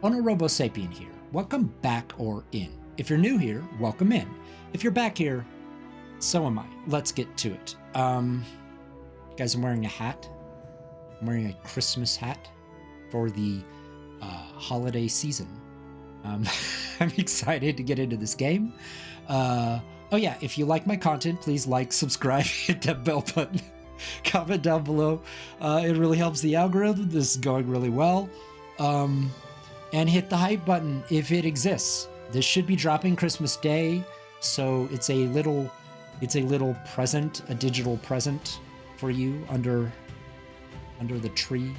Honorobosapien here. Welcome back or in. If you're new here, welcome in. If you're back here, so am I. Let's get to it. Guys, I'm wearing a hat. I'm wearing a Christmas hat for the holiday season. I'm excited to get into this game. Oh yeah, if you like my content, please like, subscribe, hit that bell button, comment down below. It really helps the algorithm. This is going really well. And hit the hype button if it exists. This should be dropping Christmas Day, so it's a little present, a digital present for you under the tree.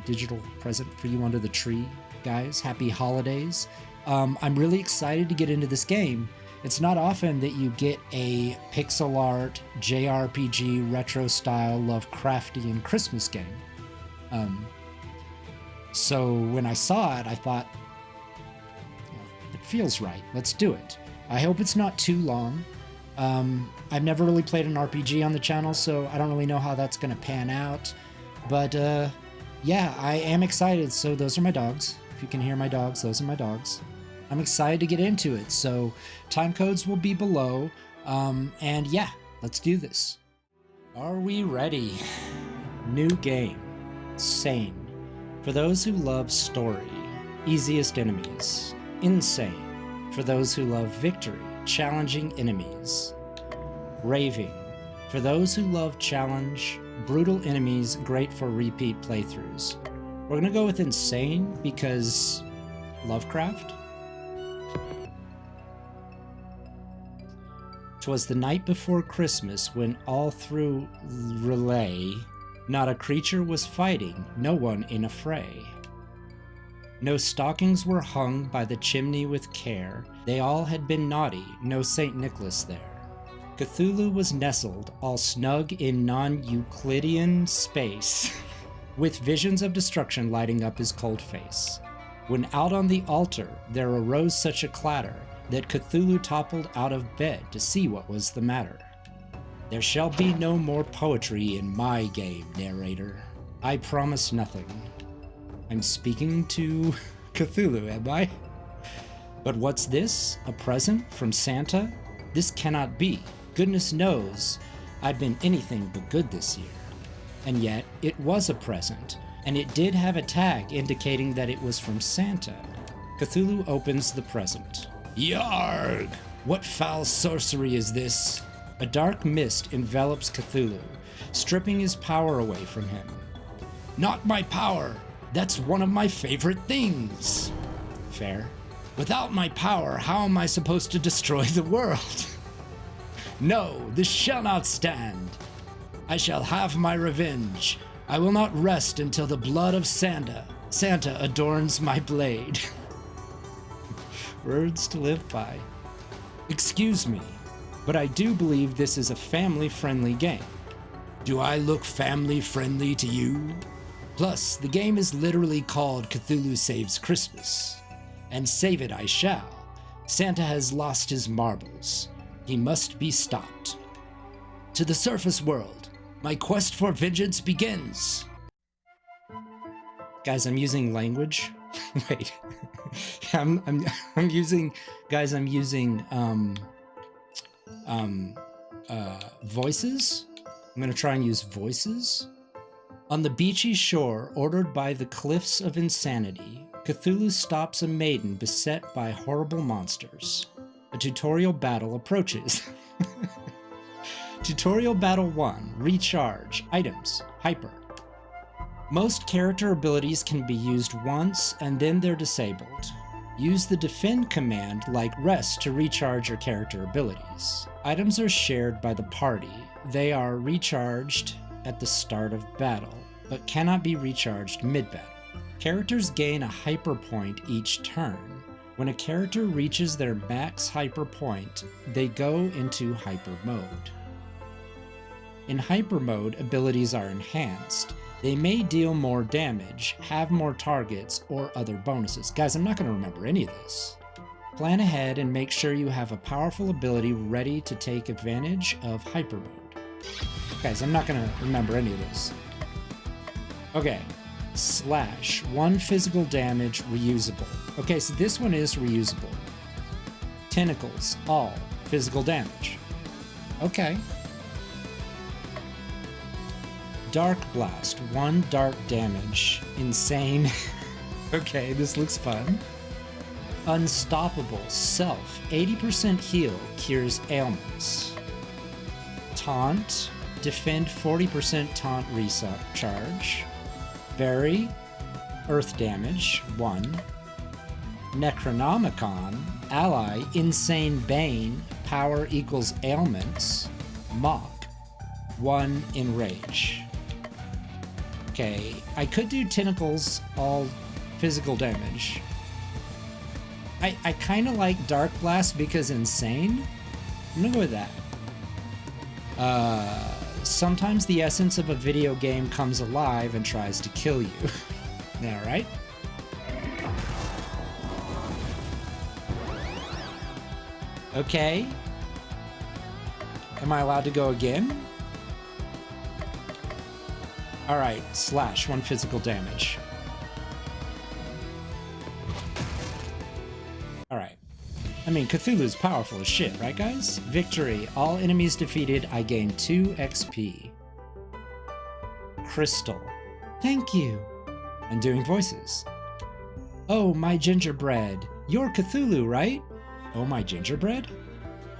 A digital present for you under the tree, guys. Happy holidays. I'm really excited to get into this game. It's not often that you get a pixel art, JRPG, retro style, Lovecraftian Christmas game. So when I saw it, I thought, it feels right. Let's do it. I hope it's not too long. I've never really played an RPG on the channel, so I don't really know how that's going to pan out. But yeah, I am excited. So those are my dogs. If you can hear my dogs, those are my dogs. I'm excited to get into it. So time codes will be below. And yeah, let's do this. Are we ready? New game. Sane. For those who love story, easiest enemies. Insane. For those who love victory, challenging enemies. Raving. For those who love challenge, brutal enemies, great for repeat playthroughs. We're gonna go with insane because Lovecraft. 'Twas the night before Christmas when all through relay not a creature was fighting, no one in a fray. No stockings were hung by the chimney with care, they all had been naughty, no St. Nicholas there. Cthulhu was nestled, all snug in non-Euclidean space, with visions of destruction lighting up his cold face. When out on the altar there arose such a clatter, that Cthulhu toppled out of bed to see what was the matter. There shall be no more poetry in my game, narrator. I promise nothing. I'm speaking to Cthulhu, am I? But what's this? A present from Santa? This cannot be. Goodness knows, I've been anything but good this year. And yet, it was a present, and it did have a tag indicating that it was from Santa. Cthulhu opens the present. Yarg! What foul sorcery is this? A dark mist envelops Cthulhu, stripping his power away from him. Not my power! That's one of my favorite things! Fair. Without my power, how am I supposed to destroy the world? No, this shall not stand. I shall have my revenge. I will not rest until the blood of Santa adorns my blade. Words to live by. Excuse me, but I do believe this is a family-friendly game. Do I look family-friendly to you? Plus, the game is literally called Cthulhu Saves Christmas. And save it I shall. Santa has lost his marbles. He must be stopped. To the surface world, my quest for vengeance begins. Guys, I'm using language. Wait. I'm using voices. I'm gonna try and use voices. On the beachy shore, ordered by the cliffs of insanity, Cthulhu stops a maiden beset by horrible monsters. A tutorial battle approaches. Tutorial Battle 1, Recharge, Items, Hyper. Most character abilities can be used once and then they're disabled. Use the defend command like rest to recharge your character abilities. Items are shared by the party. They are recharged at the start of battle, but cannot be recharged mid-battle. Characters gain a hyper point each turn. When a character reaches their max hyper point, they go into hyper mode. In hyper mode, abilities are enhanced. They may deal more damage, have more targets, or other bonuses. Guys, I'm not going to remember any of this. Plan ahead and make sure you have a powerful ability ready to take advantage of hyper mode. Guys, I'm not going to remember any of this. Okay, /1 physical damage reusable. Okay, so this one is reusable. Tentacles, all physical damage. Okay. Dark Blast, 1 dark damage. Insane. Okay, this looks fun. Unstoppable, self, 80% heal, cures ailments. Taunt, defend 40% taunt recharge. Bury, earth damage, 1. Necronomicon, ally, insane bane, power equals ailments. Mock, 1 enrage. Okay, I could do tentacles, all physical damage. I kind of like Dark Blast because insane. I'm gonna go with that. Sometimes the essence of a video game comes alive and tries to kill you. Yeah, right? Okay. Am I allowed to go again? Alright, /1 physical damage. Alright. I mean, Cthulhu's powerful as shit, right guys? Victory. All enemies defeated, I gain 2 XP. Crystal. Thank you. I'm doing voices. Oh, my gingerbread. You're Cthulhu, right? Oh, my gingerbread?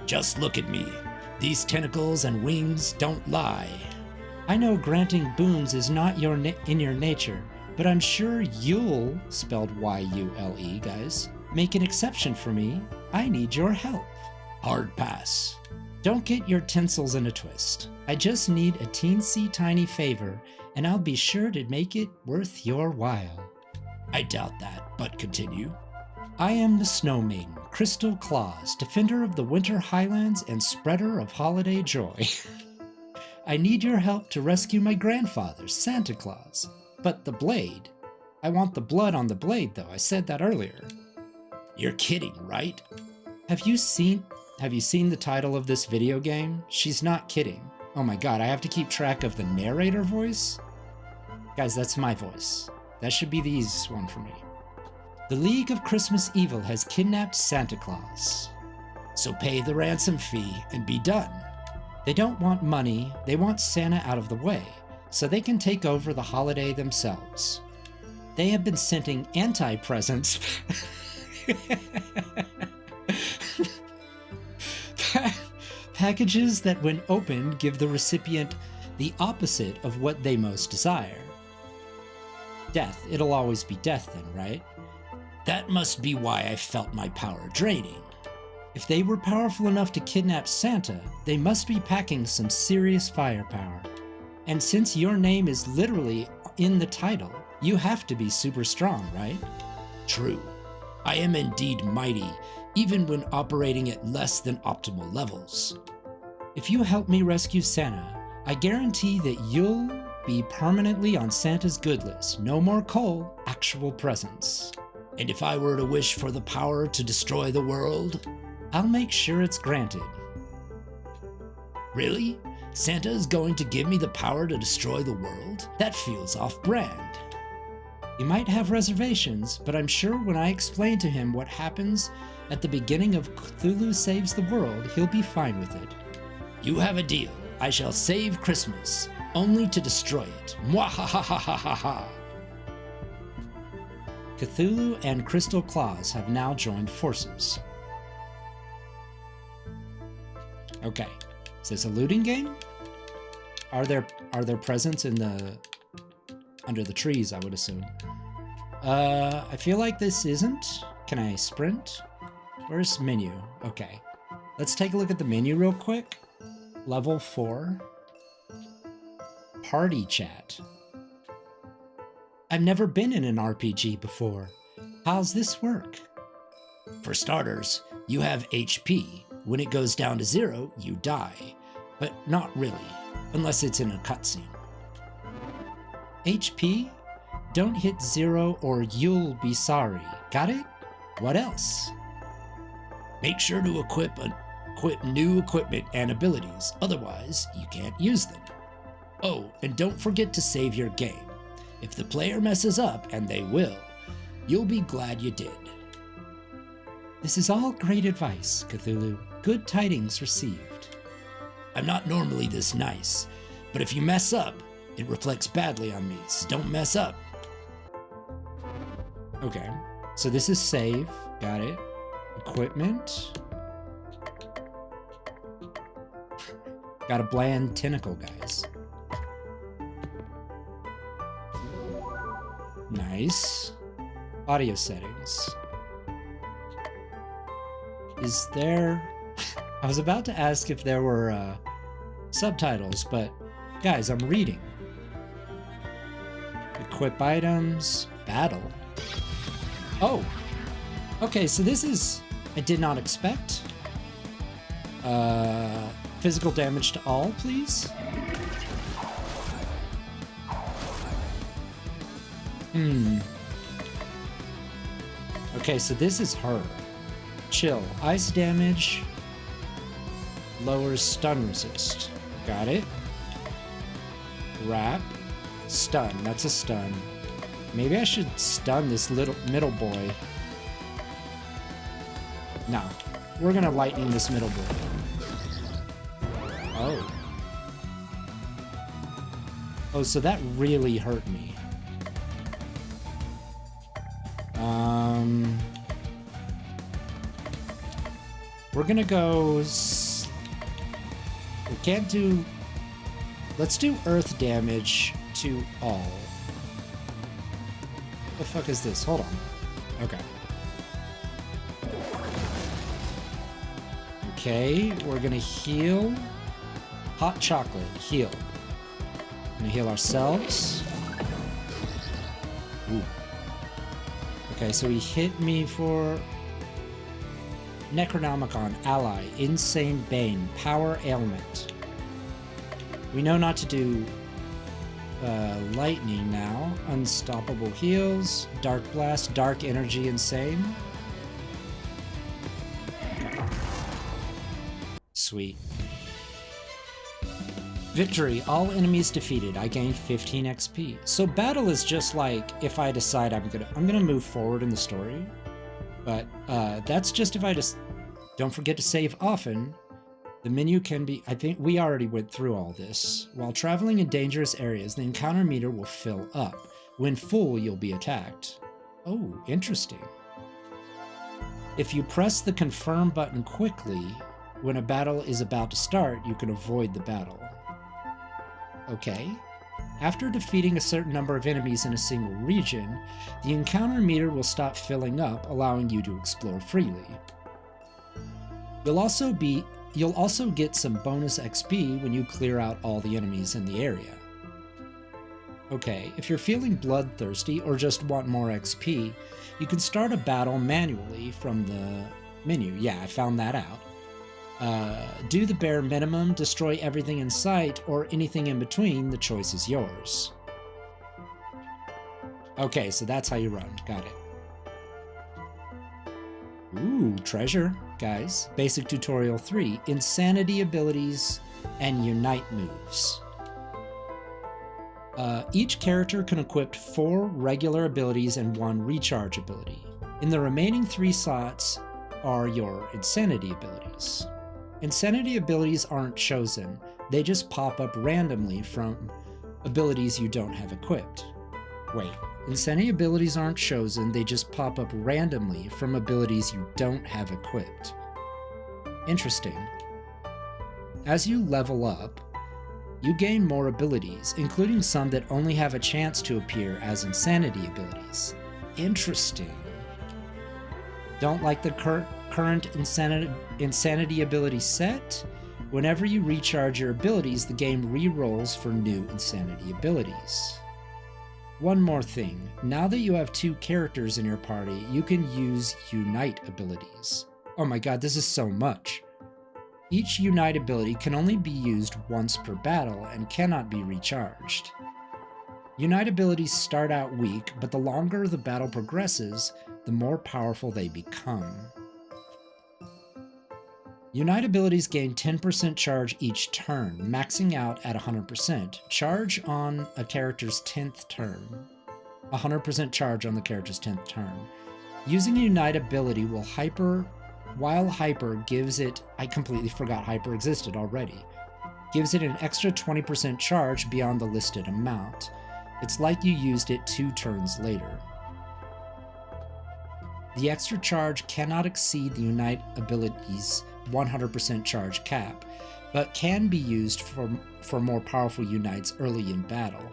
Just look at me. These tentacles and wings don't lie. I know granting boons is not in your nature, but I'm sure Yule, spelled Y-U-L-E, guys, make an exception for me. I need your help. Hard pass. Don't get your tinsels in a twist. I just need a teensy tiny favor, and I'll be sure to make it worth your while. I doubt that, but continue. I am the Snow Maiden, Crystal Claus, defender of the Winter Highlands and spreader of holiday joy. I need your help to rescue my grandfather, Santa Claus. But the blade. I want the blood on the blade, though. I said that earlier. You're kidding, right? Have you seen the title of this video game? She's not kidding. Oh my god, I have to keep track of the narrator voice? Guys, that's my voice. That should be the easiest one for me. The League of Christmas Evil has kidnapped Santa Claus. So pay the ransom fee and be done. They don't want money, they want Santa out of the way, so they can take over the holiday themselves. They have been sending anti-presents packages that when opened give the recipient the opposite of what they most desire. Death. It'll always be death then, right? That must be why I felt my power draining. If they were powerful enough to kidnap Santa, they must be packing some serious firepower. And since your name is literally in the title, you have to be super strong, right? True. I am indeed mighty, even when operating at less than optimal levels. If you help me rescue Santa, I guarantee that you'll be permanently on Santa's good list. No more coal, actual presents. And if I were to wish for the power to destroy the world, I'll make sure it's granted. Really? Santa is going to give me the power to destroy the world? That feels off-brand. You might have reservations, but I'm sure when I explain to him what happens at the beginning of Cthulhu Saves the World, he'll be fine with it. You have a deal. I shall save Christmas, only to destroy it. Mwahahahaha. Cthulhu and Crystal Claus have now joined forces. Okay, is this a looting game? Are there presents in the under the trees? I would assume. I feel like this isn't. Can I sprint? Where's menu? Okay, let's take a look at the menu real quick. Level 4. Party chat. I've never been in an RPG before. How's this work? For starters, you have HP. When it goes down to 0, you die. But not really, unless it's in a cutscene. HP? Don't hit 0 or you'll be sorry. Got it? What else? Make sure to equip new equipment and abilities, otherwise you can't use them. Oh, and don't forget to save your game. If the player messes up, and they will, you'll be glad you did. This is all great advice, Cthulhu. Good tidings received. I'm not normally this nice, but if you mess up, it reflects badly on me, so don't mess up. Okay, so this is save. Got it. Equipment. Got a bland tentacle, guys. Nice. Audio settings. Is there... I was about to ask if there were subtitles, but guys, I'm reading. Equip items. Battle. Oh. Okay, so this is... I did not expect. Physical damage to all, please. Okay, so this is her. Chill. Ice damage lowers stun resist. Got it. Wrap. Stun. That's a stun. Maybe I should stun this little middle boy. No. We're gonna lightning this middle boy. Oh. Oh, so that really hurt me. We're gonna go... We can't do... Let's do earth damage to all. What the fuck is this? Hold on. Okay. Okay, we're gonna heal. Hot chocolate, heal. Gonna heal ourselves. Ooh. Okay, so he hit me for Necronomicon, ally, insane bane, power ailment. We know not to do lightning now. Unstoppable heals, dark blast, dark energy, insane. Sweet. Victory, all enemies defeated. I gained 15 XP. So battle is just like if I decide I'm gonna move forward in the story. But that's just if I just don't forget to save often. The menu can be, I think we already went through all this. While traveling in dangerous areas, the encounter meter will fill up. When full, you'll be attacked. Oh, interesting. If you press the confirm button quickly, when a battle is about to start, you can avoid the battle. Okay. After defeating a certain number of enemies in a single region, the encounter meter will stop filling up, allowing you to explore freely. You'll also get some bonus XP when you clear out all the enemies in the area. Okay, if you're feeling bloodthirsty or just want more XP, you can start a battle manually from the menu. Yeah, I found that out. Do the bare minimum, destroy everything in sight, or anything in between, the choice is yours. Okay, so that's how you run. Got it. Ooh, treasure, guys. Basic Tutorial 3, Insanity abilities and Unite moves. Each character can equip 4 regular abilities and 1 recharge ability. In the remaining 3 slots are your Insanity abilities. Insanity abilities aren't chosen, they just pop up randomly from abilities you don't have equipped. Wait, Insanity abilities aren't chosen, they just pop up randomly from abilities you don't have equipped. Interesting. As you level up, you gain more abilities, including some that only have a chance to appear as Insanity abilities. Interesting. Don't like the current insanity ability set? Whenever you recharge your abilities, the game re-rolls for new insanity abilities. One more thing, now that you have 2 characters in your party, you can use Unite abilities. Oh my god, this is so much. Each Unite ability can only be used once per battle and cannot be recharged. Unite abilities start out weak, but the longer the battle progresses, the more powerful they become. Unite abilities gain 10% charge each turn, maxing out at 100%. Charge on a character's 10th turn. 100% charge on the character's 10th turn. Using a Unite ability while Hyper gives it... I completely forgot Hyper existed already. Gives it an extra 20% charge beyond the listed amount. It's like you used it 2 turns later. The extra charge cannot exceed the Unite ability's 100% charge cap, but can be used for more powerful Unites early in battle.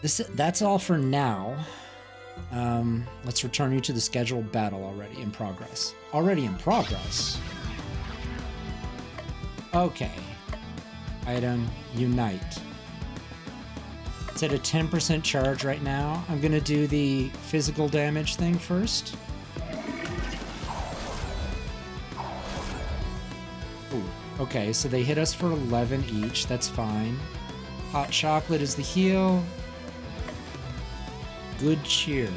That's all for now. Let's return you to the scheduled battle already in progress. Already in progress? Okay. Item, Unite. It's at a 10% charge right now. I'm gonna do the physical damage thing first. Ooh, okay, so they hit us for 11 each. That's fine. Hot chocolate is the heal. Good cheer.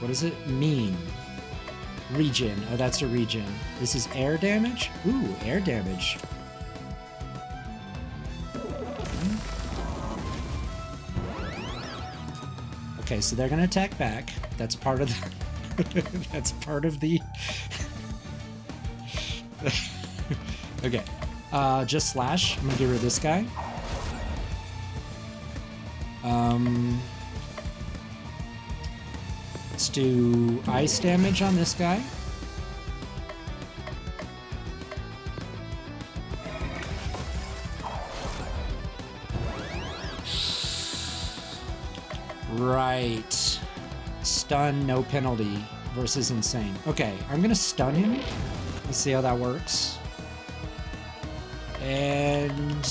What does it mean? Regen. Oh, that's a regen. This is air damage? Ooh, air damage. Okay, so they're gonna attack back. That's part of the... that's part of the... Okay. Just slash. I'm gonna get rid of this guy. Let's do ice damage on this guy. Right. Stun, no penalty versus insane. Okay, I'm gonna stun him. Let's see how that works. And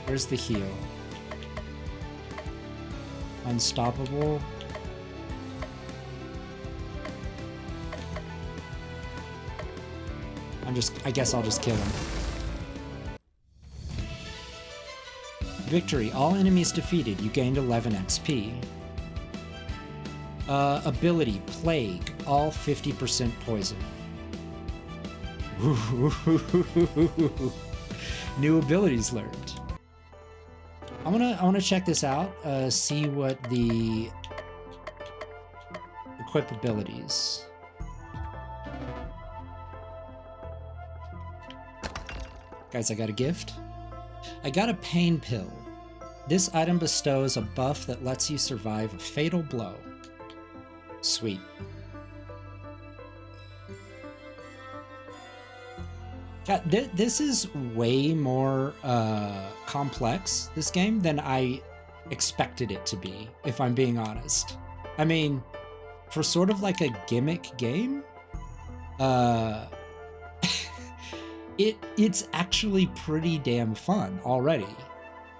where's the heal? Unstoppable. I guess I'll just kill him. Victory. All enemies defeated. You gained 11 XP. Ability. Plague. All 50% poison. New abilities learned. I wanna check this out. See what the equip abilities. Guys, I got a gift. I got a pain pill. This item bestows a buff that lets you survive a fatal blow. Sweet. God, this is way more complex, this game, than I expected it to be, if I'm being honest. I mean, for sort of like a gimmick game, it's actually pretty damn fun already.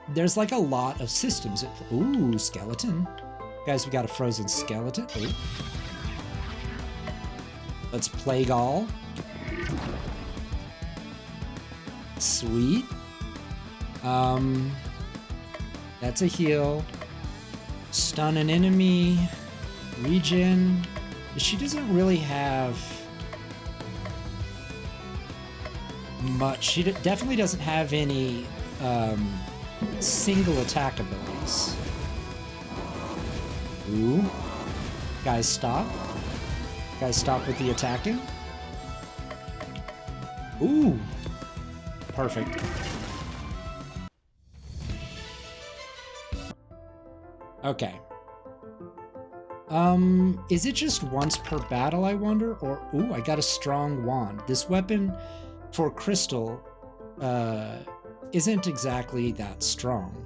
There's like a lot of systems. Ooh, skeleton. Guys, we got a frozen skeleton. Ooh. Let's plague all. Sweet. That's a heal. Stun an enemy. Regen. She doesn't really have much. She definitely doesn't have any single attack abilities. Ooh. Guys, stop. Guys, stop with the attacking. Ooh. Perfect. Okay. Is it just once per battle, I wonder? Or, ooh, I got a strong wand. This weapon for crystal, isn't exactly that strong.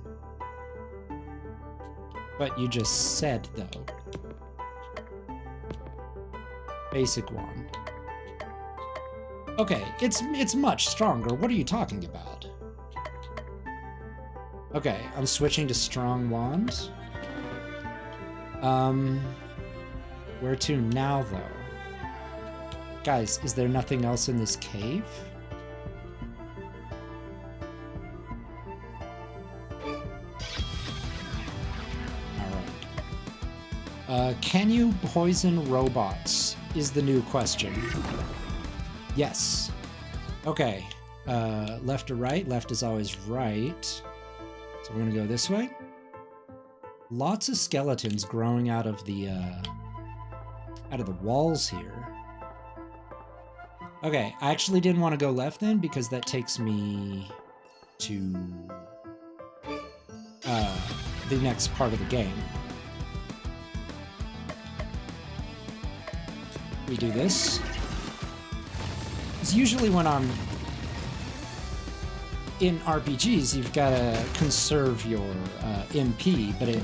But you just said, though. Basic wand. Okay, it's much stronger. What are you talking about? Okay, I'm switching to strong wand. Where to now, though? Guys, is there nothing else in this cave? Can you poison robots is the new question. Yes. Okay. Left or right? Left is always right. So we're gonna go this way. Lots of skeletons growing out of the walls here. Okay, I actually didn't want to go left then because that takes me to the next part of the game. We do this. It's usually when I'm in RPGs, you've got to conserve your MP, but it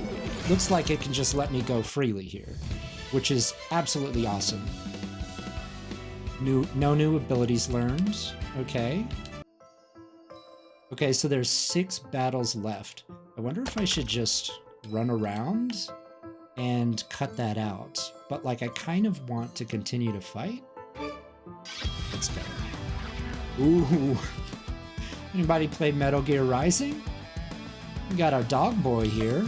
looks like it can just let me go freely here, which is absolutely awesome. No new abilities learned. Okay. Okay, so there's 6 battles left. I wonder if I should just run around and cut that out. But, like, I kind of want to continue to fight. Let's go. Ooh. Anybody play Metal Gear Rising? We got our dog boy here.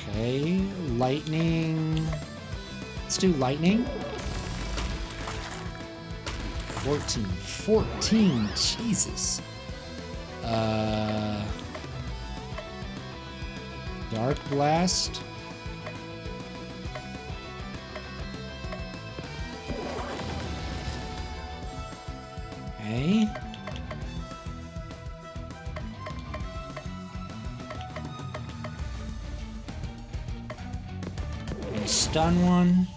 Okay, lightning. Let's do lightning. 14, Jesus. Dark Blast. Okay. Stun one.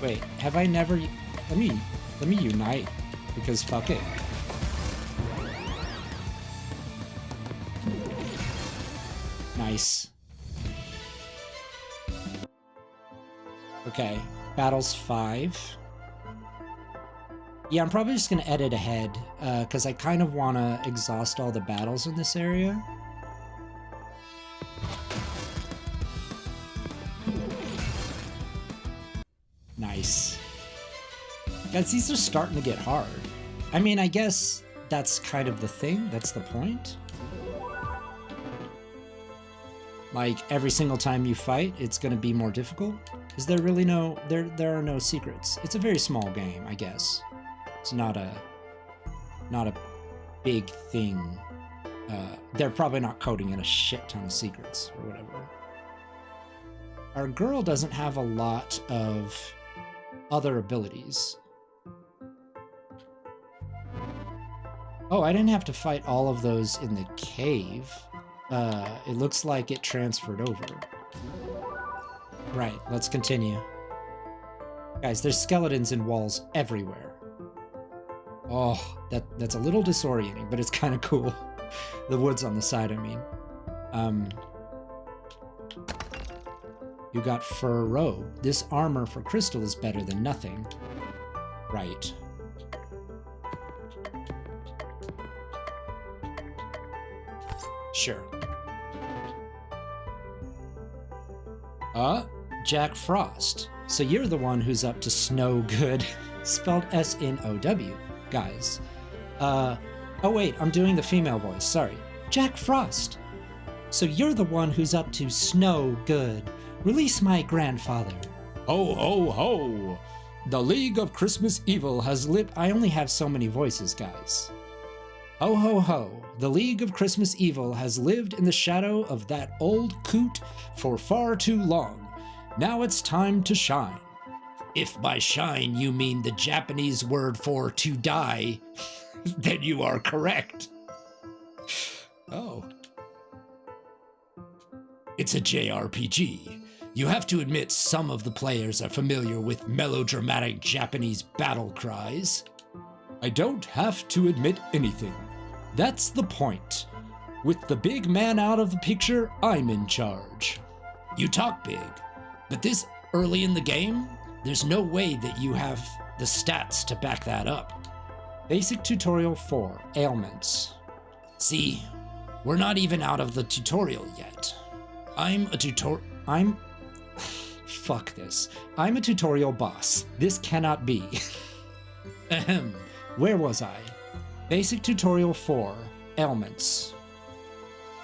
Wait, have I never... Let me unite, because fuck it. Nice. Okay, battles 5. Yeah, I'm probably just gonna edit ahead, because I kind of want to exhaust all the battles in this area. Nice. Guys, these are starting to get hard. I mean, I guess that's kind of the thing. That's the point. Like, every single time you fight, it's going to be more difficult. Is there really no... There are no secrets. It's a very small game, I guess. It's not a big thing. They're probably not coding in a shit ton of secrets or whatever. Our girl doesn't have a lot of other abilities. Oh, I didn't have to fight all of those in the cave. It looks like it transferred over. Right, let's continue. Guys, there's skeletons in walls everywhere. Oh, that's a little disorienting, but it's kind of cool. The woods on the side, I mean. You got fur robe. This armor for crystal is better than nothing. Right. Sure. Jack Frost. So you're the one who's up to snow good. Spelled S-N-O-W, guys. Oh wait, I'm doing the female voice, sorry. Jack Frost. So you're the one who's up to snow good. Release my grandfather. Ho, ho, ho. The League of Christmas Evil has lived... I only have so many voices, guys. Ho, ho, ho. The League of Christmas Evil has lived in the shadow of that old coot for far too long. Now it's time to shine. If by shine you mean the Japanese word for to die, then you are correct. Oh. It's a JRPG. You have to admit some of the players are familiar with melodramatic Japanese battle cries. I don't have to admit anything. That's the point. With the big man out of the picture, I'm in charge. You talk big, but this early in the game, there's no way that you have the stats to back that up. Basic Tutorial 4, Ailments. See, we're not even out of the tutorial yet. Fuck this. I'm a tutorial boss. This cannot be. Ahem. Where was I? Basic Tutorial 4, Ailments.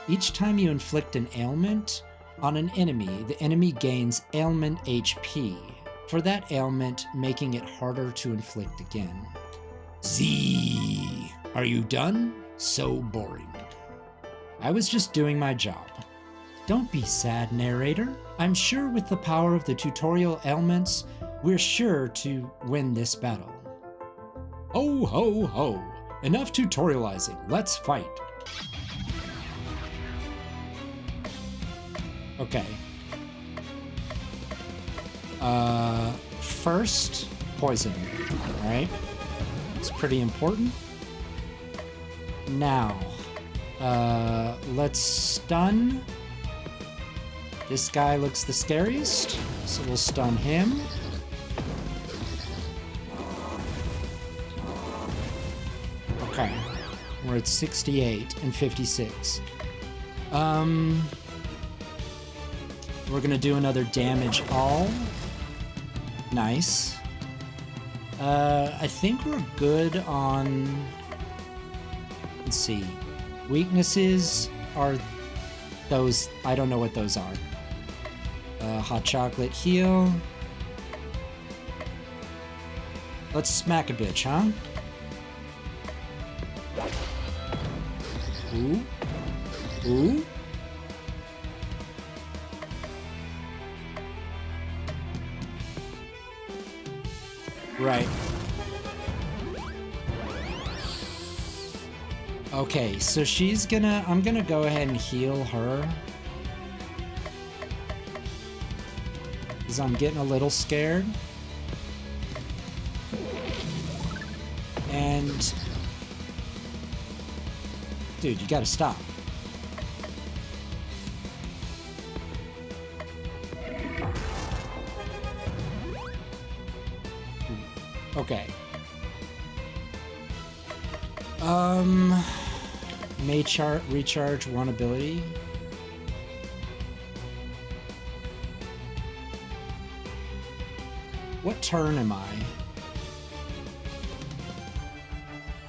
Each time you inflict an ailment on an enemy, the enemy gains ailment HP for that ailment, making it harder to inflict again. Z, are you done? So boring. I was just doing my job. Don't be sad, narrator. I'm sure with the power of the tutorial ailments, we're sure to win this battle. Ho, ho, ho. Enough tutorializing. Let's fight. Okay. First, poison. All right. It's pretty important. Now, let's stun. This guy looks the scariest, so we'll stun him. Okay, we're at 68 and 56. We're gonna do another damage all. Nice. I think we're good on, let's see. Weaknesses are those, I don't know what those are. Hot chocolate heal. Let's smack a bitch, huh? Ooh. Ooh. Right. Okay, so I'm gonna go ahead and heal her. Because I'm getting a little scared. And... dude, you gotta stop. Okay. May recharge one ability. What turn am I?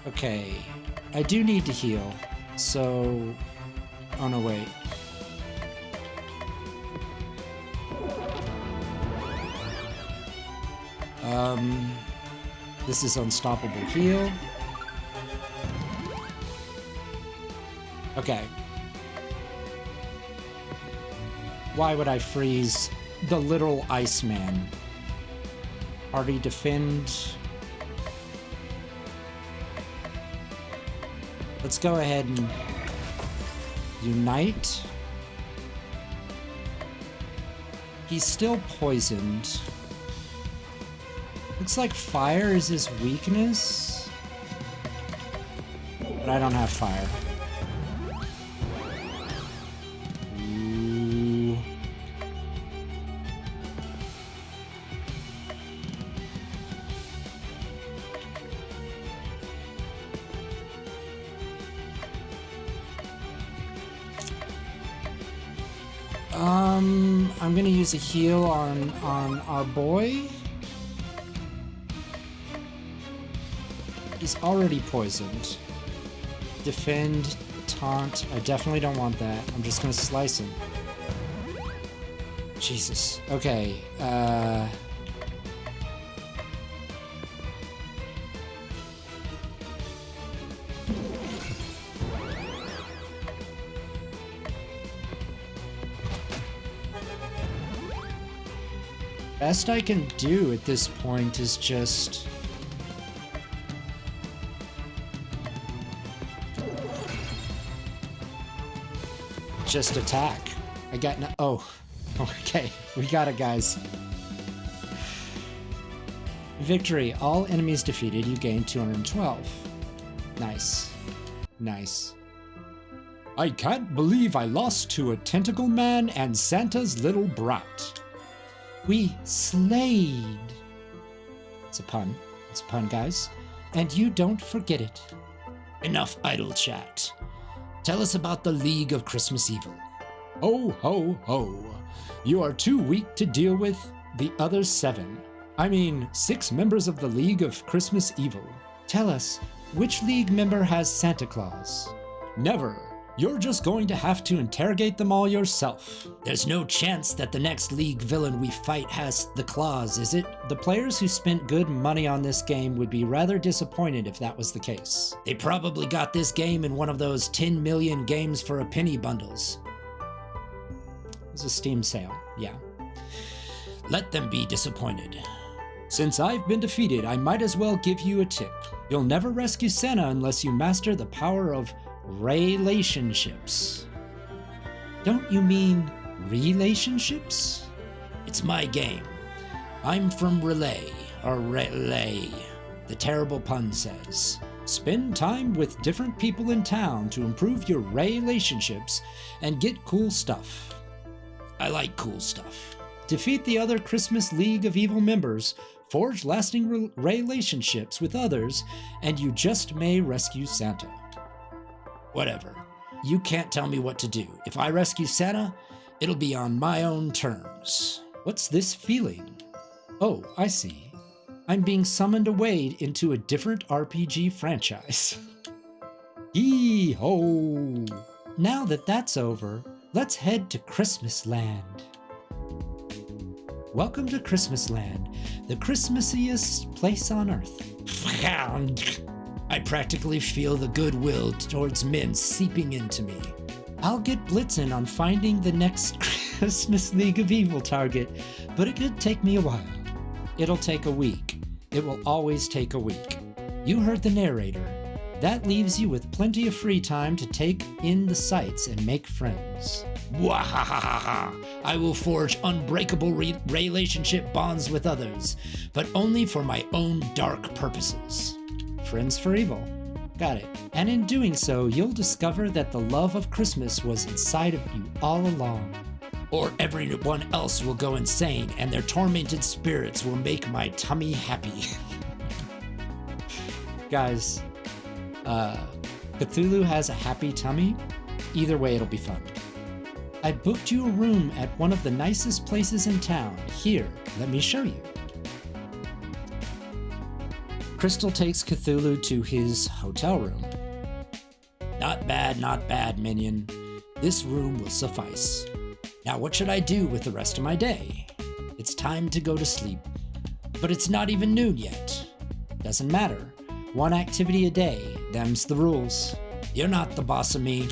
Okay. I do need to heal. So... oh no, wait. This is unstoppable heal. Okay. Why would I freeze the literal Iceman? Already defend. Let's go ahead and unite. He's still poisoned. Looks like fire is his weakness. But I don't have fire. Ooh. I'm gonna use a heal on our boy. He's already poisoned. Defend, taunt. I definitely don't want that. I'm just gonna slice him. Jesus. Okay. Best I can do at this point is just... attack. I got no... oh. Okay. We got it, guys. Victory. All enemies defeated. You gain 212. Nice. Nice. I can't believe I lost to a tentacle man and Santa's little brat. We slayed. It's a pun. It's a pun, guys. And you don't forget it. Enough idle chat. Tell us about the League of Christmas Evil. Ho, ho, ho. You are too weak to deal with the other 7. I mean, 6 members of the League of Christmas Evil. Tell us, Which League member has Santa Claus? Never. You're just going to have to interrogate them all yourself. There's no chance that the next League villain we fight has the claws, is it? The players who spent good money on this game would be rather disappointed if that was the case. They probably got this game in one of those 10 million games for a penny bundles. It was a Steam sale, yeah. Let them be disappointed. Since I've been defeated, I might as well give you a tip. You'll never rescue Santa unless you master the power of relationships. Don't you mean relationships? It's my game. I'm from Relay, the terrible pun says. Spend time with different people in town to improve your relationships and get cool stuff. I like cool stuff. Defeat the other Christmas League of Evil members, forge lasting relationships with others, and you just may rescue Santa. Whatever. You can't tell me what to do. If I rescue Santa, it'll be on my own terms. What's this feeling? Oh, I see. I'm being summoned away into a different RPG franchise. Yee-ho! Now that that's over, let's head to Christmas Land. Welcome to Christmas Land, the Christmassiest place on Earth. I practically feel the goodwill towards men seeping into me. I'll get blitzing on finding the next Christmas League of Evil target, but it could take me a while. It'll take a week. It will always take a week. You heard the narrator. That leaves you with plenty of free time to take in the sights and make friends. Wahahaha! I will forge unbreakable relationship bonds with others, but only for my own dark purposes. Friends for evil. Got it. And in doing so, you'll discover that the love of Christmas was inside of you all along. Or everyone else will go insane, and their tormented spirits will make my tummy happy. Guys, Cthulhu has a happy tummy. Either way, it'll be fun. I booked you a room at one of the nicest places in town. Here, let me show you. Crystal takes Cthulhu to his hotel room. Not bad, minion. This room will suffice. Now what should I do with the rest of my day? It's time to go to sleep. But it's not even noon yet. Doesn't matter. One activity a day, them's the rules. You're not the boss of me.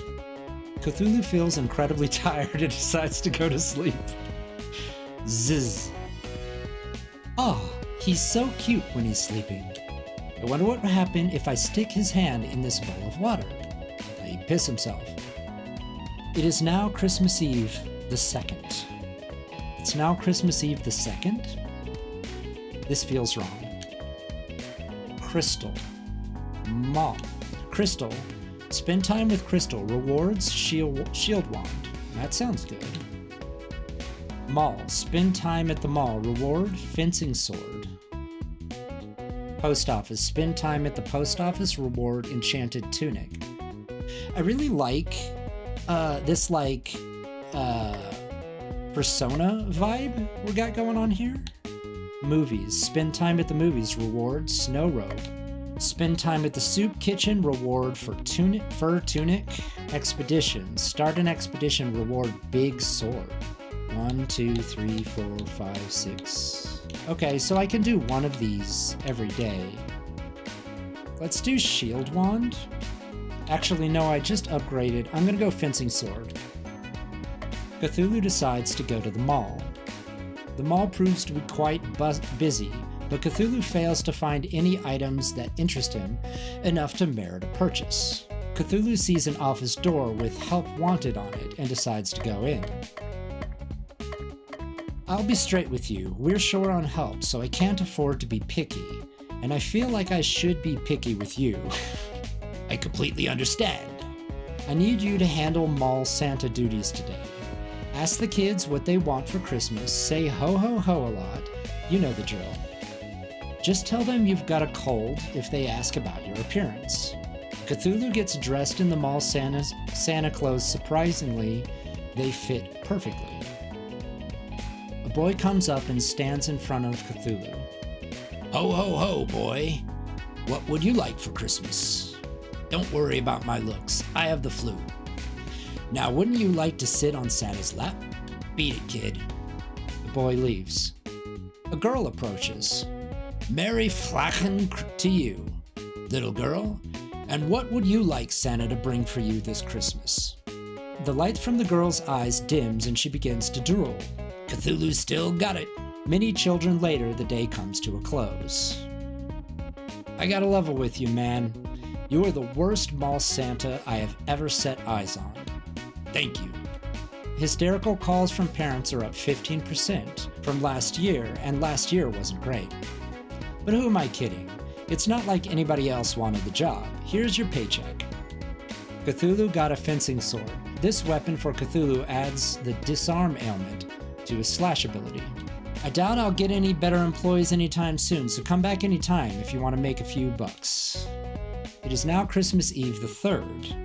Cthulhu feels incredibly tired and decides to go to sleep. Zzz. Oh, he's so cute when he's sleeping. I wonder what would happen if I stick his hand in this bowl of water. He'd piss himself. It is now Christmas Eve the 2nd. It's now Christmas Eve the 2nd? This feels wrong. Crystal. Mom. Crystal. Spend time with Crystal. Rewards shield wand. That sounds good. Mall. Spend time at the mall. Reward fencing sword. Post office. Spend time at the post office. Reward enchanted tunic. I really like this persona vibe we got going on here. Movies. Spend time at the movies. Reward snow robe. Spend time at the soup kitchen. Reward for fur tunic. Expedition. Start an expedition. Reward big sword. 1, 2, 3, 4, 5, 6. Okay, so I can do one of these every day. Let's do shield wand. Actually, no, I just upgraded. I'm gonna go fencing sword. Cthulhu decides to go to the mall. The mall proves to be quite busy, but Cthulhu fails to find any items that interest him enough to merit a purchase. Cthulhu sees an office door with help wanted on it and decides to go in. I'll be straight with you, we're short on help, so I can't afford to be picky, and I feel like I should be picky with you. I completely understand. I need you to handle mall Santa duties today. Ask the kids what they want for Christmas, say ho ho ho a lot, you know the drill. Just tell them you've got a cold if they ask about your appearance. Cthulhu gets dressed in the mall Santa clothes. Surprisingly, they fit perfectly. A boy comes up and stands in front of Cthulhu. Ho ho ho, boy. What would you like for Christmas? Don't worry about my looks. I have the flu. Now, wouldn't you like to sit on Santa's lap? Beat it, kid. The boy leaves. A girl approaches. Merry Flachen to you, little girl. And what would you like Santa to bring for you this Christmas? The light from the girl's eyes dims and she begins to drool. Cthulhu still got it. Many children later, the day comes to a close. I gotta level with you, man. You are the worst mall Santa I have ever set eyes on. Thank you. Hysterical calls from parents are up 15% from last year, and last year wasn't great. But who am I kidding? It's not like anybody else wanted the job. Here's your paycheck. Cthulhu got a fencing sword. This weapon for Cthulhu adds the disarm ailment to his slash ability. I doubt I'll get any better employees anytime soon, so come back anytime if you want to make a few bucks. It is now Christmas Eve the 3rd.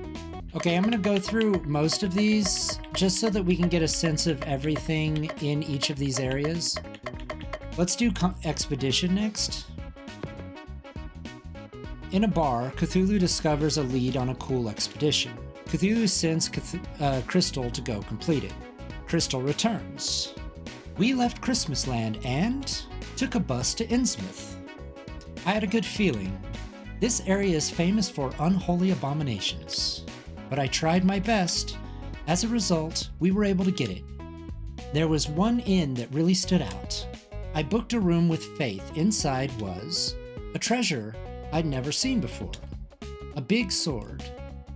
Okay, I'm going to go through most of these just so that we can get a sense of everything in each of these areas. Let's do Expedition next. In a bar, Cthulhu discovers a lead on a cool expedition. Cthulhu sends Crystal to go complete it. Crystal returns. We left Christmasland and took a bus to Innsmouth. I had a good feeling. This area is famous for unholy abominations, but I tried my best. As a result, we were able to get it. There was one inn that really stood out. I booked a room with Faith. Inside was a treasure I'd never seen before. A big sword.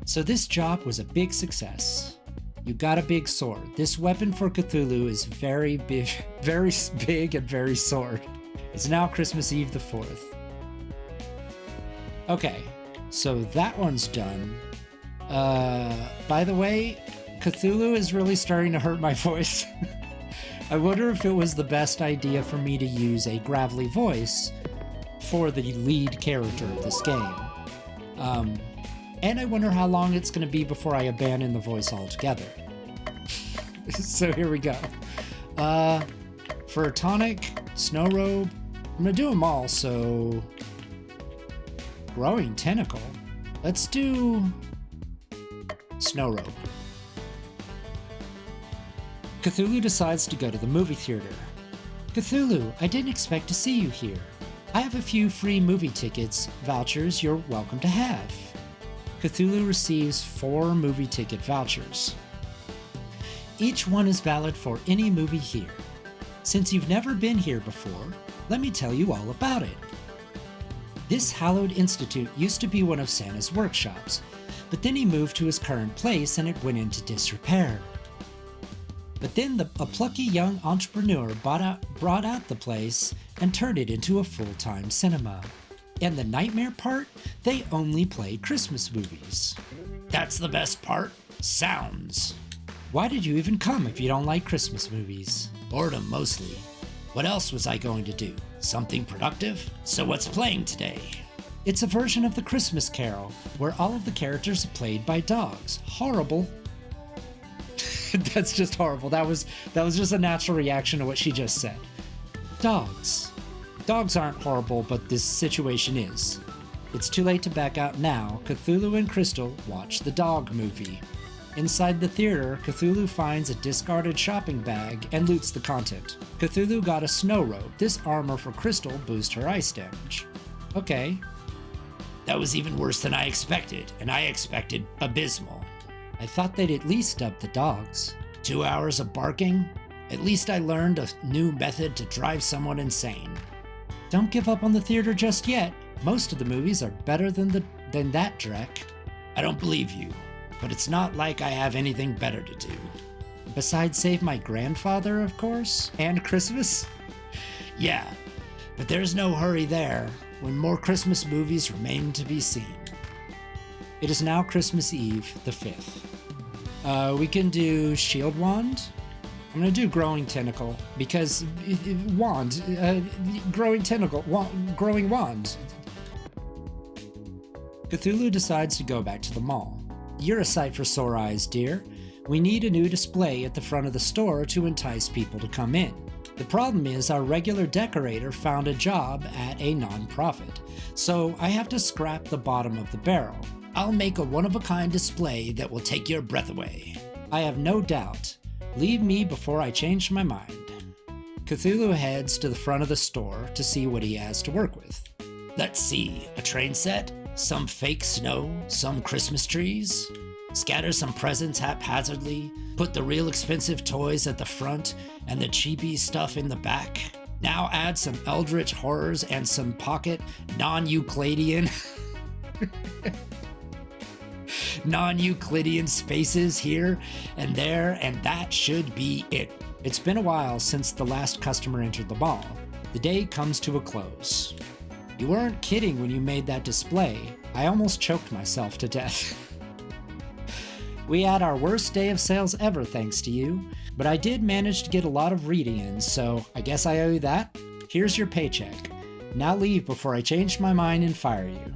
So this job was a big success. You got a big sword. This weapon for Cthulhu is very big and very sword. It's now Christmas Eve the 4th. Okay, so that one's done. By the way, Cthulhu is really starting to hurt my voice. I wonder if it was the best idea for me to use a gravelly voice for the lead character of this game. And I wonder how long it's going to be before I abandon the voice altogether. So here we go. For a tonic, snow robe, I'm going to do them all, so... Growing tentacle. Let's do... Snow robe. Cthulhu decides to go to the movie theater. Cthulhu, I didn't expect to see you here. I have a few free movie tickets, vouchers you're welcome to have. Cthulhu receives 4 movie ticket vouchers. Each one is valid for any movie here. Since you've never been here before, let me tell you all about it. This hallowed institute used to be one of Santa's workshops, but then he moved to his current place and it went into disrepair. But then a plucky young entrepreneur brought out the place and turned it into a full-time cinema. And the nightmare part? They only play Christmas movies. That's the best part. Sounds. Why did you even come if you don't like Christmas movies? Boredom, mostly. What else was I going to do? Something productive? So what's playing today? It's a version of the Christmas Carol, where all of the characters are played by dogs. Horrible. That's just horrible. That was just a natural reaction to what she just said. Dogs. Dogs aren't horrible, but this situation is. It's too late to back out now. Cthulhu and Crystal watch the dog movie. Inside the theater, Cthulhu finds a discarded shopping bag and loots the content. Cthulhu got a snow robe. This armor for Crystal boosts her ice damage. Okay. That was even worse than I expected, and I expected abysmal. I thought they'd at least dub the dogs. 2 hours of barking? At least I learned a new method to drive someone insane. Don't give up on the theater just yet. Most of the movies are better than that, Drek. I don't believe you, but it's not like I have anything better to do. Besides save my grandfather, of course, and Christmas? Yeah, but there's no hurry there when more Christmas movies remain to be seen. It is now Christmas Eve, the 5th. We can do Shield Wand. I'm going to do Growing Tentacle, because Wand, Growing Tentacle, Growing Wand. Cthulhu decides to go back to the mall. You're a sight for sore eyes, dear. We need a new display at the front of the store to entice people to come in. The problem is our regular decorator found a job at a non-profit, so I have to scrap the bottom of the barrel. I'll make a one-of-a-kind display that will take your breath away. I have no doubt. Leave me before I change my mind. Cthulhu heads to the front of the store to see what he has to work with. Let's see, a train set? Some fake snow? Some Christmas trees? Scatter some presents haphazardly? Put the real expensive toys at the front and the cheapy stuff in the back? Now add some eldritch horrors and some pocket non-Euclidean non-Euclidean spaces here and there, and that should be it. It's been a while since the last customer entered the mall. The day comes to a close. You weren't kidding when you made that display. I almost choked myself to death. We had our worst day of sales ever thanks to you, but I did manage to get a lot of reading-ins, so I guess I owe you that. Here's your paycheck. Now leave before I change my mind and fire you.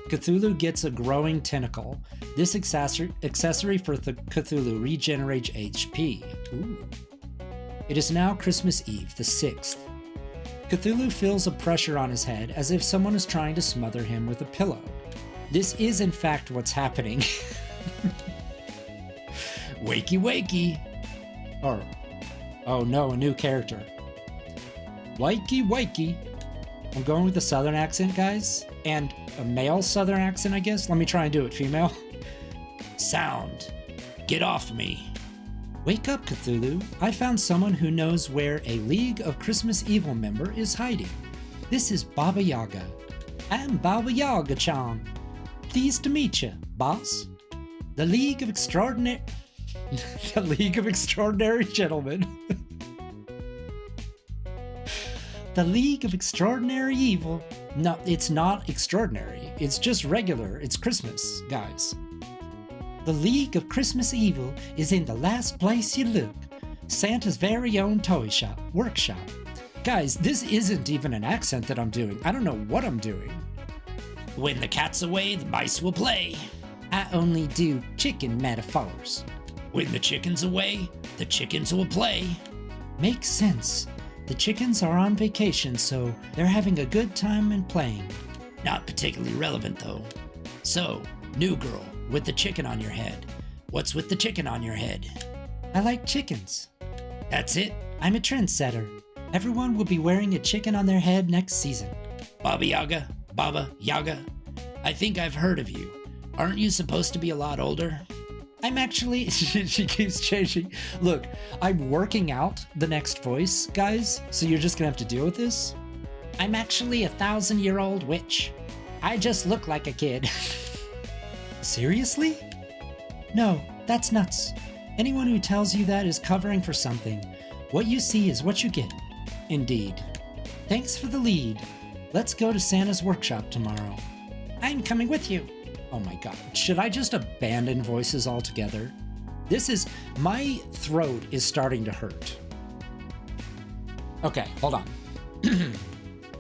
Cthulhu gets a growing tentacle. This accessory for the Cthulhu regenerates HP. Ooh. It is now Christmas Eve, the 6th. Cthulhu feels a pressure on his head as if someone is trying to smother him with a pillow. This is in fact what's happening. Wakey wakey. Or, oh no, a new character. Wakey wakey. I'm going with the southern accent, guys. And a male southern accent, I guess. Let me try and do it, female. Sound. Get off me. Wake up, Cthulhu. I found someone who knows where a League of Christmas Evil member is hiding. This is Baba Yaga. I'm Baba Yaga-chan. Pleased to meet you, boss. The League of Extraordinary Gentlemen. The League of Extraordinary Evil. No, it's not extraordinary. It's just regular. It's Christmas, guys. The League of Christmas Evil is in the last place you look. Santa's very own toy shop, workshop. Guys, this isn't even an accent that I'm doing. I don't know what I'm doing. When the cat's away, the mice will play. I only do chicken metaphors. When the chicken's away, the chickens will play. Makes sense. The chickens are on vacation, so they're having a good time and playing. Not particularly relevant, though. So, new girl, with the chicken on your head. What's with the chicken on your head? I like chickens. That's it? I'm a trendsetter. Everyone will be wearing a chicken on their head next season. Baba Yaga? I think I've heard of you. Aren't you supposed to be a lot older? I'm actually... she keeps changing. Look, I'm working out the next voice, guys, so you're just gonna have to deal with this. I'm actually a 1,000-year-old witch. I just look like a kid. Seriously? No, that's nuts. Anyone who tells you that is covering for something. What you see is what you get. Indeed. Thanks for the lead. Let's go to Santa's workshop tomorrow. I'm coming with you. Oh my god. Should I just abandon voices altogether? My throat is starting to hurt. Okay, hold on.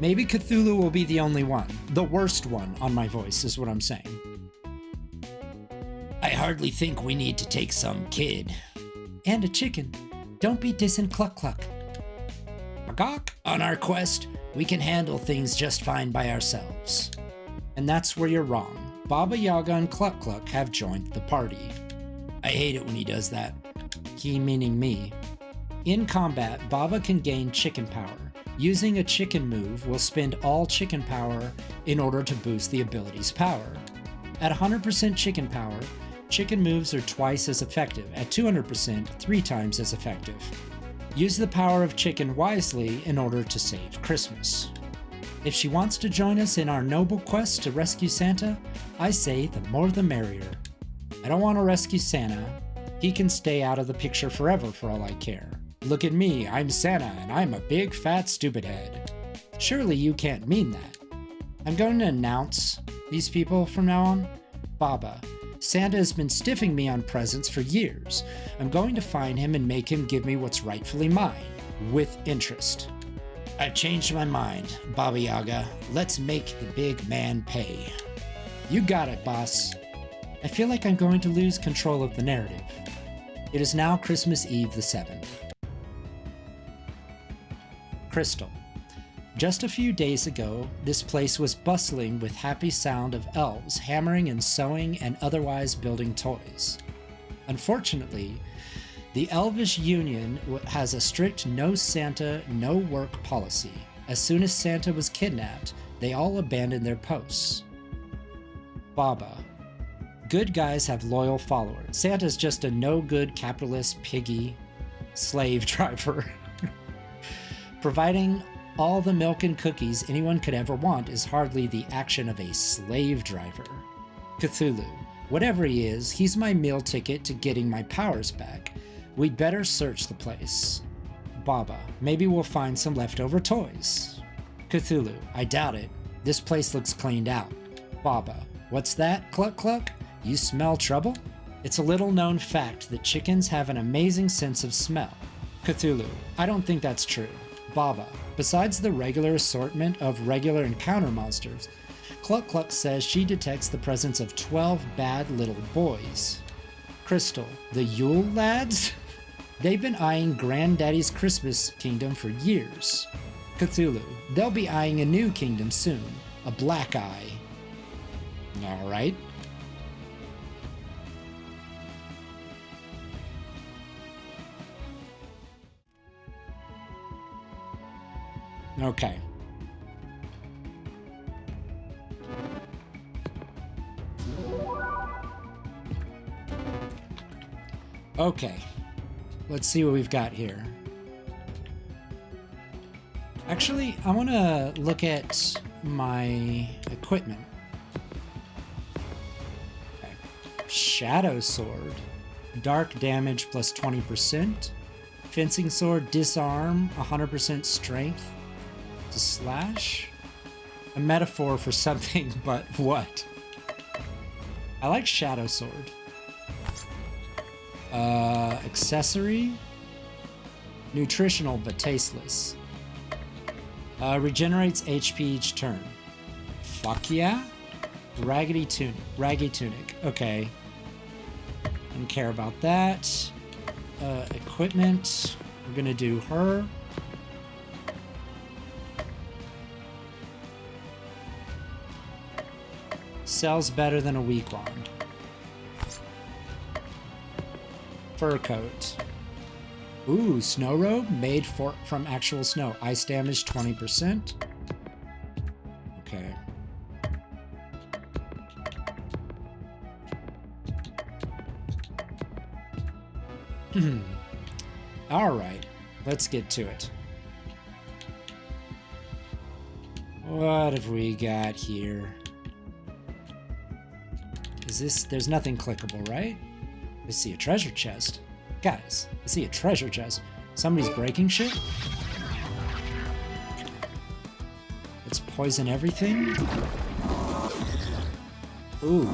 Maybe Cthulhu will be the only one. The worst one on my voice is what I'm saying. I hardly think we need to take some kid. And a chicken. Don't be dissing Cluck Cluck. Agok? On our quest, we can handle things just fine by ourselves. And that's where you're wrong. Baba Yaga and Cluck Cluck have joined the party. I hate it when he does that. He meaning me. In combat, Baba can gain chicken power. Using a chicken move will spend all chicken power in order to boost the ability's power. At 100% chicken power, chicken moves are twice as effective. At 200%, 3 times as effective. Use the power of chicken wisely in order to save Christmas. If she wants to join us in our noble quest to rescue Santa, I say the more the merrier. I don't want to rescue Santa. He can stay out of the picture forever for all I care. Look at me, I'm Santa, and I'm a big fat stupid head. Surely you can't mean that. I'm going to announce these people from now on. Baba, Santa has been stiffing me on presents for years. I'm going to find him and make him give me what's rightfully mine, with interest. I've changed my mind, Baba Yaga. Let's make the big man pay. You got it, boss. I feel like I'm going to lose control of the narrative. It is now Christmas Eve the 7th. Crystal. Just a few days ago, this place was bustling with happy sound of elves hammering and sewing and otherwise building toys. Unfortunately, the Elvish Union has a strict no Santa, no work policy. As soon as Santa was kidnapped, they all abandoned their posts. Baba. Good guys have loyal followers. Santa's just a no-good capitalist piggy slave driver. Providing all the milk and cookies anyone could ever want is hardly the action of a slave driver. Cthulhu. Whatever he is, he's my meal ticket to getting my powers back. We'd better search the place. Baba. Maybe we'll find some leftover toys. Cthulhu. I doubt it. This place looks cleaned out. Baba. What's that? Cluck cluck? You smell trouble? It's a little known fact that chickens have an amazing sense of smell. Cthulhu. I don't think that's true. Baba. Besides the regular assortment of regular encounter monsters, Cluck Cluck says she detects the presence of 12 bad little boys. Crystal. The Yule lads? They've been eyeing Granddaddy's Christmas kingdom for years. Cthulhu. They'll be eyeing a new kingdom soon. A black eye. Alright. Okay. Okay. Let's see what we've got here. Actually, I want to look at my equipment. Okay. Shadow Sword. Dark damage plus 20%. Fencing Sword, disarm, 100% strength to slash. A metaphor for something, but what? I like Shadow Sword. Accessory. Nutritional but tasteless. Regenerates HP each turn. Fuck yeah. Raggy tunic. Okay. Don't care about that. Equipment. We're gonna do her. Sells better than a weak wand. Fur coat. Ooh, snow robe made from actual snow. Ice damage 20%. Okay. All right, let's get to it. What have we got here? Is this... There's nothing clickable, right? I see a treasure chest. Guys, I see a treasure chest. Somebody's breaking shit? Let's poison everything. Ooh.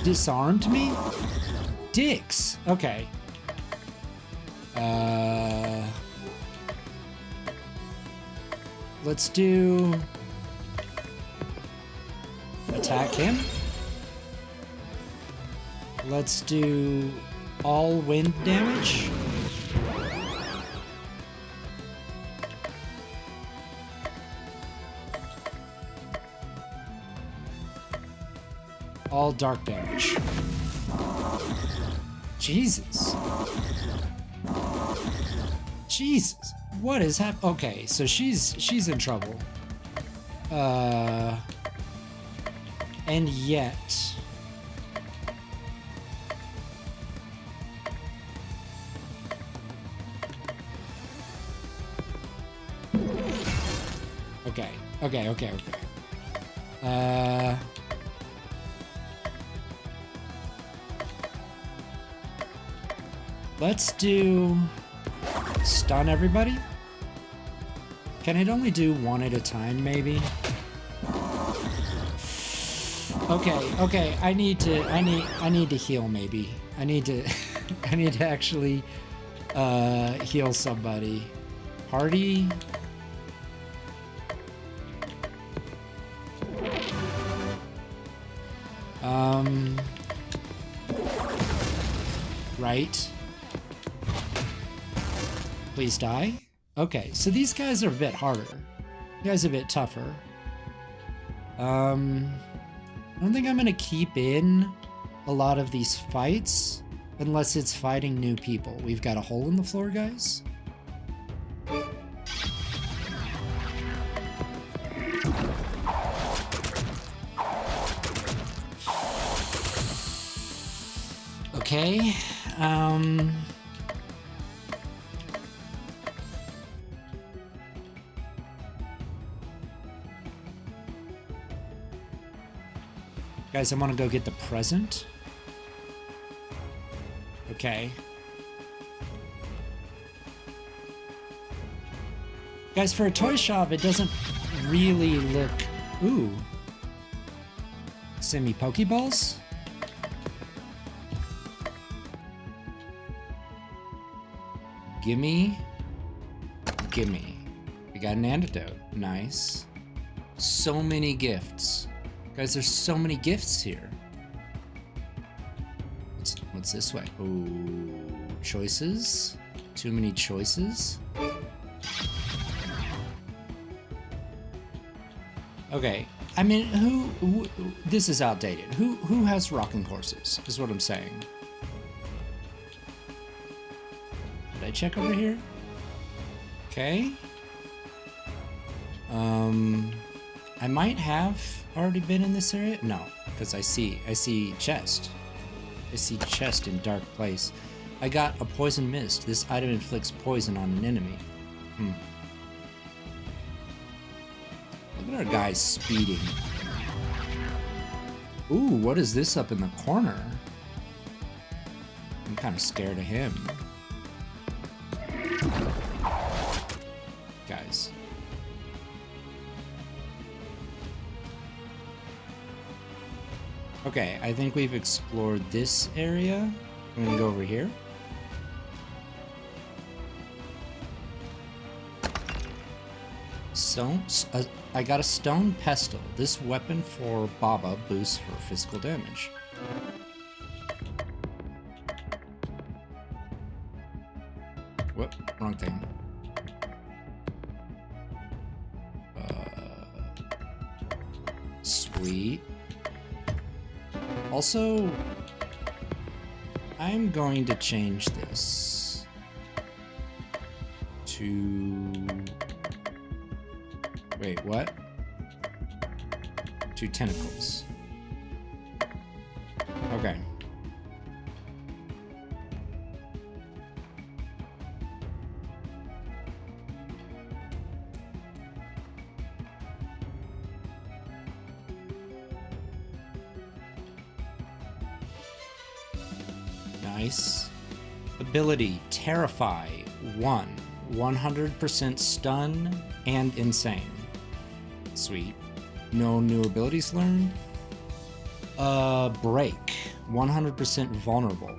Disarmed me? Dicks! Okay. Let's do... Attack him. Let's do all wind damage. All dark damage. Jesus. Jesus. What is happening? Okay, so she's in trouble. And yet... Okay. Let's do... Stun everybody? Can it only do one at a time, maybe? Okay, I need to heal, maybe. I need to actually heal somebody. Party? Right. Please die. Okay, so these guys are a bit harder. You guys are a bit tougher. I don't think I'm gonna keep in a lot of these fights unless it's fighting new people. We've got a hole in the floor, guys. Okay, guys, I want to go get the present. Okay. Guys, for a toy shop, it doesn't really look... Ooh. Send me Pokeballs? Gimme. Gimme. We got an antidote. Nice. So many gifts. Guys, there's so many gifts here. What's this way? Oh, choices? Too many choices? Okay, I mean, who this is outdated. Who has rocking horses, is what I'm saying. Did I check over here? Okay. I might have already been in this area. No, because I see chest. I see chest in dark place. I got a poison mist. This item inflicts poison on an enemy. Look at our guy speeding. Ooh, what is this up in the corner? I'm kind of scared of him. Guys. Okay, I think we've explored this area. I'm gonna go over here. I got a stone pestle. This weapon for Baba boosts her physical damage. Whoop, wrong thing. Sweet. Also, I'm going to change this to... Wait, what? To tentacles. Okay. Nice. Ability, Terrify, 1. 100% stun and insane. Sweet. No new abilities learned. Break, 100% vulnerable.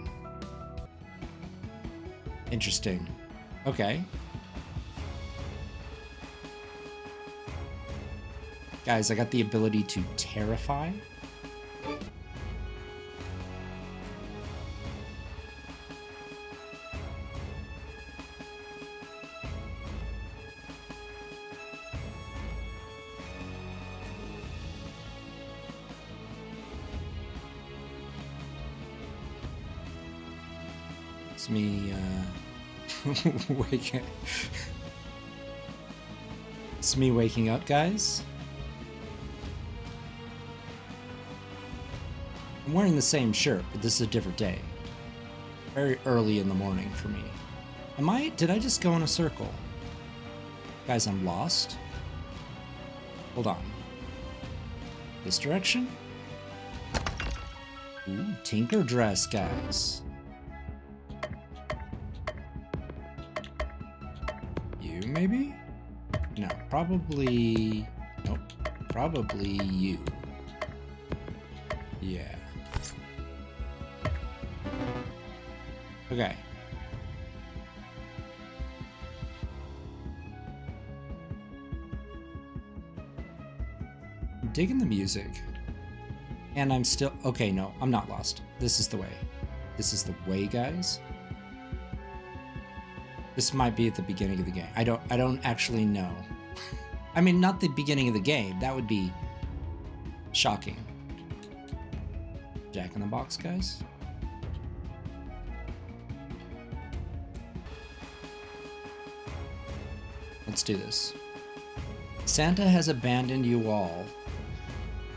Interesting. Okay. Guys, I got the ability to Terrify. It's me, waking... It's me waking up, guys. I'm wearing the same shirt, but this is a different day. Very early in the morning for me. Did I just go in a circle? Guys, I'm lost. Hold on. This direction? Ooh, Tinker dress, guys. You, maybe? No, probably... Nope. Probably you. Yeah. Okay. I'm digging the music. And I'm still... Okay, no, I'm not lost. This is the way. This is the way, guys. This might be at the beginning of the game. I don't actually know. I mean, not the beginning of the game. That would be shocking. Jack in the Box, guys. Let's do this. Santa has abandoned you all.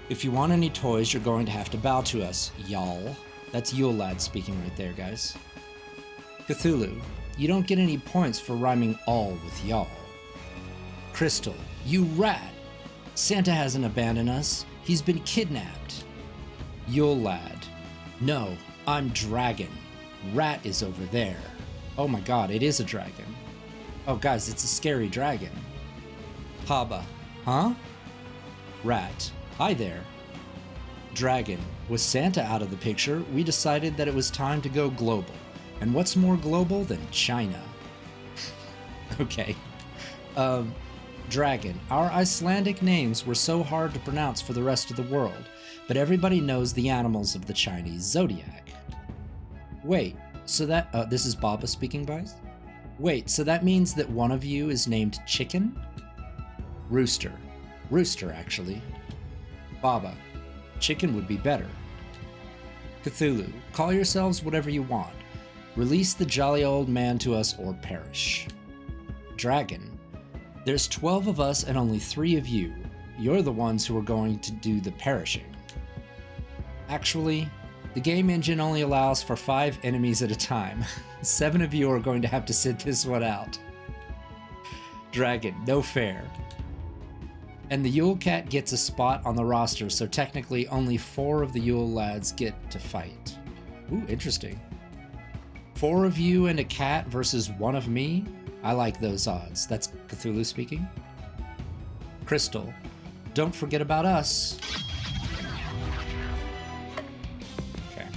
If you want any toys, you're going to have to bow to us, y'all. That's Yule Lad speaking right there, guys. Cthulhu, you don't get any points for rhyming all with y'all. Crystal, you rat. Santa hasn't abandoned us. He's been kidnapped. Yule Lad, no, I'm Dragon. Rat is over there. Oh my god, it is a dragon. Oh guys, it's a scary dragon. Haba, huh? Rat, hi there. Dragon, with Santa out of the picture, we decided that it was time to go global. And what's more global than China? Okay. Dragon, our Icelandic names were so hard to pronounce for the rest of the world, but everybody knows the animals of the Chinese zodiac. Wait, so that, this is Baba speaking, guys? Wait, so that means that one of you is named Chicken? Rooster. Rooster, actually. Baba. Chicken would be better. Cthulhu. Call yourselves whatever you want. Release the jolly old man to us or perish. Dragon. There's 12 of us and only 3 of you. You're the ones who are going to do the perishing. Actually, the game engine only allows for 5 enemies at a time. 7 of you are going to have to sit this one out. Dragon, no fair. And the Yule Cat gets a spot on the roster, so technically only 4 of the Yule Lads get to fight. Ooh, interesting. 4 of you and a cat versus 1 of me? I like those odds. That's Cthulhu speaking. Crystal, don't forget about us. Okay.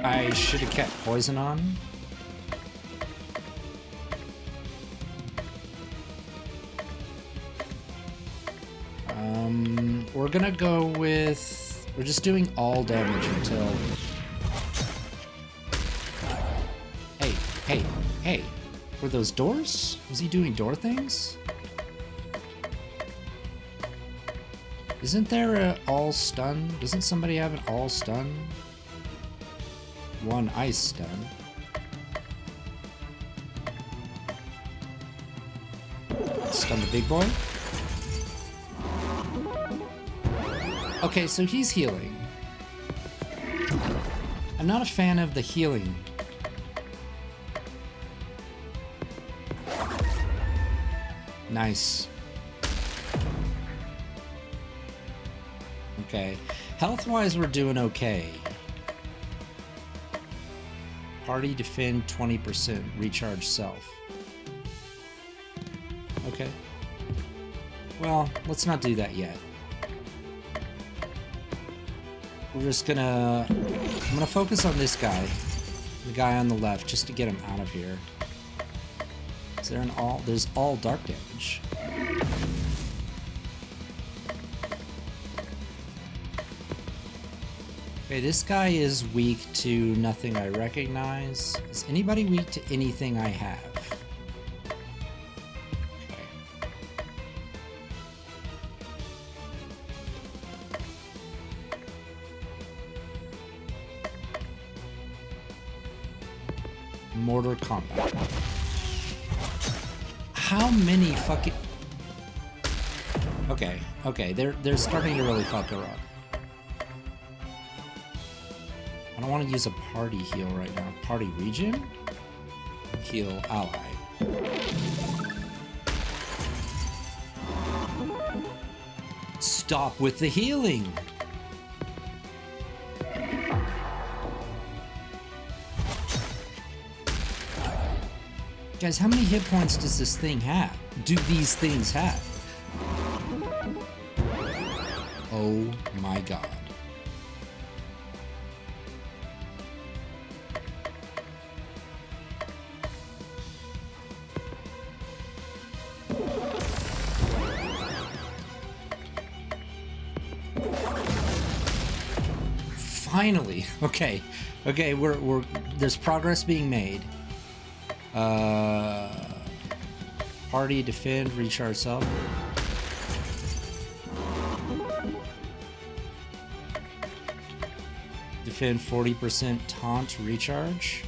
I should have kept poison on. We're gonna go with... We're just doing all damage until... Hey. Were those doors? Was he doing door things? Isn't there a all stun? Doesn't somebody have an all stun? 1 ice stun. Stun the big boy. Okay, so he's healing. I'm not a fan of the healing. Nice. Okay. Health-wise, we're doing okay. Party defend 20%. Recharge self. Okay. Well, let's not do that yet. We're just gonna... I'm gonna focus on this guy. The guy on the left, just to get him out of here. Is there an all... There's all dark damage. Okay, this guy is weak to nothing I recognize. Is anybody weak to anything I have? Okay. Mortar combat. How many fucking... Okay, they're starting to really fuck her up. I don't want to use a party heal right now. Party region? Heal ally. Stop with the healing! Guys, how many hit points does this thing have? Do these things have? Oh my god. Finally. Okay, we're there's progress being made. Party, defend, recharge self. Defend 40% taunt recharge.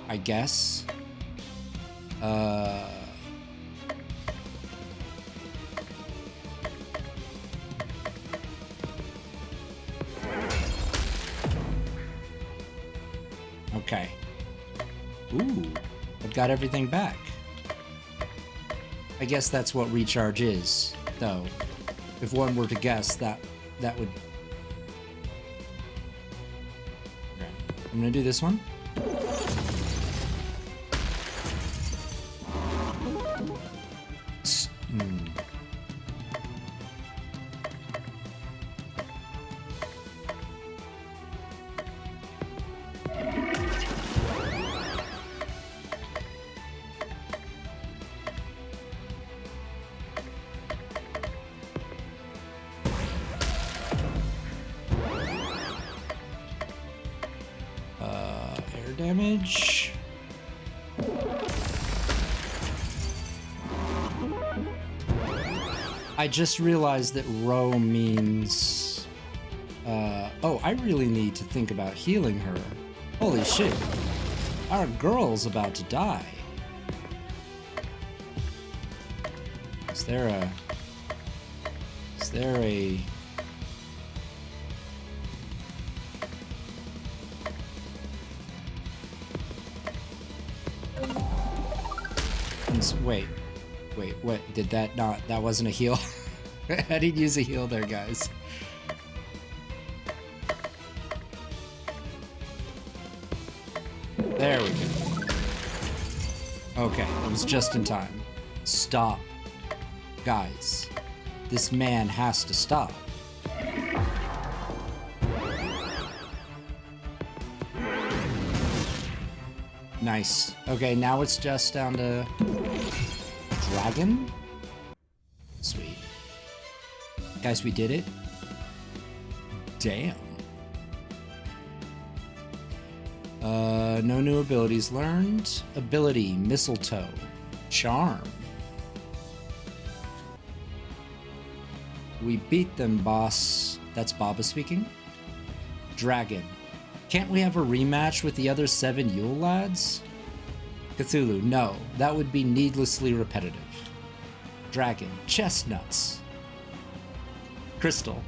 I guess. Okay. Ooh, I've got everything back. I guess that's what recharge is, though. If one were to guess, that would... Okay. I'm gonna do this one. Damage. I just realized that row means... oh, I really need to think about healing her. Holy shit. Our girl's about to die. Is there a... Wait, what? Did that not... That wasn't a heal? I didn't use a heal there, guys. There we go. Okay, that was just in time. Stop. Guys, this man has to stop. Nice. Okay, now it's just down to... Dragon? Sweet. Guys, we did it. Damn. No new abilities learned. Ability, mistletoe. Charm. We beat them, boss. That's Baba speaking. Dragon. Can't we have a rematch with the other 7 Yule lads? Cthulhu, no. That would be needlessly repetitive. Dragon. Chestnuts. Crystal.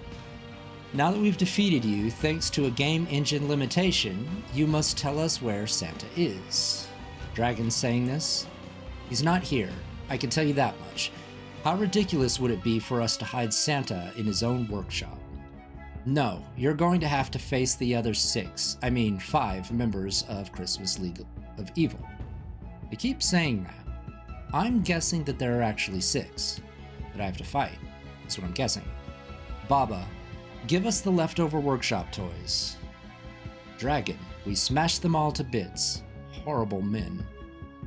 Now that we've defeated you, thanks to a game engine limitation, you must tell us where Santa is. Dragon saying this? He's not here. I can tell you that much. How ridiculous would it be for us to hide Santa in his own workshop? No, you're going to have to face the other 5 members of Christmas League of Evil. They keep saying that. I'm guessing that there are actually 6 that I have to fight. That's what I'm guessing. Baba, give us the leftover workshop toys. Dragon, we smashed them all to bits. Horrible men.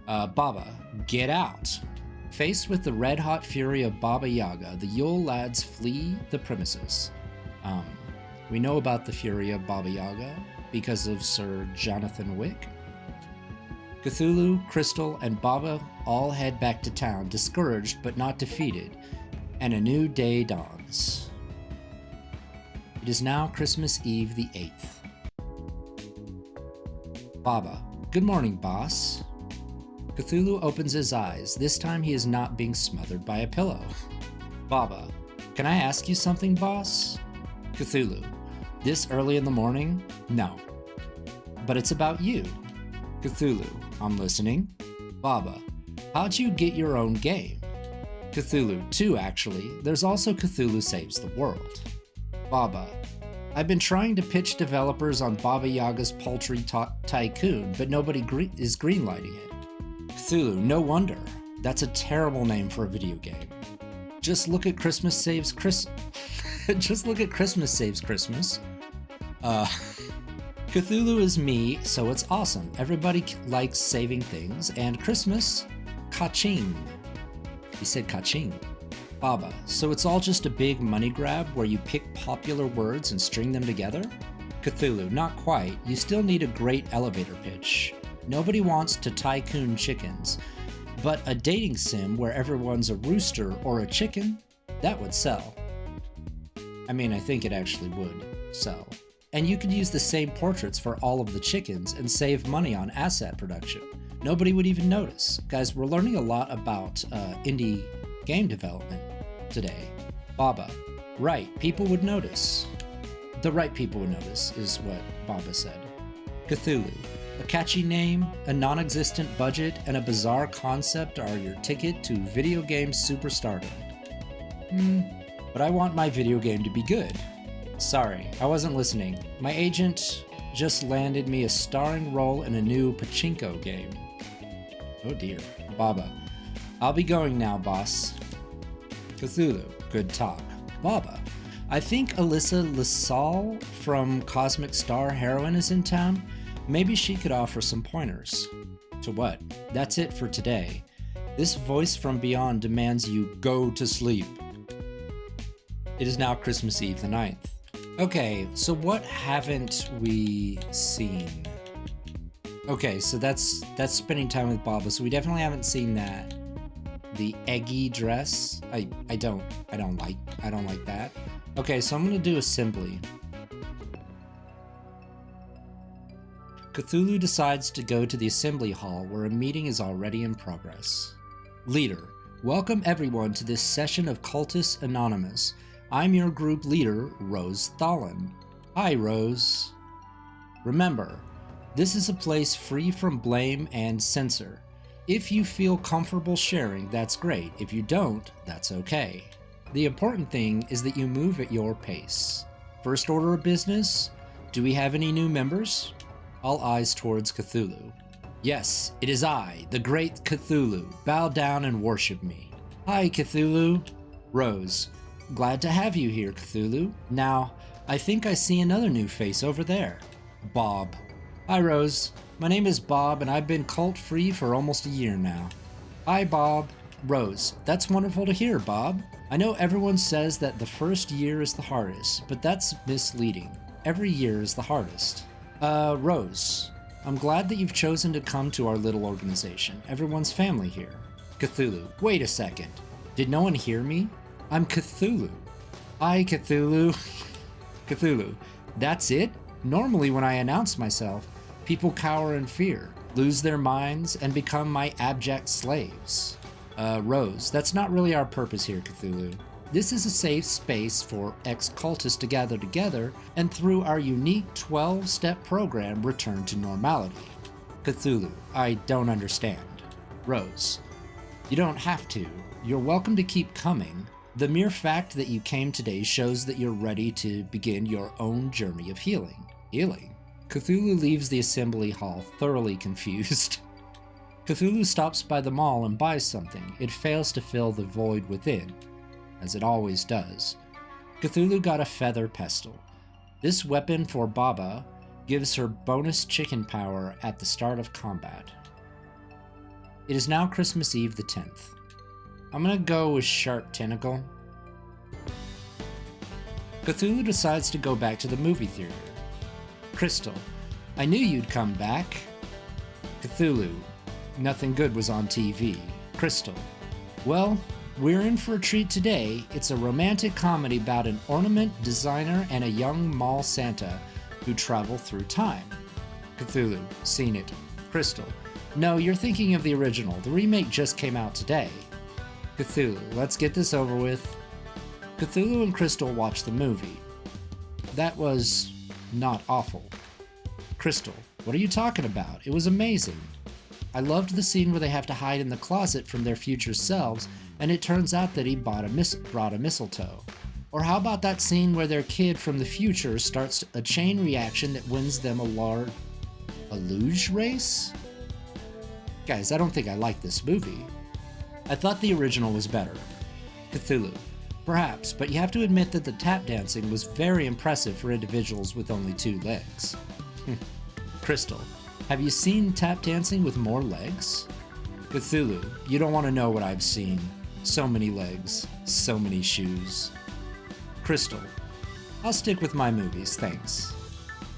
Baba, get out. Faced with the red-hot fury of Baba Yaga, the Yule lads flee the premises. We know about the fury of Baba Yaga because of Sir Jonathan Wick. Cthulhu, Crystal, and Baba all head back to town, discouraged but not defeated, and a new day dawns. It is now Christmas Eve the 8th. Baba, good morning, boss. Cthulhu opens his eyes. This time he is not being smothered by a pillow. Baba, can I ask you something, boss? Cthulhu, this early in the morning? No. But it's about you. Cthulhu, I'm listening. Baba, how'd you get your own game? Cthulhu, 2 actually. There's also Cthulhu Saves the World. Baba, I've been trying to pitch developers on Baba Yaga's Poultry Tycoon, but nobody is greenlighting it. Cthulhu, no wonder. That's a terrible name for a video game. Just look at Christmas Saves Christmas. Just look at Christmas Saves Christmas. Cthulhu is me, so it's awesome. Everybody likes saving things, and Christmas, ka-ching. He said ka-ching. Baba, so it's all just a big money grab where you pick popular words and string them together? Cthulhu, not quite. You still need a great elevator pitch. Nobody wants to tycoon chickens. But a dating sim where everyone's a rooster or a chicken, that would sell. I mean, I think it actually would sell. And you could use the same portraits for all of the chickens and save money on asset production. Nobody would even notice. Guys, we're learning a lot about indie game development today. Baba. Right, people would notice. The right people would notice, is what Baba said. Cthulhu. A catchy name, a non-existent budget, and a bizarre concept are your ticket to video game superstardom. But I want my video game to be good. Sorry, I wasn't listening. My agent just landed me a starring role in a new pachinko game. Oh dear. Baba. I'll be going now, boss. Cthulhu. Good talk. Baba. I think Alyssa LaSalle from Cosmic Star Heroine is in town. Maybe she could offer some pointers. To what? That's it for today. This voice from beyond demands you go to sleep. It is now Christmas Eve the 9th. Okay, so what haven't we seen? Okay, so that's spending time with Baba, so we definitely haven't seen that. The eggy dress, I don't like that. Okay, so I'm gonna do assembly. Cthulhu decides to go to the assembly hall where a meeting is already in progress. Leader, welcome everyone to this session of Cultists Anonymous. I'm your group leader, Rose Thalin. Hi, Rose. Remember, this is a place free from blame and censor. If you feel comfortable sharing, that's great. If you don't, that's okay. The important thing is that you move at your pace. First order of business, do we have any new members? All eyes towards Cthulhu. Yes, it is I, the great Cthulhu. Bow down and worship me. Hi, Cthulhu. Rose. Glad to have you here, Cthulhu. Now, I think I see another new face over there. Bob. Hi, Rose. My name is Bob, and I've been cult-free for almost a year now. Hi, Bob. Rose. That's wonderful to hear, Bob. I know everyone says that the first year is the hardest, but that's misleading. Every year is the hardest. Rose. I'm glad that you've chosen to come to our little organization. Everyone's family here. Cthulhu. Wait a second. Did no one hear me? I'm Cthulhu. Hi, Cthulhu. Cthulhu. That's it? Normally when I announce myself, people cower in fear, lose their minds, and become my abject slaves. Rose. That's not really our purpose here, Cthulhu. This is a safe space for ex-cultists to gather together and through our unique 12-step program return to normality. Cthulhu. I don't understand. Rose. You don't have to. You're welcome to keep coming. The mere fact that you came today shows that you're ready to begin your own journey of healing. Healing? Cthulhu leaves the assembly hall thoroughly confused. Cthulhu stops by the mall and buys something. It fails to fill the void within, as it always does. Cthulhu got a feather pestle. This weapon for Baba gives her bonus chicken power at the start of combat. It is now Christmas Eve the 10th. I'm gonna go with Sharp Tentacle. Cthulhu decides to go back to the movie theater. Crystal. I knew you'd come back. Cthulhu. Nothing good was on TV. Crystal. Well, we're in for a treat today. It's a romantic comedy about an ornament designer and a young mall Santa who travel through time. Cthulhu. Seen it. Crystal. No, you're thinking of the original. The remake just came out today. Cthulhu. Let's get this over with. Cthulhu and Crystal watch the movie. That was not awful. Crystal. What are you talking about? It was amazing. I loved the scene where they have to hide in the closet from their future selves, and it turns out that he brought a mistletoe. Or how about that scene where their kid from the future starts a chain reaction that wins them a luge race? Guys, I don't think I like this movie. I thought the original was better. Cthulhu. Perhaps, but you have to admit that the tap dancing was very impressive for individuals with only 2 legs. Crystal. Have you seen tap dancing with more legs? Cthulhu. You don't want to know what I've seen. So many legs, so many shoes. Crystal. I'll stick with my movies, thanks.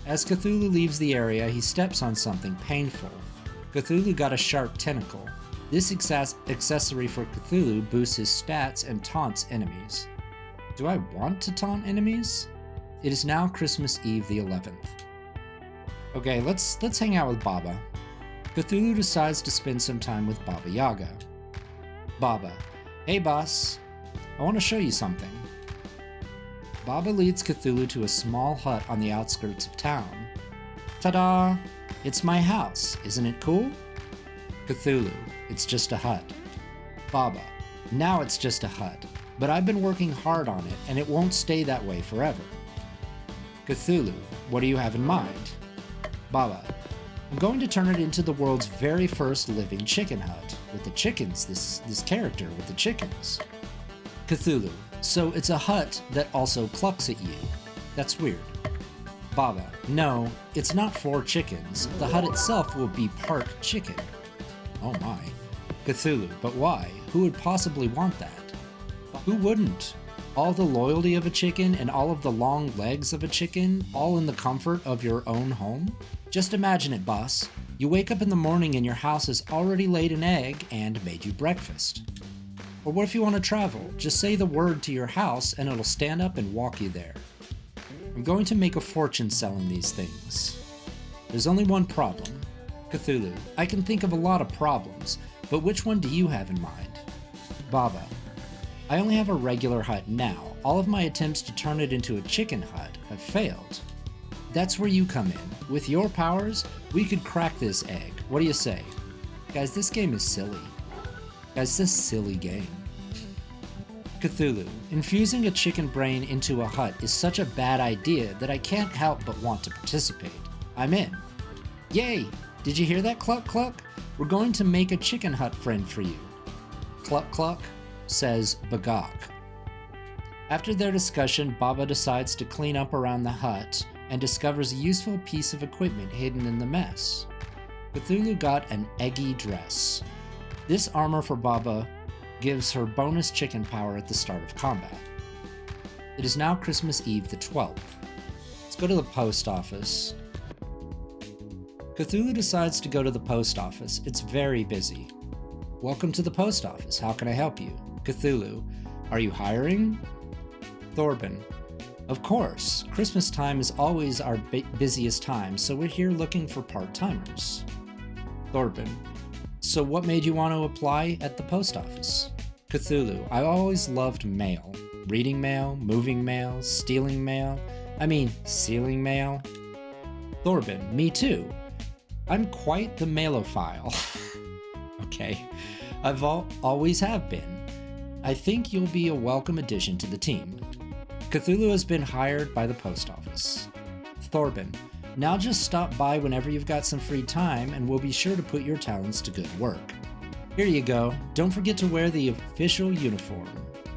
As Cthulhu leaves the area, he steps on something painful. Cthulhu got a sharp tentacle. This accessory for Cthulhu boosts his stats and taunts enemies. Do I want to taunt enemies? It is now Christmas Eve the 11th. Okay, let's hang out with Baba. Cthulhu decides to spend some time with Baba Yaga. Baba, hey boss, I want to show you something. Baba leads Cthulhu to a small hut on the outskirts of town. Ta-da! It's my house, isn't it cool? Cthulhu, it's just a hut. Baba, now it's just a hut, but I've been working hard on it and it won't stay that way forever. Cthulhu, what do you have in mind? Baba, I'm going to turn it into the world's very first living chicken hut, with the chickens, this character with the chickens. Cthulhu, so it's a hut that also clucks at you. That's weird. Baba, no, it's not for chickens. The hut itself will be part chicken. Oh my. Cthulhu, but why? Who would possibly want that? Who wouldn't? All the loyalty of a chicken and all of the long legs of a chicken, all in the comfort of your own home? Just imagine it, boss. You wake up in the morning and your house has already laid an egg and made you breakfast. Or what if you want to travel? Just say the word to your house and it'll stand up and walk you there. I'm going to make a fortune selling these things. There's only one problem. Cthulhu, I can think of a lot of problems, but which one do you have in mind? Baba, I only have a regular hut now. All of my attempts to turn it into a chicken hut have failed. That's where you come in. With your powers, we could crack this egg. What do you say? Guys, this game is silly. Guys, this silly game. Cthulhu, infusing a chicken brain into a hut is such a bad idea that I can't help but want to participate. I'm in. Yay! Did you hear that, Cluck Cluck? We're going to make a chicken hut friend for you. Cluck Cluck, says Bagok. After their discussion, Baba decides to clean up around the hut and discovers a useful piece of equipment hidden in the mess. Cthulhu got an eggy dress. This armor for Baba gives her bonus chicken power at the start of combat. It is now Christmas Eve the 12th. Let's go to the post office. Cthulhu decides to go to the post office. It's very busy. Welcome to the post office. How can I help you? Cthulhu, are you hiring? Thorben, of course. Christmas time is always our busiest time, so we're here looking for part-timers. Thorben, so what made you want to apply at the post office? Cthulhu, I always loved mail. Reading mail, moving mail, stealing mail. Sealing mail. Thorben, me too. I'm quite the mailophile. Okay, I've always have been. I think you'll be a welcome addition to the team. Cthulhu has been hired by the post office. Thorben, now just stop by whenever you've got some free time and we'll be sure to put your talents to good work. Here you go. Don't forget to wear the official uniform.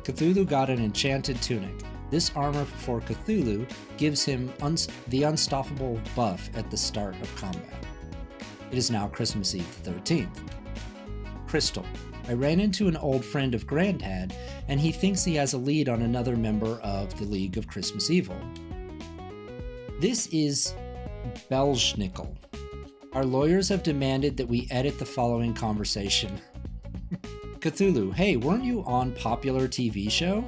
Cthulhu got an enchanted tunic. This armor for Cthulhu gives him the unstoppable buff at the start of combat. It is now Christmas Eve the 13th. Crystal, I ran into an old friend of Grandad, and he thinks he has a lead on another member of the League of Christmas Evil. This is Belschnickel. Our lawyers have demanded that we edit the following conversation. Cthulhu, hey, weren't you on popular TV show?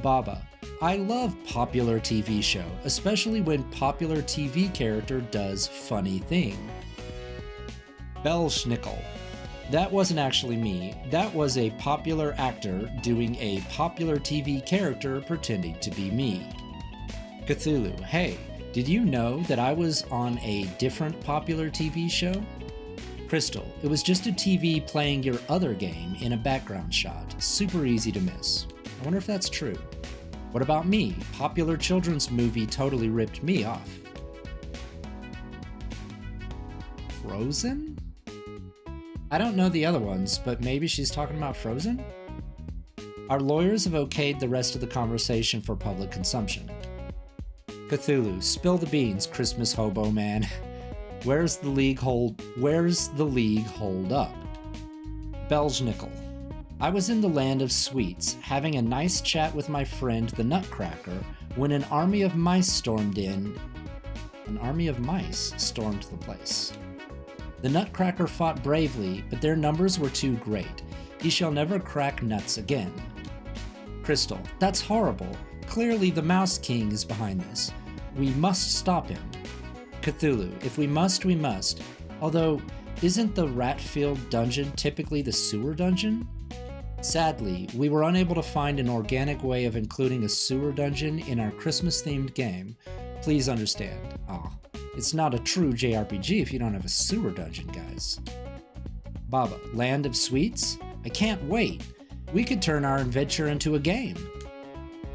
Baba, I love popular TV show, especially when popular TV character does funny thing. Belschnickel. That wasn't actually me. That was a popular actor doing a popular TV character pretending to be me. Cthulhu, hey, did you know that I was on a different popular TV show? Crystal, it was just a TV playing your other game in a background shot. Super easy to miss. I wonder if that's true. What about me? Popular children's movie totally ripped me off. Frozen? I don't know the other ones, but maybe she's talking about Frozen? Our lawyers have okayed the rest of the conversation for public consumption. Cthulhu, spill the beans, Christmas hobo man. Where's the league hold up? Belschnickel. I was in the land of sweets, having a nice chat with my friend the Nutcracker, when an army of mice stormed the place. The Nutcracker fought bravely, but their numbers were too great. He shall never crack nuts again. Crystal, that's horrible. Clearly the Mouse King is behind this. We must stop him. Cthulhu, if we must, we must. Although, isn't the Ratfield dungeon typically the sewer dungeon? Sadly, we were unable to find an organic way of including a sewer dungeon in our Christmas-themed game. Please understand. It's not a true JRPG if you don't have a sewer dungeon, guys. Baba, Land of Sweets? I can't wait. We could turn our adventure into a game.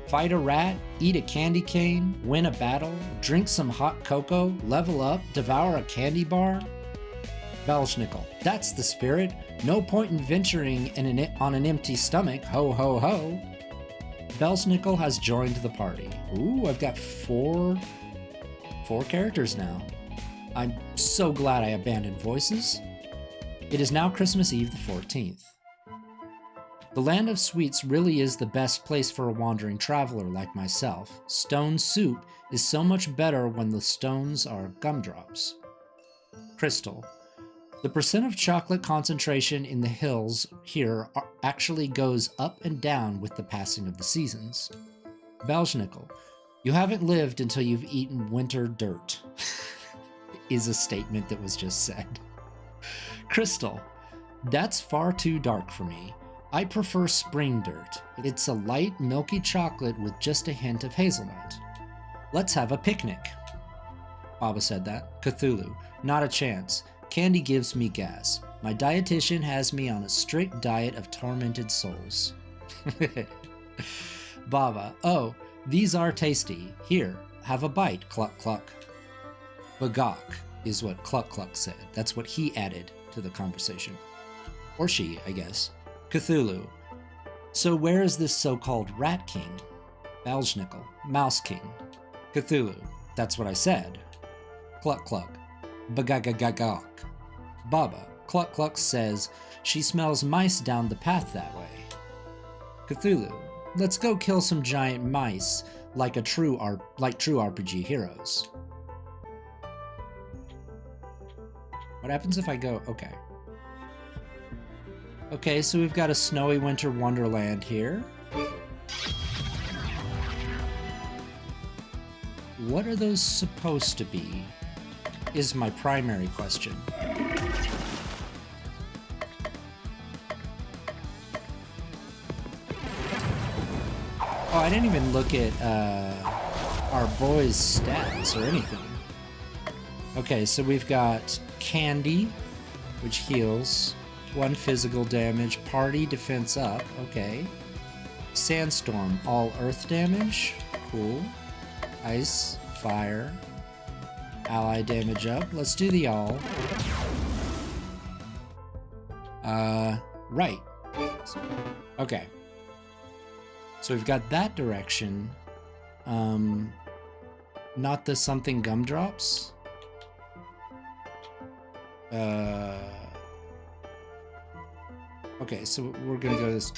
Fight a rat, eat a candy cane, win a battle, drink some hot cocoa, level up, devour a candy bar. Belschnickel, that's the spirit. No point in venturing on an empty stomach, ho ho ho. Belschnickel has joined the party. Ooh, I've got four characters now. I'm so glad I abandoned voices. It is now Christmas Eve the 14th. The Land of Sweets really is the best place for a wandering traveler like myself. Stone soup is so much better when the stones are gumdrops. Crystal, the percent of chocolate concentration in the hills here actually goes up and down with the passing of the seasons. Belschnickel, you haven't lived until you've eaten winter dirt, is a statement that was just said. Crystal, that's far too dark for me. I prefer spring dirt. It's a light, milky chocolate with just a hint of hazelnut. Let's have a picnic. Baba said that. Cthulhu, not a chance. Candy gives me gas. My dietitian has me on a strict diet of tormented souls. Baba, oh, these are tasty. Here, have a bite, cluck cluck. Bagok is what Cluck Cluck said. That's what he added to the conversation. Or she, I guess. Cthulhu. So where is this so-called Rat King? Belschnickel. Mouse King. Cthulhu. That's what I said. Cluck Cluck. Bagagagagok. Baba. Cluck Cluck says she smells mice down the path that way. Cthulhu. Let's go kill some giant mice like true RPG heroes. What happens if I go? Okay. Okay, so we've got a snowy winter wonderland here. What are those supposed to be? Is my primary question. Oh, I didn't even look at our boy's stats or anything. Okay, so we've got Candy, which heals. 1 physical damage. Party defense up. Okay. Sandstorm, all earth damage. Cool. Ice, fire. Ally damage up. Let's do the all. Right. Okay. So we've got that direction. Not the something gumdrops. Okay, so we're gonna go this.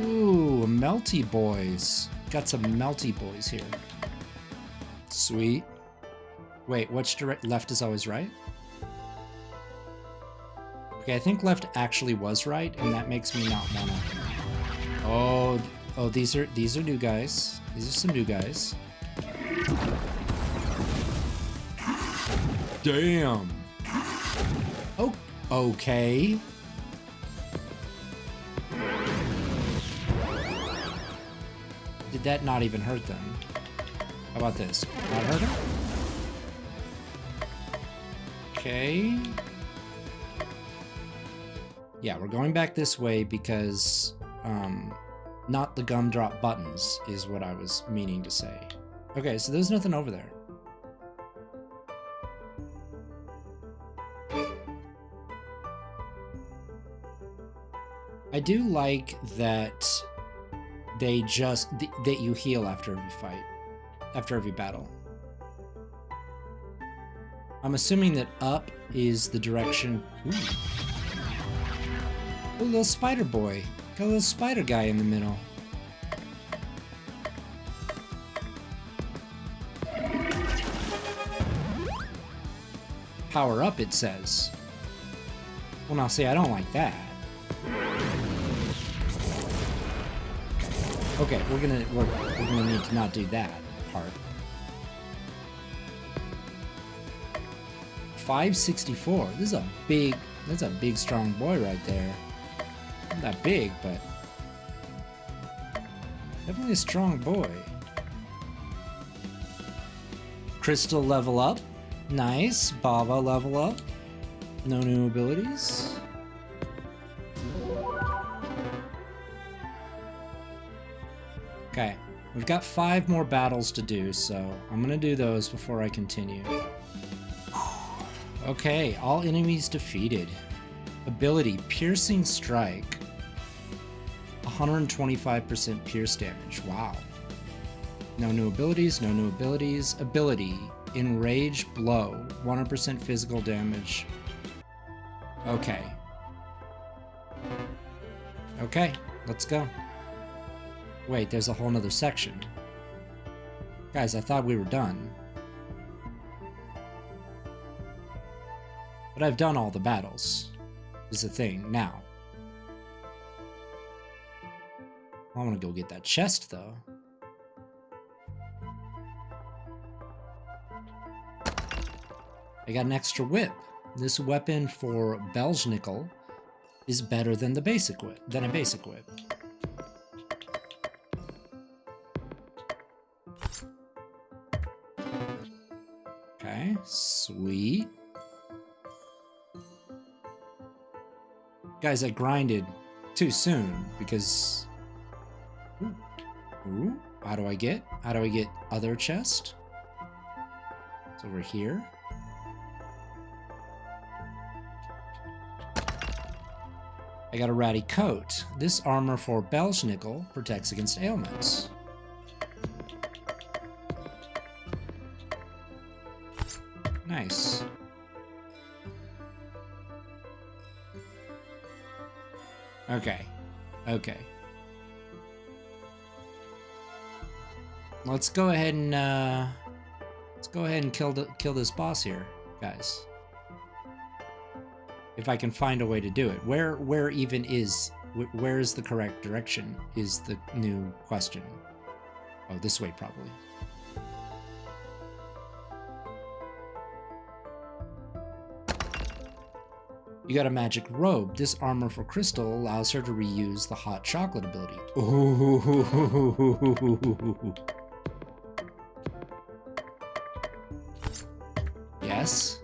Ooh, melty boys. Got some melty boys here. Sweet. Wait, which direct? Left is always right? Okay, I think left actually was right, and that makes me not wanna. Oh, these are new guys. These are some new guys. Damn. Oh, okay. Did that not even hurt them? How about this? Not hurt them? Okay. Yeah, we're going back this way because, not the gumdrop buttons is what I was meaning to say. Okay, so there's nothing over there. I do like that that you heal after every fight, after every battle. I'm assuming that up is the direction. Ooh. Oh, little spider boy. Got a little spider guy in the middle. Power up, it says. Well, now see, I don't like that. Okay, we're gonna need to not do that part. 564. This is that's a big strong boy right there. Not that big, but definitely a strong boy. Crystal level up. Nice. Baba level up. No new abilities. Okay, we've got 5 more battles to do, so I'm gonna do those before I continue. Okay, all enemies defeated. Ability, Piercing Strike. 125% pierce damage, wow. No new abilities, no new abilities. Ability, Enrage Blow, 100% physical damage. Okay. Okay, let's go. Wait, there's a whole nother section. Guys, I thought we were done. But I've done all the battles, is the thing, now. I want to go get that chest, though. I got an extra whip. This weapon for Belznickel is better than a basic whip. Okay, sweet. Guys, I grinded too soon because... Ooh. How do I get other chest? It's over here. I got a ratty coat. This armor for Belznickel protects against ailments. Nice. Okay. Let's go ahead and kill this boss here, guys. If I can find a way to do it. Where even is the correct direction is the new question. Oh, this way probably. You got a magic robe. This armor for Crystal allows her to reuse the hot chocolate ability. Ooh. Yes.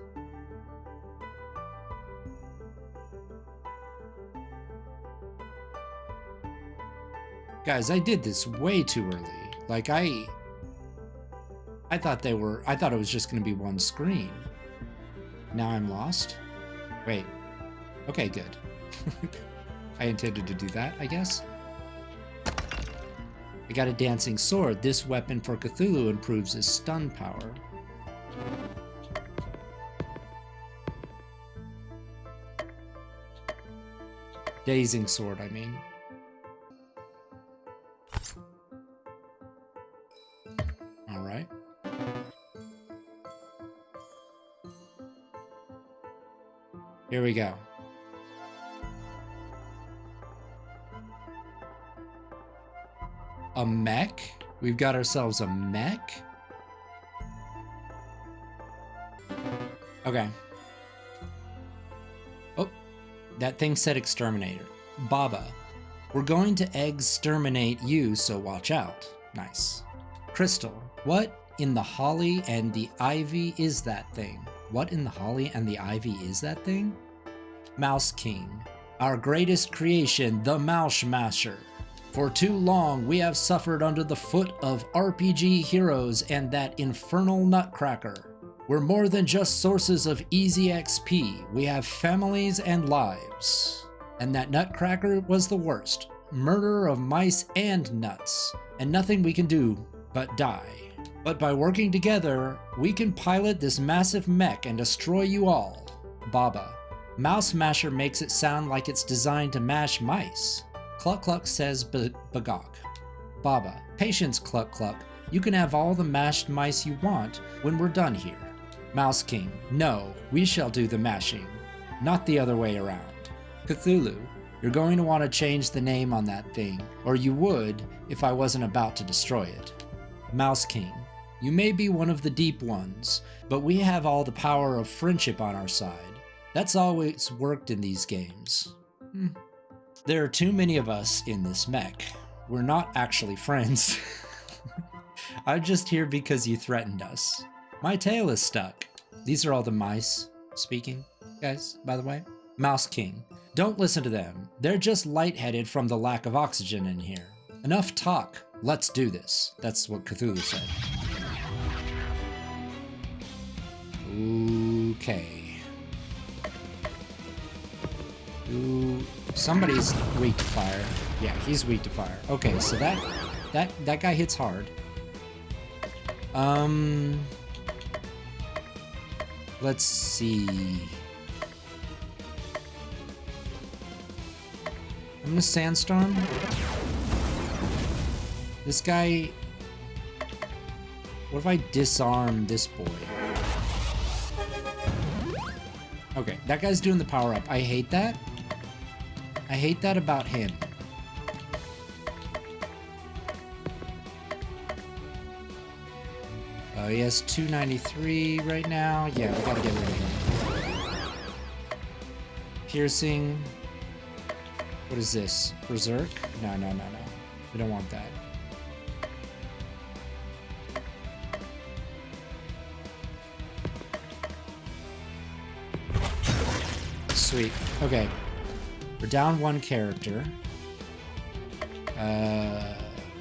Guys, I did this way too early. Like I thought it was just going to be one screen. Now I'm lost. Wait. Okay, good. I intended to do that, I guess. I got a dancing sword. This weapon for Cthulhu improves his stun power. Dazing sword, I mean. All right. Here we go. A mech? We've got ourselves a mech? Okay. Oh, that thing said exterminator. Baba, we're going to exterminate you, so watch out. Nice. Crystal, what in the holly and the ivy is that thing? What in the holly and the ivy is that thing? Mouse King, our greatest creation, the Mouse Masher. For too long, we have suffered under the foot of RPG heroes and that infernal nutcracker. We're more than just sources of easy XP. We have families and lives. And that nutcracker was the worst. Murderer of mice and nuts. And nothing we can do but die. But by working together, we can pilot this massive mech and destroy you all. Baba. Mouse Masher makes it sound like it's designed to mash mice. Cluck Cluck says Bagok. Baba. Patience, Cluck Cluck. You can have all the mashed mice you want when we're done here. Mouse King, no, we shall do the mashing, not the other way around. Cthulhu, you're going to want to change the name on that thing, or you would if I wasn't about to destroy it. Mouse King, you may be one of the deep ones, but we have all the power of friendship on our side. That's always worked in these games. There are too many of us in this mech. We're not actually friends. I'm just here because you threatened us. My tail is stuck. These are all the mice speaking, guys, by the way. Mouse King, don't listen to them. They're just lightheaded from the lack of oxygen in here. Enough talk. Let's do this. That's what Cthulhu said. Okay. Ooh, somebody's weak to fire. Yeah, he's weak to fire. Okay, so that guy hits hard. Let's see. I'm gonna sandstorm. This guy. What if I disarm this boy? Okay, that guy's doing the power up. I hate that. I hate that about him. He has 293 right now. Yeah, we gotta get rid of him. Piercing. What is this? Berserk? No. We don't want that. Sweet. Okay. We're down one character.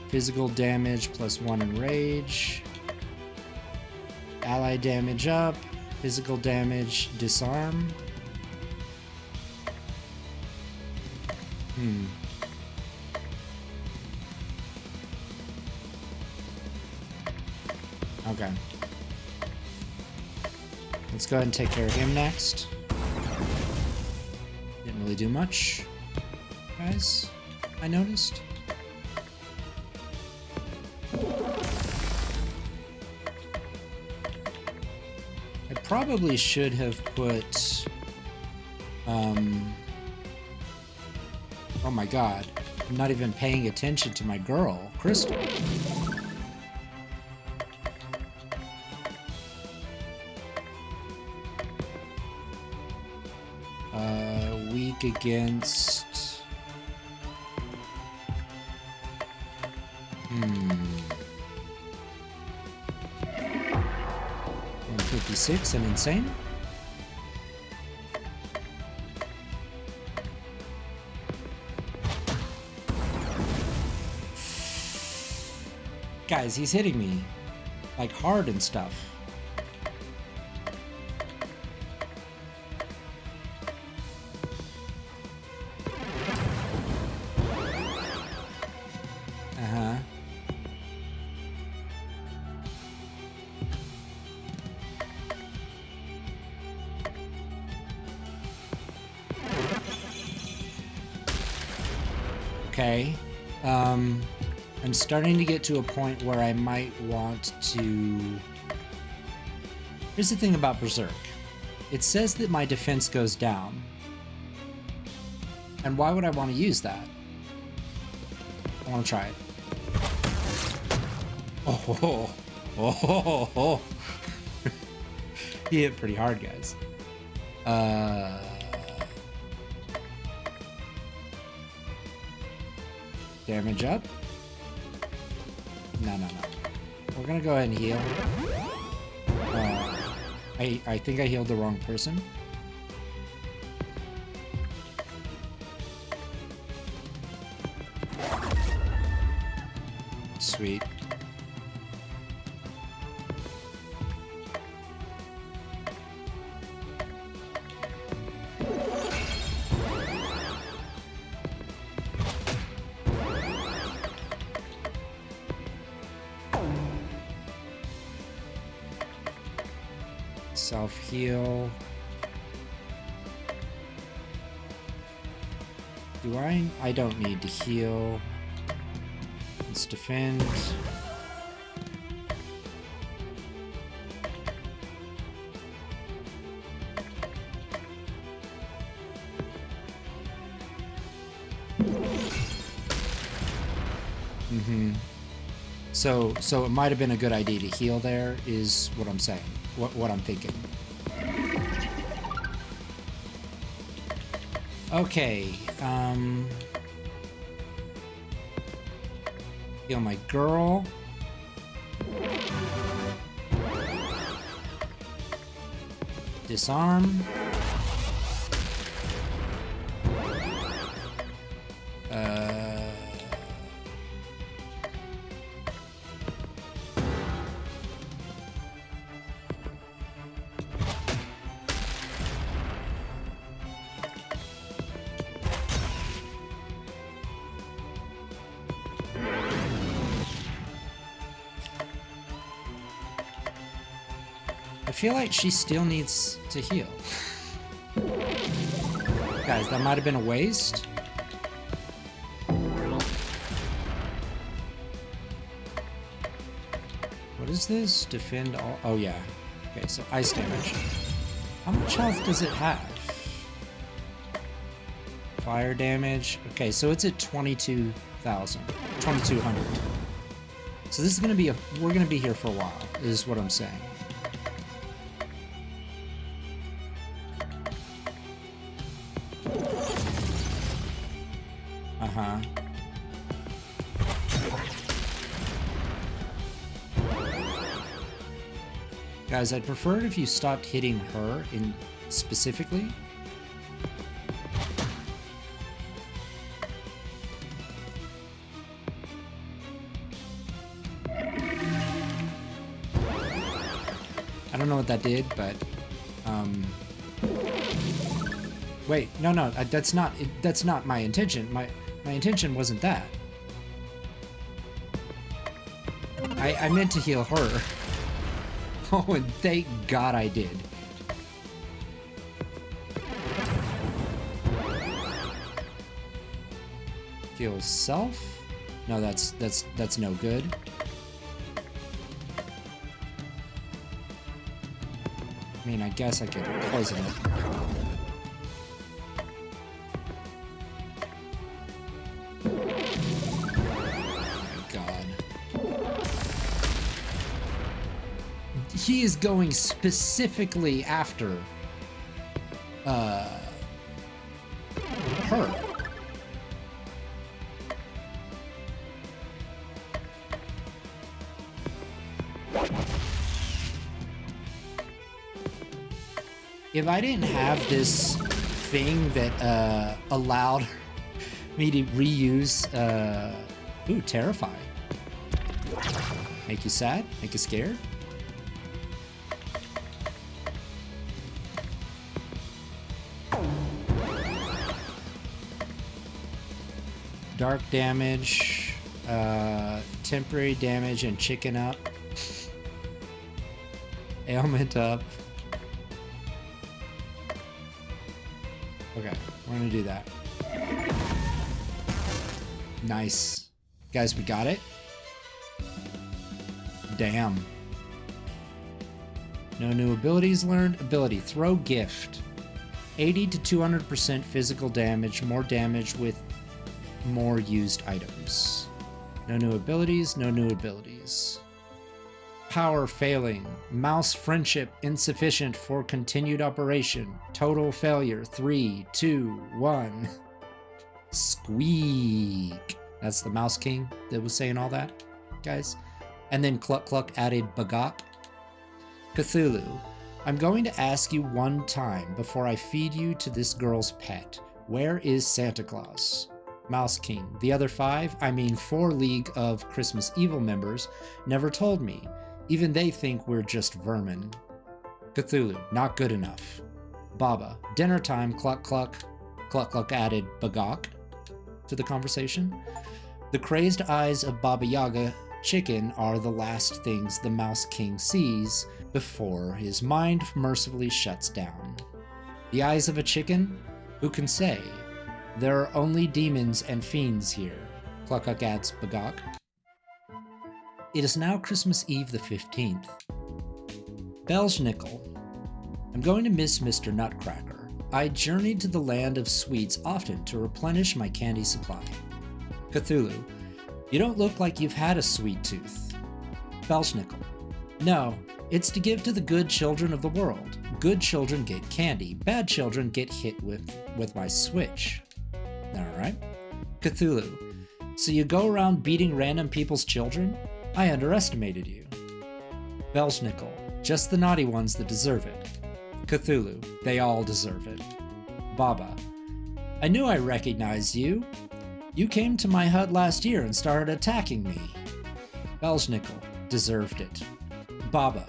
Physical damage +1 in rage. Ally damage up. Physical damage disarm. Okay. Let's go ahead and take care of him next. Didn't really do much, guys, I noticed. I probably should have put, oh my god, I'm not even paying attention to my girl, Crystal. Weak against... 156 and insane? Guys, he's hitting me like hard and stuff. Okay. I'm starting to get to a point where I might want to... Here's the thing about Berserk. It says that my defense goes down. And why would I want to use that? I want to try it. Oh. He hit pretty hard, guys. Damage up. No. We're gonna go ahead and heal. I think I healed the wrong person. Sweet. Self-heal. Do I? I don't need to heal. Let's defend. So it might have been a good idea to heal there, is what I'm saying. What I'm thinking. Okay, heal my girl. Disarm. I feel like she still needs to heal. Guys, that might have been a waste. What is this? Defend all... Oh, yeah. Okay, so ice damage. How much health does it have? Fire damage. Okay, so it's at 22,000. 2,200. So this is going to be a... We're going to be here for a while, is what I'm saying. Uh-huh. Guys, I'd prefer it if you stopped hitting her in specifically. I don't know what that did, but wait, no, that's not my intention. My intention wasn't that. I meant to heal her. Oh, and thank God I did. Heal self? No, that's no good. I mean, I guess I could poison it. He is going specifically after her. If I didn't have this thing that allowed me to reuse ooh, terrify. Make you sad? Make you scared? Dark damage, temporary damage, and chicken up. Ailment up. Okay, we're gonna do that. Nice. Guys, we got it? Damn. No new abilities learned. Ability, throw gift. 80 to 200% physical damage, more damage with more used items. No new abilities, no new abilities. Power failing. Mouse friendship insufficient for continued operation. Total failure. 3, 2, 1. Squeak. That's the Mouse King that was saying all that, guys. And then Cluck Cluck added Bagok. Cthulhu. I'm going to ask you one time before I feed you to this girl's pet. Where is Santa Claus? Mouse King. The other 5, I mean 4 League of Christmas Evil members, never told me. Even they think we're just vermin. Cthulhu. Not good enough. Baba. Dinner time. Cluck Cluck. Cluck Cluck added Bagok to the conversation. The crazed eyes of Baba Yaga chicken are the last things the Mouse King sees before his mind mercifully shuts down. The eyes of a chicken? Who can say? There are only demons and fiends here. Cluck Cluck adds Bagok. It is now Christmas Eve the 15th. Belznickel. I'm going to miss Mr. Nutcracker. I journeyed to the land of sweets often to replenish my candy supply. Cthulhu. You don't look like you've had a sweet tooth. Belschnickel. No, it's to give to the good children of the world. Good children get candy. Bad children get hit with my switch. Alright. Cthulhu. So you go around beating random people's children? I underestimated you. Belschnickel. Just the naughty ones that deserve it. Cthulhu. They all deserve it. Baba. I knew I recognized you. You came to my hut last year and started attacking me. Belschnickel. Deserved it. Baba.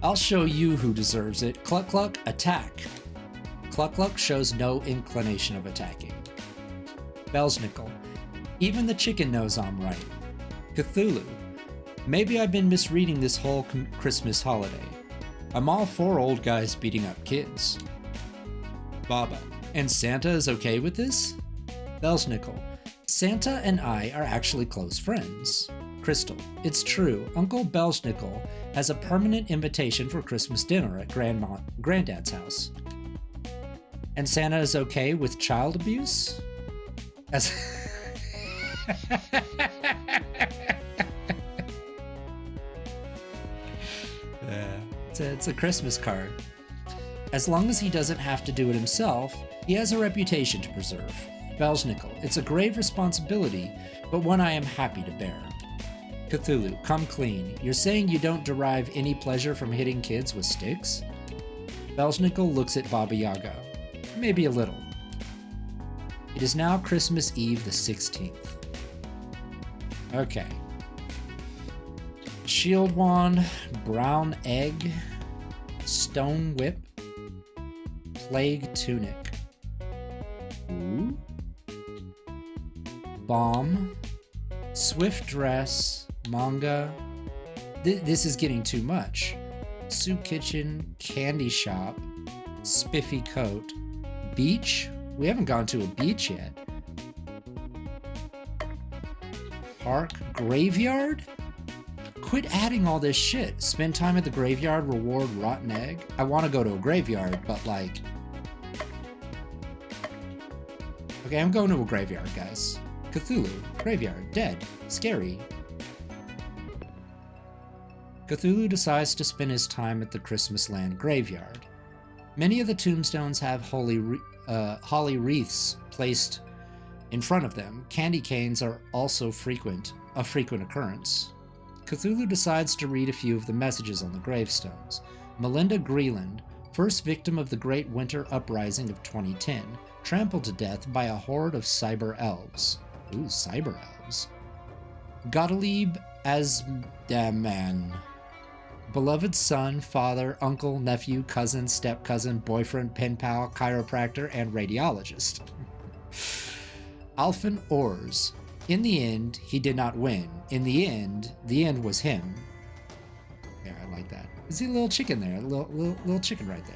I'll show you who deserves it. Cluck Cluck, attack. Cluck Cluck shows no inclination of attacking. Belschnickel. Even the chicken knows I'm right. Cthulhu. Maybe I've been misreading this whole Christmas holiday. I'm all for old guys beating up kids. Baba. And Santa is okay with this? Belschnickel. Santa and I are actually close friends. Crystal. It's true. Uncle Belschnickel has a permanent invitation for Christmas dinner at Granddad's house. And Santa is okay with child abuse? As it's a Christmas card. As long as he doesn't have to do it himself, he has a reputation to preserve. Belschnickel. It's a grave responsibility, but one I am happy to bear. Cthulhu. Come clean. You're saying you don't derive any pleasure from hitting kids with sticks? Belschnickel looks at Baba Yaga. Maybe a little. It is now Christmas Eve the 16th. Okay. Shield Wand, Brown Egg, Stone Whip, Plague Tunic. Ooh. Bomb, Swift Dress, Manga. This is getting too much. Soup Kitchen, Candy Shop, Spiffy Coat, Beach. We haven't gone to a beach yet. Park, Graveyard? Quit adding all this shit. Spend time at the graveyard, reward rotten egg. I want to go to a graveyard, but like... Okay, I'm going to a graveyard, guys. Cthulhu, graveyard, dead, scary. Cthulhu decides to spend his time at the Christmas Land graveyard. Many of the tombstones have holly wreaths placed in front of them. Candy canes are also a frequent occurrence. Cthulhu decides to read a few of the messages on the gravestones. Melinda Gryla, first victim of the Great Winter Uprising of 2010, trampled to death by a horde of cyber elves. Ooh, cyber elves. Gottlieb Asdaman. Beloved son, father, uncle, nephew, cousin, step-cousin, boyfriend, pen pal, chiropractor, and radiologist. Alphen Ors. In the end, he did not win. In the end was him. Yeah, I like that. See a little chicken there, a little chicken right there.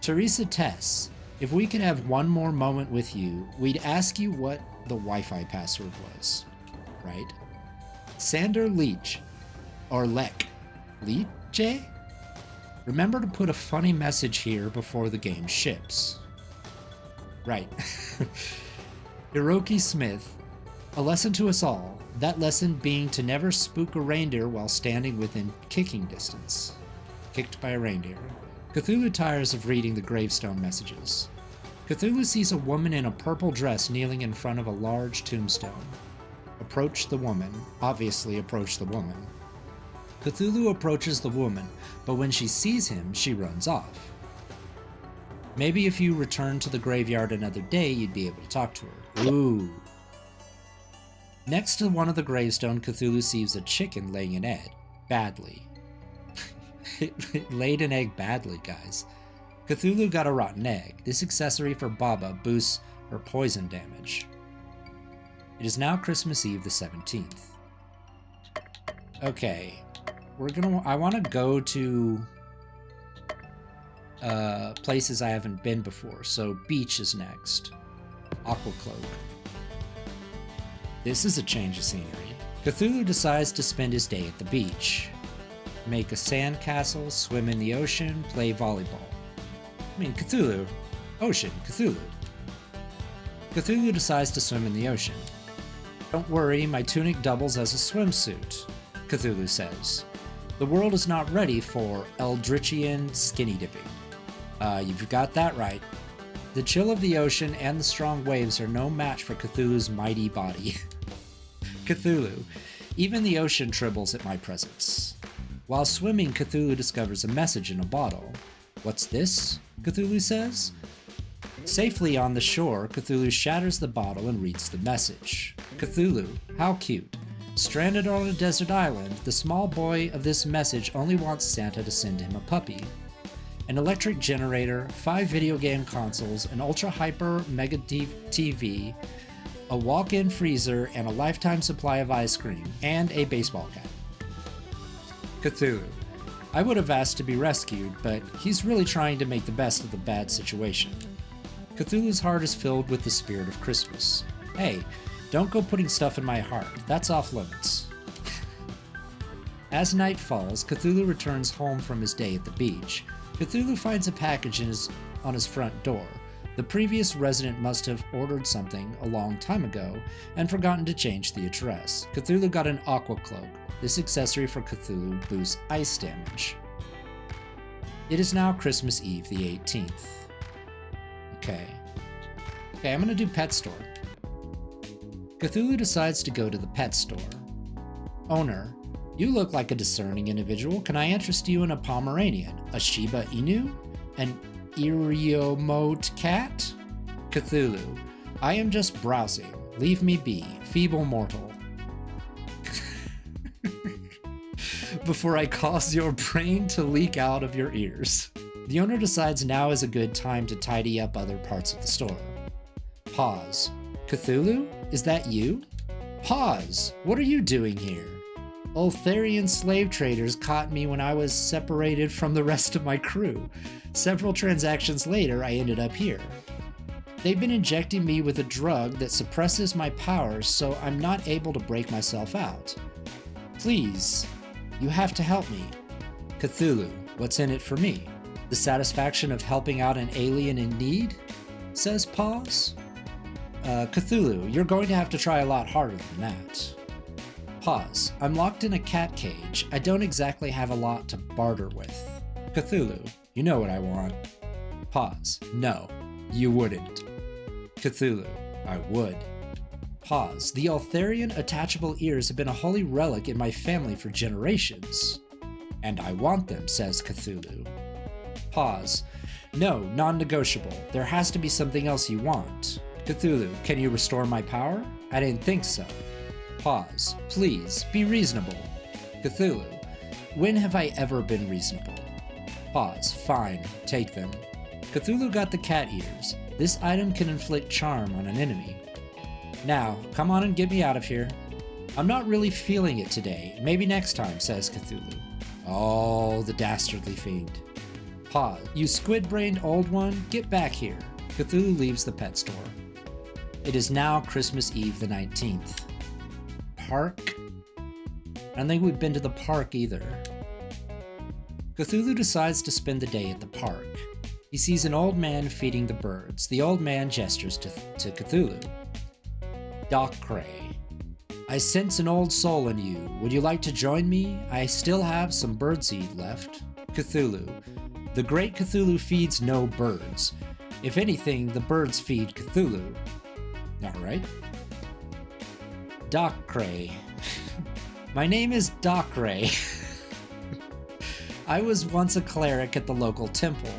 Teresa Tess. If we could have one more moment with you, we'd ask you what the Wi-Fi password was. Right? Sander Leach. Or Lek. Leach? Remember to put a funny message here before the game ships. Right. Hiroki Smith. A lesson to us all. That lesson being to never spook a reindeer while standing within kicking distance. Kicked by a reindeer. Cthulhu tires of reading the gravestone messages. Cthulhu sees a woman in a purple dress kneeling in front of a large tombstone. Approach the woman. Obviously approach the woman. Cthulhu approaches the woman, but when she sees him, she runs off. Maybe if you return to the graveyard another day, you'd be able to talk to her. Ooh. Next to one of the gravestones, Cthulhu sees a chicken laying an egg. Badly. It laid an egg badly, guys. Cthulhu got a rotten egg. This accessory for Baba boosts her poison damage. It is now Christmas Eve the 17th. Okay. I want to go to places I haven't been before. So beach is next. Aquacloak. This is a change of scenery. Cthulhu decides to spend his day at the beach. Make a sand castle, swim in the ocean, play volleyball. I mean, Cthulhu. Ocean, Cthulhu. Cthulhu decides to swim in the ocean. Don't worry, my tunic doubles as a swimsuit. Cthulhu says. The world is not ready for Eldritchian skinny dipping. You've got that right. The chill of the ocean and the strong waves are no match for Cthulhu's mighty body. Cthulhu. Even the ocean trembles at my presence. While swimming, Cthulhu discovers a message in a bottle. What's this? Cthulhu says. Safely on the shore, Cthulhu shatters the bottle and reads the message. Cthulhu, how cute. Stranded on a desert island, the small boy of this message only wants Santa to send him a puppy. An electric generator, 5 video game consoles, an ultra-hyper mega TV, a walk-in freezer, and a lifetime supply of ice cream, and a baseball cap. Cthulhu. I would have asked to be rescued, but he's really trying to make the best of the bad situation. Cthulhu's heart is filled with the spirit of Christmas. Hey, don't go putting stuff in my heart. That's off limits. As night falls, Cthulhu returns home from his day at the beach. Cthulhu finds a package on his front door. The previous resident must have ordered something a long time ago and forgotten to change the address. Cthulhu got an aqua cloak. This accessory for Cthulhu boosts ice damage. It is now Christmas Eve, the 18th. Okay, I'm gonna do pet store. Cthulhu decides to go to the pet store. Owner, you look like a discerning individual. Can I interest you in a Pomeranian, a Shiba Inu, an Iriomote cat? Cthulhu, I am just browsing. Leave me be, feeble mortal. Before I cause your brain to leak out of your ears. The owner decides now is a good time to tidy up other parts of the store. Pause. Cthulhu? Is that you? Pause. What are you doing here? Ultharian slave traders caught me when I was separated from the rest of my crew. Several transactions later, I ended up here. They've been injecting me with a drug that suppresses my powers, so I'm not able to break myself out. Please, you have to help me. Cthulhu, what's in it for me? The satisfaction of helping out an alien in need? Says Pause. Cthulhu, you're going to have to try a lot harder than that. Pause. I'm locked in a cat cage. I don't exactly have a lot to barter with. Cthulhu, you know what I want. Pause. No, you wouldn't. Cthulhu, I would. Pause. The Ultharian attachable ears have been a holy relic in my family for generations. And I want them, says Cthulhu. Pause. No, non-negotiable. There has to be something else you want. Cthulhu, can you restore my power? I didn't think so. Pause. Please, be reasonable. Cthulhu, when have I ever been reasonable? Pause. Fine, take them. Cthulhu got the cat ears. This item can inflict charm on an enemy. Now, come on and get me out of here. I'm not really feeling it today. Maybe next time, says Cthulhu. Oh, the dastardly fiend. Pause. You squid-brained old one, get back here. Cthulhu leaves the pet store. It is now Christmas Eve the 19th. Park? I don't think we've been to the park either. Cthulhu decides to spend the day at the park. He sees an old man feeding the birds. The old man gestures to Cthulhu. Doc Cray. I sense an old soul in you. Would you like to join me? I still have some birdseed left. Cthulhu. The great Cthulhu feeds no birds. If anything, the birds feed Cthulhu. Alright. Doc Cray. My name is Doc Cray. I was once a cleric at the local temple,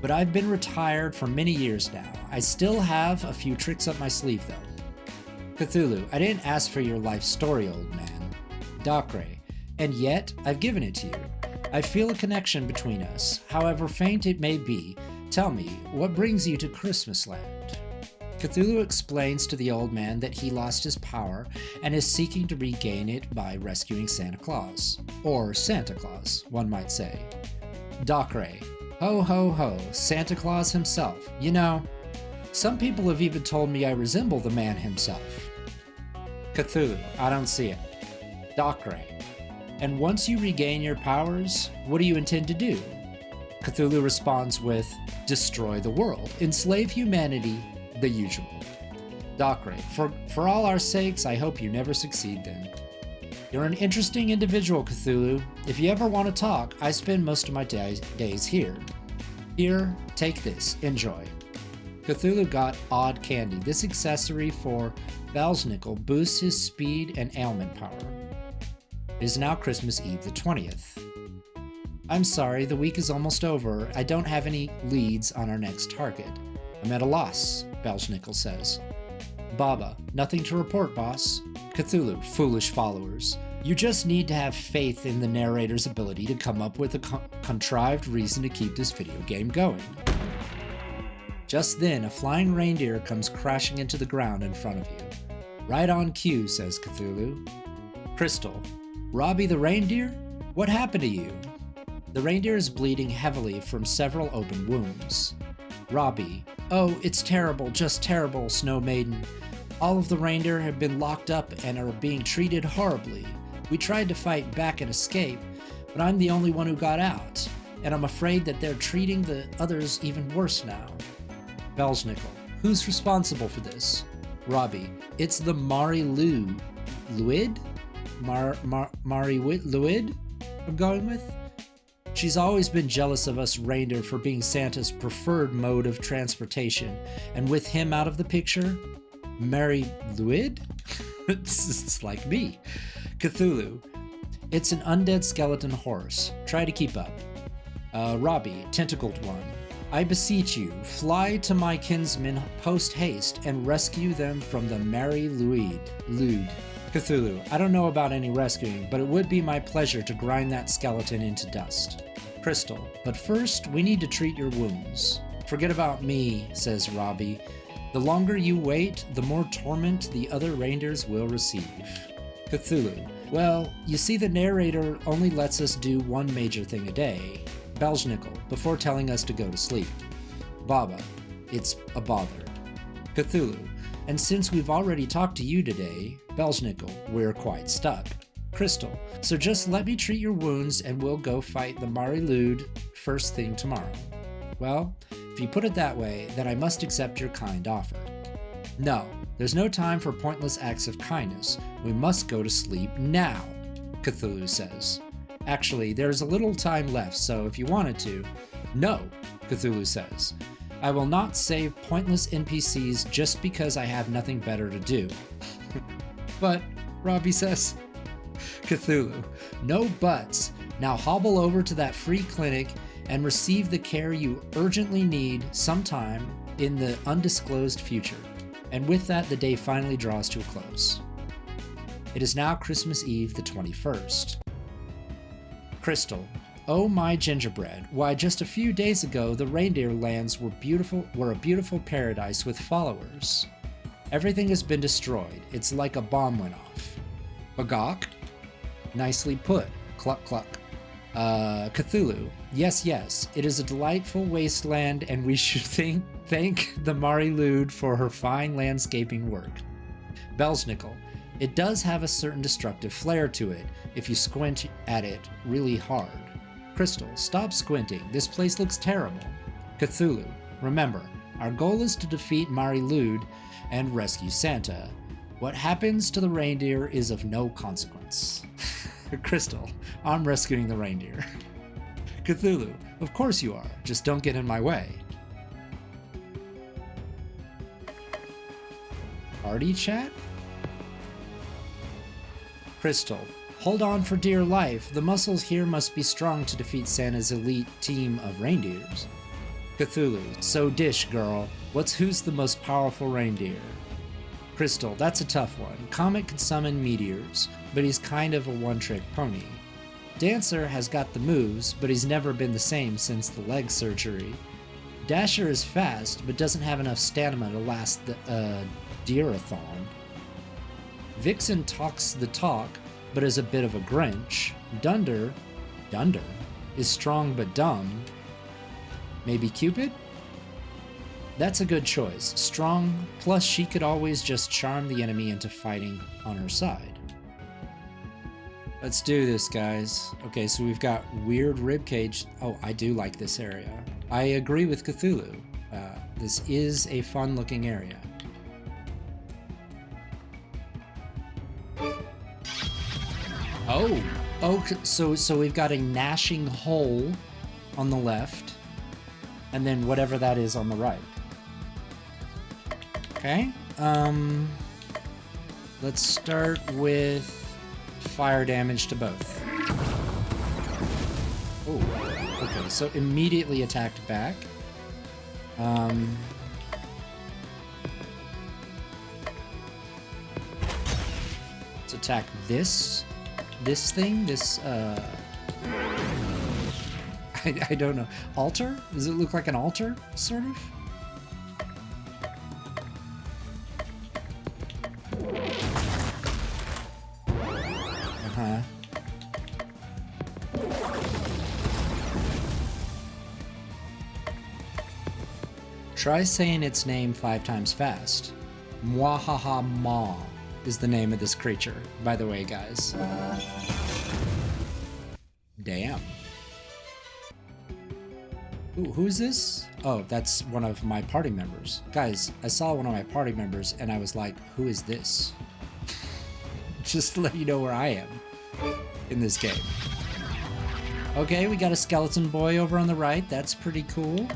but I've been retired for many years now. I still have a few tricks up my sleeve though. Cthulhu, I didn't ask for your life story, old man. Doc Cray. And yet, I've given it to you. I feel a connection between us, however faint it may be. Tell me, what brings you to Christmas Land? Cthulhu explains to the old man that he lost his power and is seeking to regain it by rescuing Santa Claus. Or Santa Claus, one might say. Doc Cray. Ho ho ho, Santa Claus himself. You know, some people have even told me I resemble the man himself. Cthulhu. I don't see it. Doc Cray. And once you regain your powers, what do you intend to do? Cthulhu responds with, destroy the world, enslave humanity, the usual. Doc Cray, for all our sakes, I hope you never succeed then. You're an interesting individual, Cthulhu. If you ever want to talk, I spend most of my days here. Here, take this. Enjoy. Cthulhu got odd candy. This accessory for Valsnickel boosts his speed and ailment power. It is now Christmas Eve the 20th. I'm sorry, the week is almost over. I don't have any leads on our next target. I'm at a loss, Valsnickel says. Baba, nothing to report, boss. Cthulhu, foolish followers. You just need to have faith in the narrator's ability to come up with a contrived reason to keep this video game going. Just then, a flying reindeer comes crashing into the ground in front of you. Right on cue, says Cthulhu. Crystal, Robbie the reindeer? What happened to you? The reindeer is bleeding heavily from several open wounds. Robbie, oh, it's terrible, just terrible, Snow Maiden. All of the reindeer have been locked up and are being treated horribly. We tried to fight back and escape, but I'm the only one who got out, and I'm afraid that they're treating the others even worse now. Valsnickel, who's responsible for this? Robbie, it's the Lwyd? Lwyd I'm going with? She's always been jealous of us reindeer for being Santa's preferred mode of transportation, and with him out of the picture, Lwyd? It's like me. Cthulhu, it's an undead skeleton horse. Try to keep up. Robbie, tentacled one. I beseech you, fly to my kinsmen post-haste and rescue them from the Lwyd. Cthulhu, I don't know about any rescuing, but it would be my pleasure to grind that skeleton into dust. Crystal, but first we need to treat your wounds. Forget about me, says Robbie. The longer you wait, the more torment the other reindeers will receive. Cthulhu, well, you see the narrator only lets us do one major thing a day. Valsnickel, before telling us to go to sleep. Baba, it's a bother. Cthulhu, and since we've already talked to you today, Valsnickel, we're quite stuck. Crystal, so just let me treat your wounds and we'll go fight the Lwyd first thing tomorrow. Well, if you put it that way, then I must accept your kind offer. No, there's no time for pointless acts of kindness. We must go to sleep now, Cthulhu says. Actually, there's a little time left, so if you wanted to... No, Cthulhu says. I will not save pointless NPCs just because I have nothing better to do. But, Robbie says... Cthulhu, no buts. Now hobble over to that free clinic and receive the care you urgently need sometime in the undisclosed future. And with that, the day finally draws to a close. It is now Christmas Eve the 21st. Crystal, oh my gingerbread, why just a few days ago the Reindeer Lands were a beautiful paradise with followers. Everything has been destroyed. It's like a bomb went off. Bagok? Nicely put. Cluck cluck. Cthulhu. Yes, yes. It is a delightful wasteland, and we should thank the Lwyd for her fine landscaping work. Valsnickel. It does have a certain destructive flair to it, if you squint at it really hard. Crystal. Stop squinting. This place looks terrible. Cthulhu. Remember, our goal is to defeat Lwyd and rescue Santa. What happens to the reindeer is of no consequence. Crystal, I'm rescuing the reindeer. Cthulhu, of course you are, just don't get in my way. Party chat? Crystal, hold on for dear life, the muscles here must be strong to defeat Santa's elite team of reindeers. Cthulhu, so dish girl, who's the most powerful reindeer? Crystal, that's a tough one. Comet can summon meteors, but he's kind of a one-trick pony. Dancer has got the moves, but he's never been the same since the leg surgery. Dasher is fast, but doesn't have enough stamina to last the Deerathon. Vixen talks the talk, but is a bit of a Grinch. Dunder is strong but dumb. Maybe Cupid? That's a good choice. Strong, plus she could always just charm the enemy into fighting on her side. Let's do this, guys. Okay, so we've got weird ribcage. Oh, I do like this area. I agree with Cthulhu. This is a fun-looking area. Oh, so we've got a gnashing hole on the left, and then whatever that is on the right. Okay. Let's start with fire damage to both. Oh, okay. So immediately attacked back. Let's attack this thing, I don't know. Altar? Does it look like an altar, sort of? Uh-huh. Try saying its name 5 times fast. Mwahaha Ma is the name of this creature, by the way, guys. Damn. Ooh, who's this? Oh, that's one of my party members. Guys, I saw one of my party members and I was like, who is this? Just to let you know where I am in this game. Okay, we got a skeleton boy over on the right. That's pretty cool.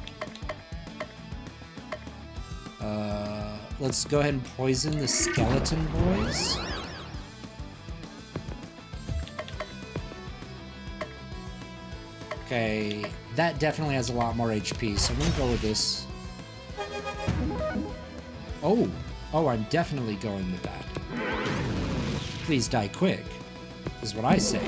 Let's go ahead and poison the skeleton boys. Okay, that definitely has a lot more HP, so I'm gonna go with this. Oh, I'm definitely going with that. Please die quick, is what I say.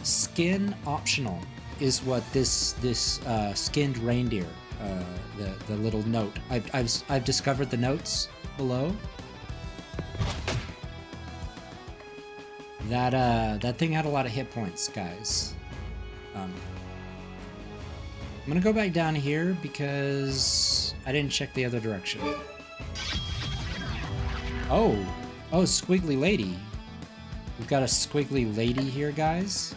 Skin optional is what this skinned reindeer, the little note. I've discovered the notes below. That thing had a lot of hit points, guys. I'm gonna go back down here because I didn't check the other direction. Oh, squiggly lady. We've got a squiggly lady here, guys.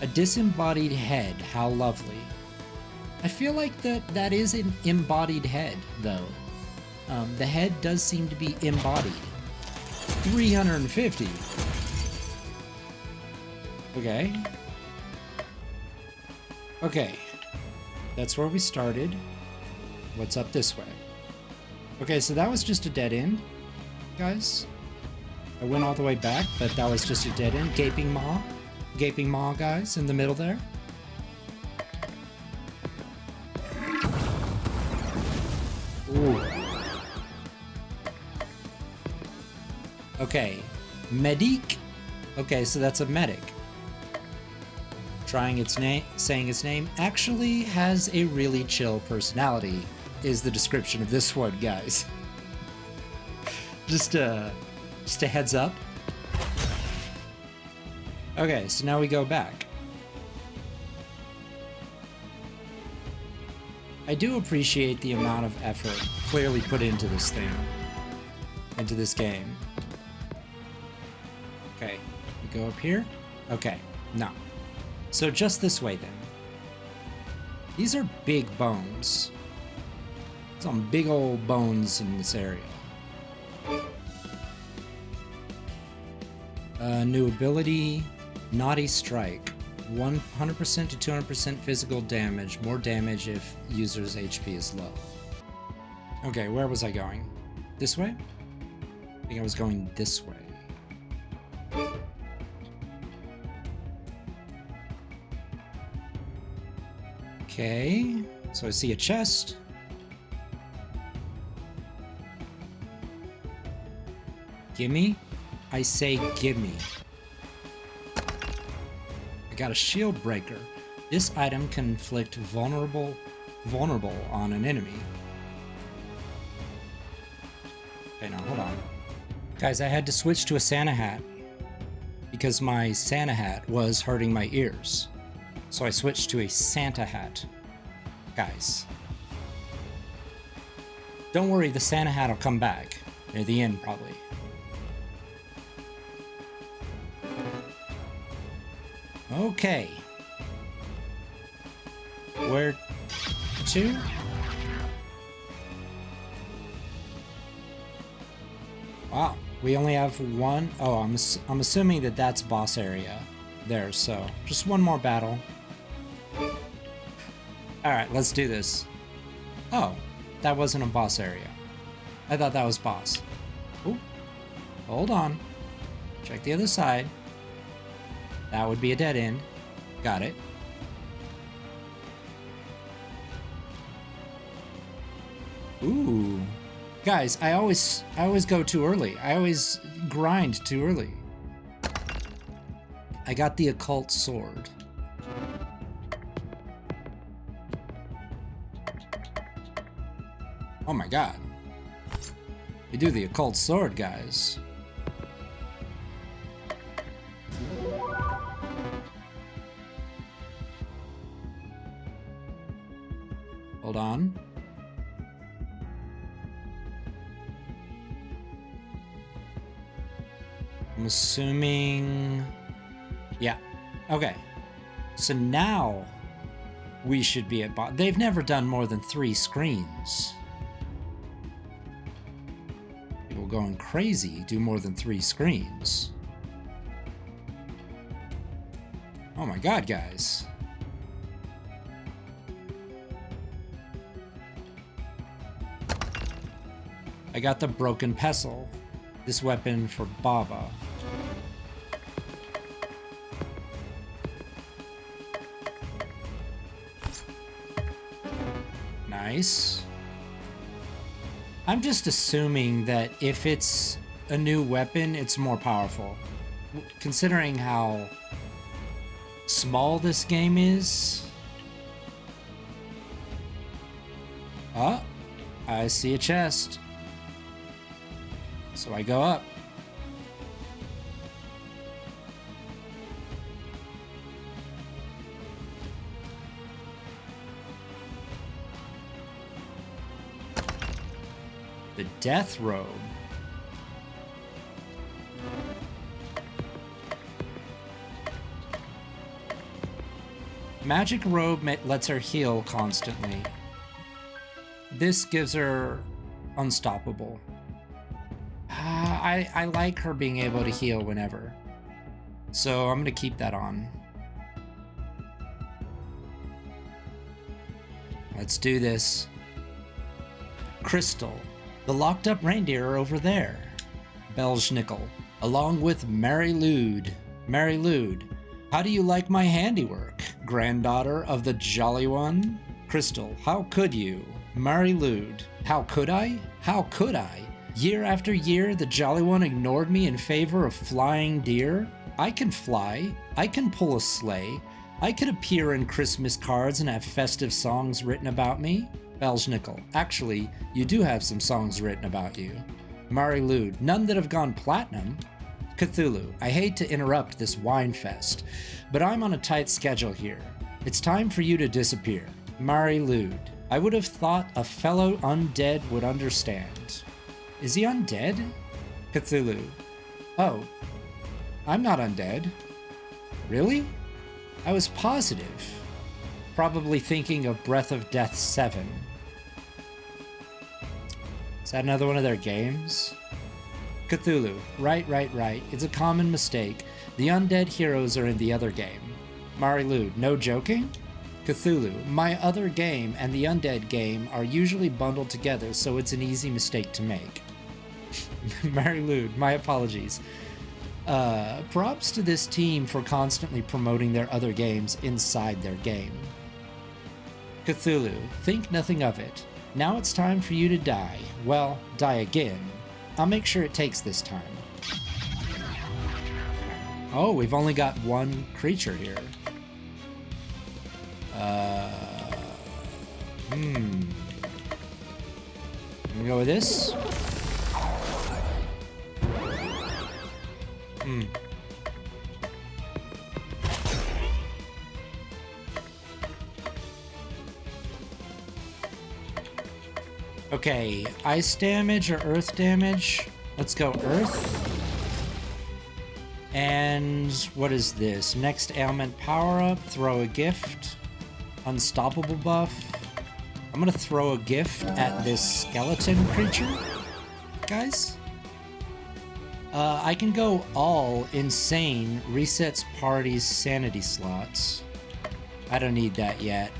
A disembodied head. How lovely. I feel like that is an embodied head, though. The head does seem to be embodied. 350. Okay. Okay. That's where we started. What's up this way? Okay, so that was just a dead end, guys. I went all the way back, but that was just a dead end. Gaping maw, guys, in the middle there. Ooh. Okay, medic. Okay, so that's a medic. Trying its name, saying its name, actually has a really chill personality, is the description of this one, guys. Just a heads up. Okay, so now we go back. I do appreciate the amount of effort clearly put into this thing, into this game. Okay, we go up here. Okay, no. So just this way then. These are big bones. Some big old bones in this area. New ability, Naughty Strike. 100% to 200% physical damage. More damage if user's HP is low. Okay, where was I going? This way? I think I was going this way. Okay, so I see a chest. Gimme? I say gimme. I got a shield breaker. This item can inflict vulnerable on an enemy. Okay, now hold on. Guys, I had to switch to a Santa hat because my Santa hat was hurting my ears. So I switched to a Santa hat. Guys. Don't worry, the Santa hat will come back. Near the end, probably. Okay. Where to? Wow, we only have one. Oh, I'm assuming that that's boss area there, so just one more battle. Alright, let's do this. Oh, that wasn't a boss area. I thought that was boss. Ooh, hold on. Check the other side. That would be a dead end. Got it. Ooh. Guys, I always go too early. I always grind too early. I got the occult sword. Oh my god. We do the occult sword, guys. Hold on. I'm assuming... Yeah. Okay. So now we should be at boss. They've never done more than 3 screens. People going crazy do more than 3 screens. Oh my god, guys. I got the broken pestle. This weapon for Baba. Nice. I'm just assuming that if it's a new weapon, it's more powerful. Considering how small this game is. Oh, I see a chest. So I go up. The death robe. Magic robe lets her heal constantly. This gives her unstoppable. I like her being able to heal whenever. So I'm gonna keep that on. Let's do this. Crystal. The locked up reindeer are over there. Belschnickel. Along with Mary Lwyd. Mary Lwyd. How do you like my handiwork, granddaughter of the Jolly One? Crystal. How could you? Mary Lwyd. How could I? How could I? Year after year, the Jolly One ignored me in favor of flying deer. I can fly. I can pull a sleigh. I could appear in Christmas cards and have festive songs written about me. Belschnickel. Actually, you do have some songs written about you. Mary Lwyd. None that have gone platinum. Cthulhu. I hate to interrupt this wine fest, but I'm on a tight schedule here. It's time for you to disappear. Mary Lwyd. I would have thought a fellow undead would understand. Is he undead? Cthulhu. Oh, I'm not undead. Really? I was positive. Probably thinking of Breath of Death 7. Is that another one of their games? Cthulhu. Right. It's a common mistake. The undead heroes are in the other game. Mary Lwyd. No joking? Cthulhu. My other game and the undead game are usually bundled together, so it's an easy mistake to make. Mary Lwyd. My apologies. Props to this team for constantly promoting their other games inside their game. Cthulhu. Think nothing of it. Now it's time for you to die. Well, die again. I'll make sure it takes this time. Oh, we've only got one creature here. I'm gonna go with this. Okay, ice damage or earth damage? Let's go earth. And what is this? Next ailment power-up, throw a gift. Unstoppable buff. I'm gonna throw a gift at this skeleton creature, guys. I can go all insane, resets party's sanity slots. I don't need that yet.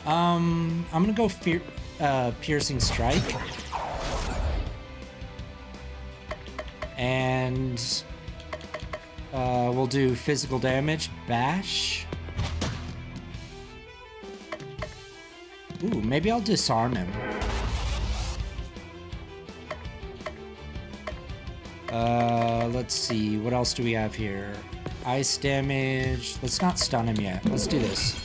I'm gonna go piercing strike. And we'll do physical damage, bash. Ooh, maybe I'll disarm him. Let's see, what else do we have here? Ice damage. Let's not stun him yet. Let's do this.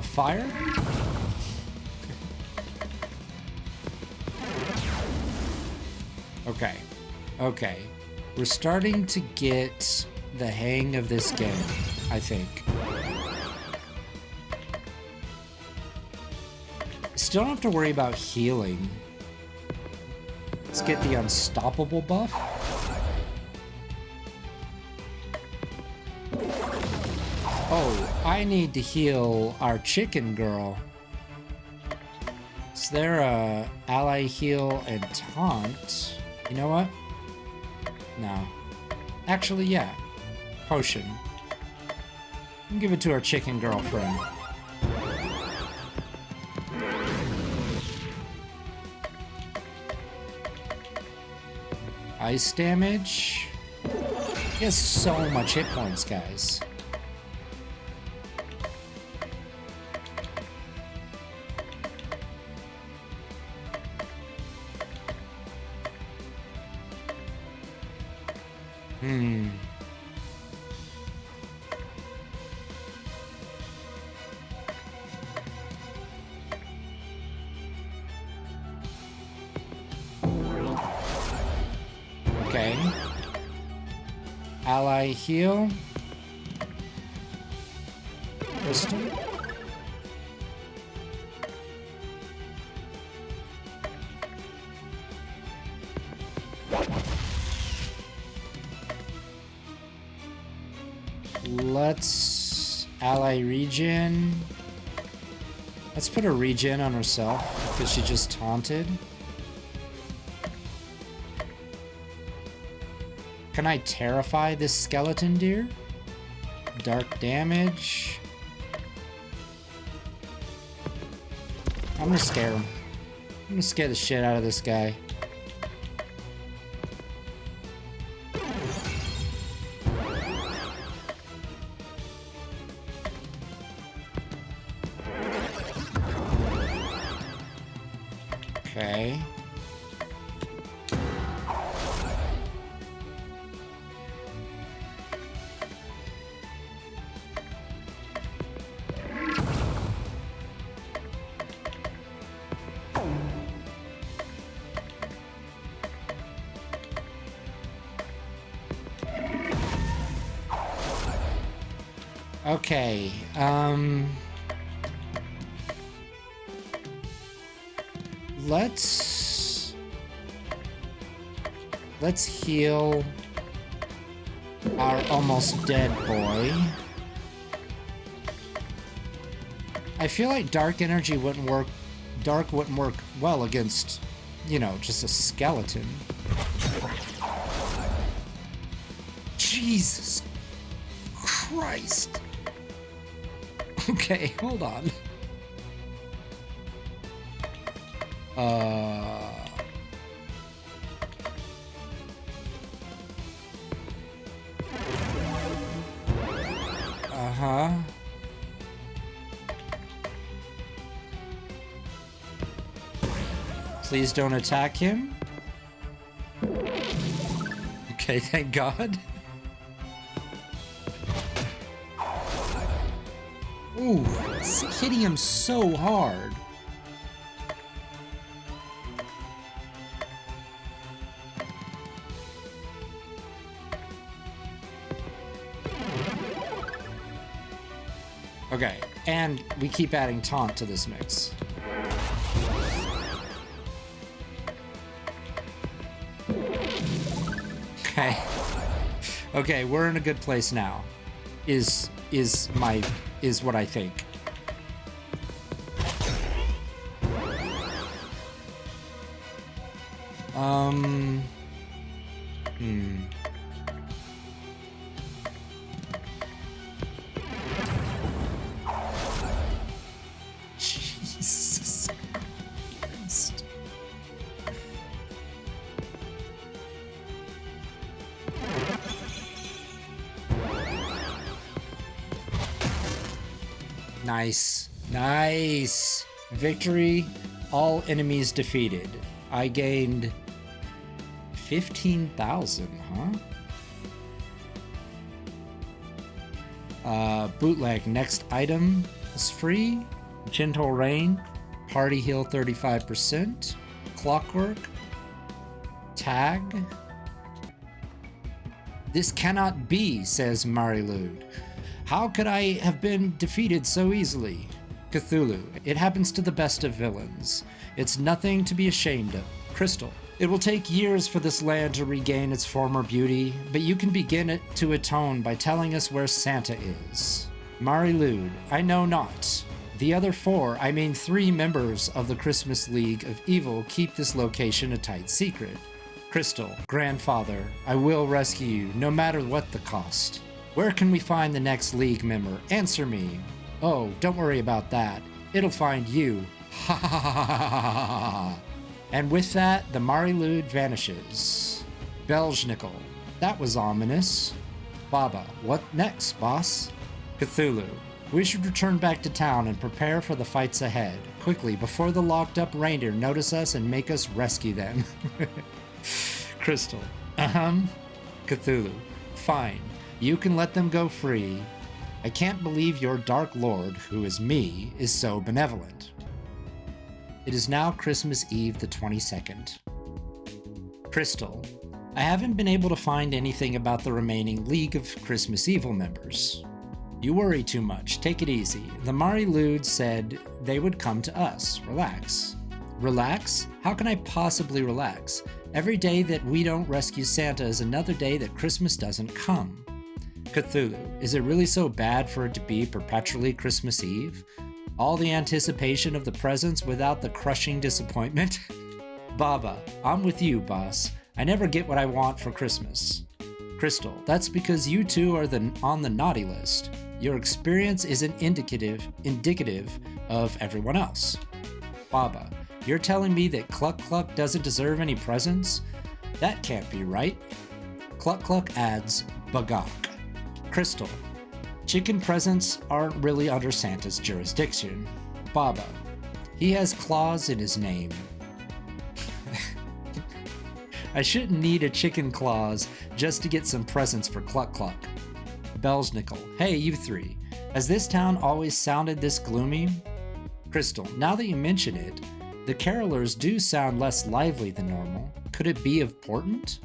Fire? Okay. Okay. We're starting to get the hang of this game, I think. Still don't have to worry about healing. Let's get the unstoppable buff. Oh, I need to heal our chicken girl. Is there a ally heal and taunt? You know what? No. Actually, yeah. Potion. I'll give it to our chicken girlfriend. Ice damage. He has so much hit points, guys. Okay. Ally heal. Crystal. Let's ally regen. Let's put a regen on herself because she just taunted. Can I terrify this skeleton deer? Dark damage. I'm gonna scare him. I'm gonna scare the shit out of this guy. Okay. Okay, let's heal our almost dead boy. I feel like dark energy wouldn't work well against, you know, just a skeleton. Jesus Christ. Okay, hold on. Uh-huh. Please don't attack him. Okay, thank God. Ooh, it's hitting him so hard. Okay, and we keep adding taunt to this mix. Okay. Okay, we're in a good place now. Is what I think. Jesus Christ. Nice. Nice. Victory. All enemies defeated. I gained 15,000, huh? Bootleg. Next item is free. Gentle Rain. Party heal 35%. Clockwork. Tag. This cannot be, says Lwyd. How could I have been defeated so easily? Cthulhu. It happens to the best of villains. It's nothing to be ashamed of. Crystal. It will take years for this land to regain its former beauty, but you can begin to atone by telling us where Santa is. Lwyd. I know not. The other 3 members of the Christmas League of Evil keep this location a tight secret. Crystal. Grandfather, I will rescue you, no matter what the cost. Where can we find the next League member? Answer me. Oh, don't worry about that. It'll find you. Ha ha ha ha ha ha ha. And with that, the Lwyd vanishes. Belznickel. That was ominous. Baba. What next, boss? Cthulhu. We should return back to town and prepare for the fights ahead. Quickly, before the locked-up reindeer notice us and make us rescue them. Crystal. Cthulhu. Fine. You can let them go free. I can't believe your Dark Lord, who is me, is so benevolent. It is now Christmas Eve the 22nd. Crystal. I haven't been able to find anything about the remaining League of Christmas Evil members. You worry too much. Take it easy. The Lwyd said they would come to us. Relax. Relax? How can I possibly relax? Every day that we don't rescue Santa is another day that Christmas doesn't come. Cthulhu. Is it really so bad for it to be perpetually Christmas Eve? All the anticipation of the presents without the crushing disappointment? Baba. I'm with you, boss. I never get what I want for Christmas. Crystal. That's because you two are on the naughty list. Your experience isn't indicative of everyone else. Baba. You're telling me that Cluck Cluck doesn't deserve any presents? That can't be right. Cluck Cluck adds Bagok. Crystal. Chicken presents aren't really under Santa's jurisdiction. Baba. He has claws in his name. I shouldn't need a chicken claws just to get some presents for Cluck Cluck. Belznickel. Hey, you three. Has this town always sounded this gloomy? Crystal. Now that you mention it, the carolers do sound less lively than normal. Could it be important?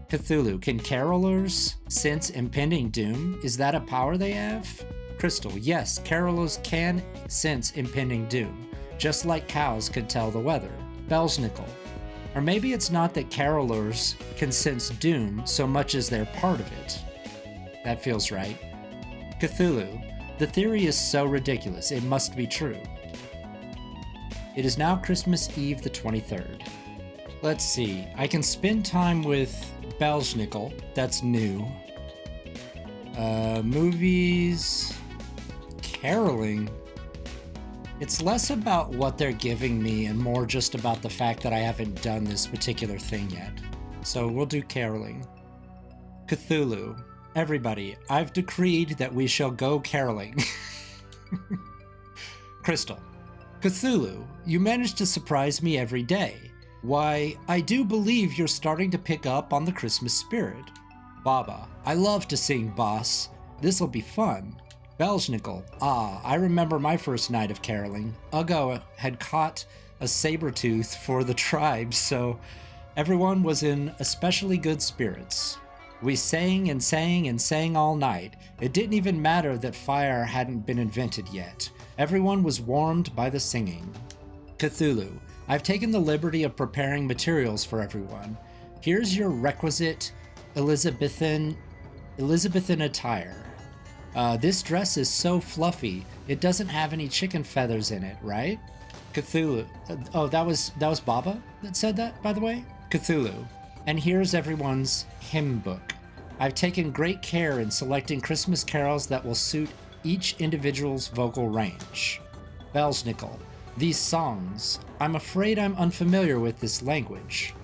Cthulhu. Can carolers sense impending doom? Is that a power they have? Crystal. Yes, carolers can sense impending doom, just like cows could tell the weather. Belznickel. Or maybe it's not that carolers can sense doom so much as they're part of it. That feels right. Cthulhu. The theory is so ridiculous, it must be true. It is now Christmas Eve the 23rd. Let's see, I can spend time with Belznickel, that's new. Movies, caroling. It's less about what they're giving me and more just about the fact that I haven't done this particular thing yet. So we'll do caroling. Cthulhu. Everybody, I've decreed that we shall go caroling. Crystal. Cthulhu, you manage to surprise me every day. Why, I do believe you're starting to pick up on the Christmas spirit. Baba. I love to sing, boss. This'll be fun. Belznickel. Ah, I remember my first night of caroling. Uggo had caught a saber-tooth for the tribe, so everyone was in especially good spirits. We sang and sang and sang all night. It didn't even matter that fire hadn't been invented yet. Everyone was warmed by the singing. Cthulhu. I've taken the liberty of preparing materials for everyone. Here's your requisite Elizabethan attire. This dress is so fluffy, it doesn't have any chicken feathers in it, right? Cthulhu. Oh, that was Baba that said that, by the way? Cthulhu. And here's everyone's hymn book. I've taken great care in selecting Christmas carols that will suit each individual's vocal range. Belsnickel. These songs. I'm afraid I'm unfamiliar with this language.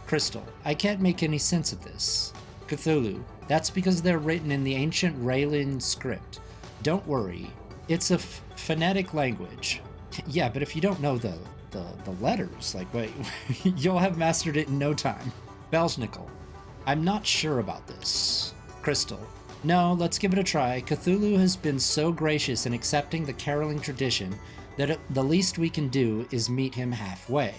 Crystal. I can't make any sense of this. Cthulhu. That's because they're written in the ancient Raylan script. Don't worry. It's a phonetic language. Yeah, but if you don't know the letters, like, wait, you'll have mastered it in no time. Belsnickel. I'm not sure about this. Crystal. No, let's give it a try. Cthulhu has been so gracious in accepting the caroling tradition that the least we can do is meet him halfway.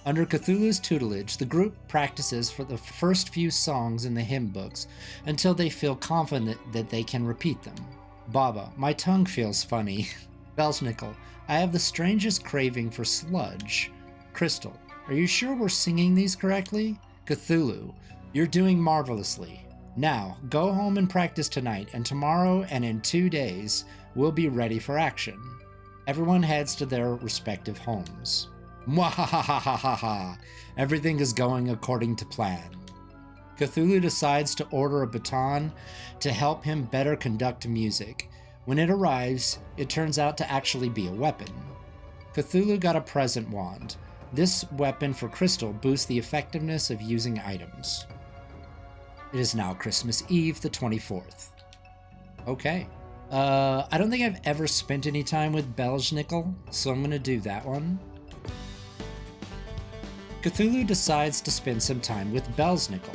Under Cthulhu's tutelage, the group practices for the first few songs in the hymn books until they feel confident that they can repeat them. Baba, my tongue feels funny. Belsnickel, I have the strangest craving for sludge. Crystal, are you sure we're singing these correctly? Cthulhu, you're doing marvelously. Now, go home and practice tonight, and tomorrow and in 2 days, we'll be ready for action. Everyone heads to their respective homes. Mwahahahaha! Everything is going according to plan. Cthulhu decides to order a baton to help him better conduct music. When it arrives, it turns out to actually be a weapon. Cthulhu got a present wand. This weapon for Crystal boosts the effectiveness of using items. It is now Christmas Eve, the 24th. Okay. I don't think I've ever spent any time with Belsnickel, so I'm gonna do that one. Cthulhu decides to spend some time with Belsnickel.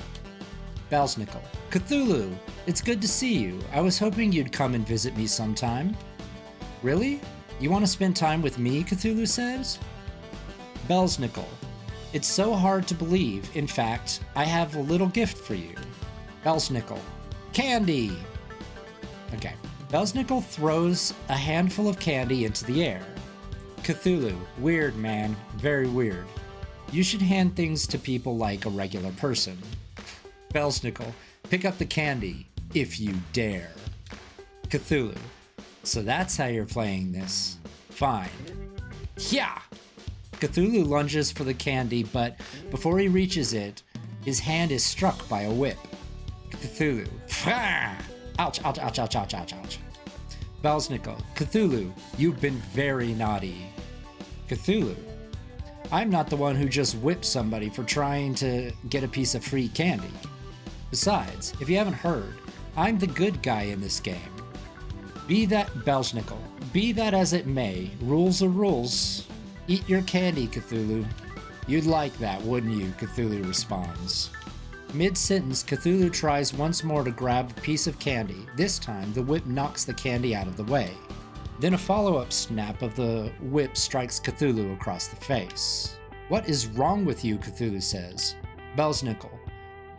Belsnickel. Cthulhu, it's good to see you. I was hoping you'd come and visit me sometime. Really? You want to spend time with me, Cthulhu says? Belsnickel. It's so hard to believe. In fact, I have a little gift for you. Belsnickel. Candy! Okay. Belsnickel throws a handful of candy into the air. Cthulhu. Weird, man. Very weird. You should hand things to people like a regular person. Belsnickel. Pick up the candy, if you dare. Cthulhu. So that's how you're playing this. Fine. Yeah! Cthulhu lunges for the candy, but before he reaches it, his hand is struck by a whip. Cthulhu. Ouch, ouch, ouch, ouch, ouch, ouch, ouch. Belsnickel. Cthulhu, you've been very naughty. Cthulhu. I'm not the one who just whipped somebody for trying to get a piece of free candy. Besides, if you haven't heard, I'm the good guy in this game. Be that Belsnickel. Be that as it may, rules are rules. Eat your candy, Cthulhu. You'd like that, wouldn't you? Cthulhu responds. Mid-sentence, Cthulhu tries once more to grab a piece of candy. This time, the whip knocks the candy out of the way. Then a follow-up snap of the whip strikes Cthulhu across the face. What is wrong with you? Cthulhu says. Belsnickel.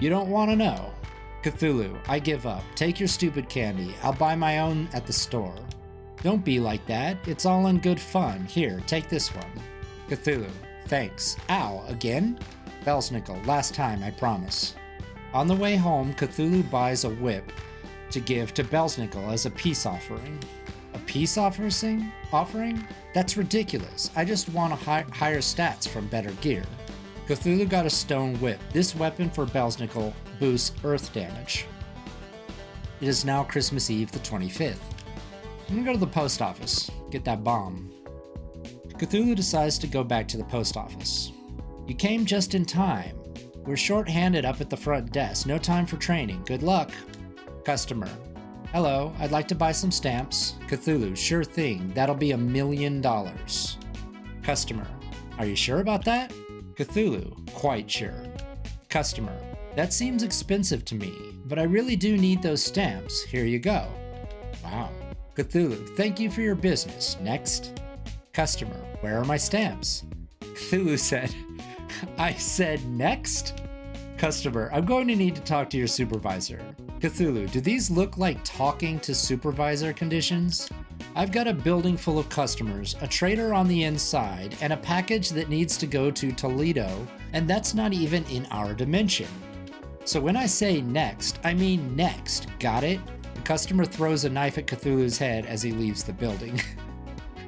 You don't want to know. Cthulhu, I give up. Take your stupid candy. I'll buy my own at the store. Don't be like that. It's all in good fun. Here, take this one. Cthulhu, thanks. Ow, again? Belsnickel, last time, I promise. On the way home, Cthulhu buys a whip to give to Belsnickel as a peace offering. A peace offering? That's ridiculous. I just want higher stats from better gear. Cthulhu got a stone whip. This weapon for Belsnickel boosts earth damage. It is now Christmas Eve, the 25th. I'm gonna go to the post office, get that bomb. Cthulhu decides to go back to the post office. You came just in time. We're short-handed up at the front desk. No time for training. Good luck. Customer. Hello, I'd like to buy some stamps. Cthulhu, sure thing. That'll be $1 million. Customer. Are you sure about that? Cthulhu, quite sure. Customer. That seems expensive to me, but I really do need those stamps. Here you go. Wow. Cthulhu, thank you for your business. Next. Customer, where are my stamps? Cthulhu said, I said next? Customer, I'm going to need to talk to your supervisor. Cthulhu, do these look like talking to supervisor conditions? I've got a building full of customers, a trader on the inside, and a package that needs to go to Toledo, and that's not even in our dimension. So when I say next, I mean next, got it? The customer throws a knife at Cthulhu's head as he leaves the building.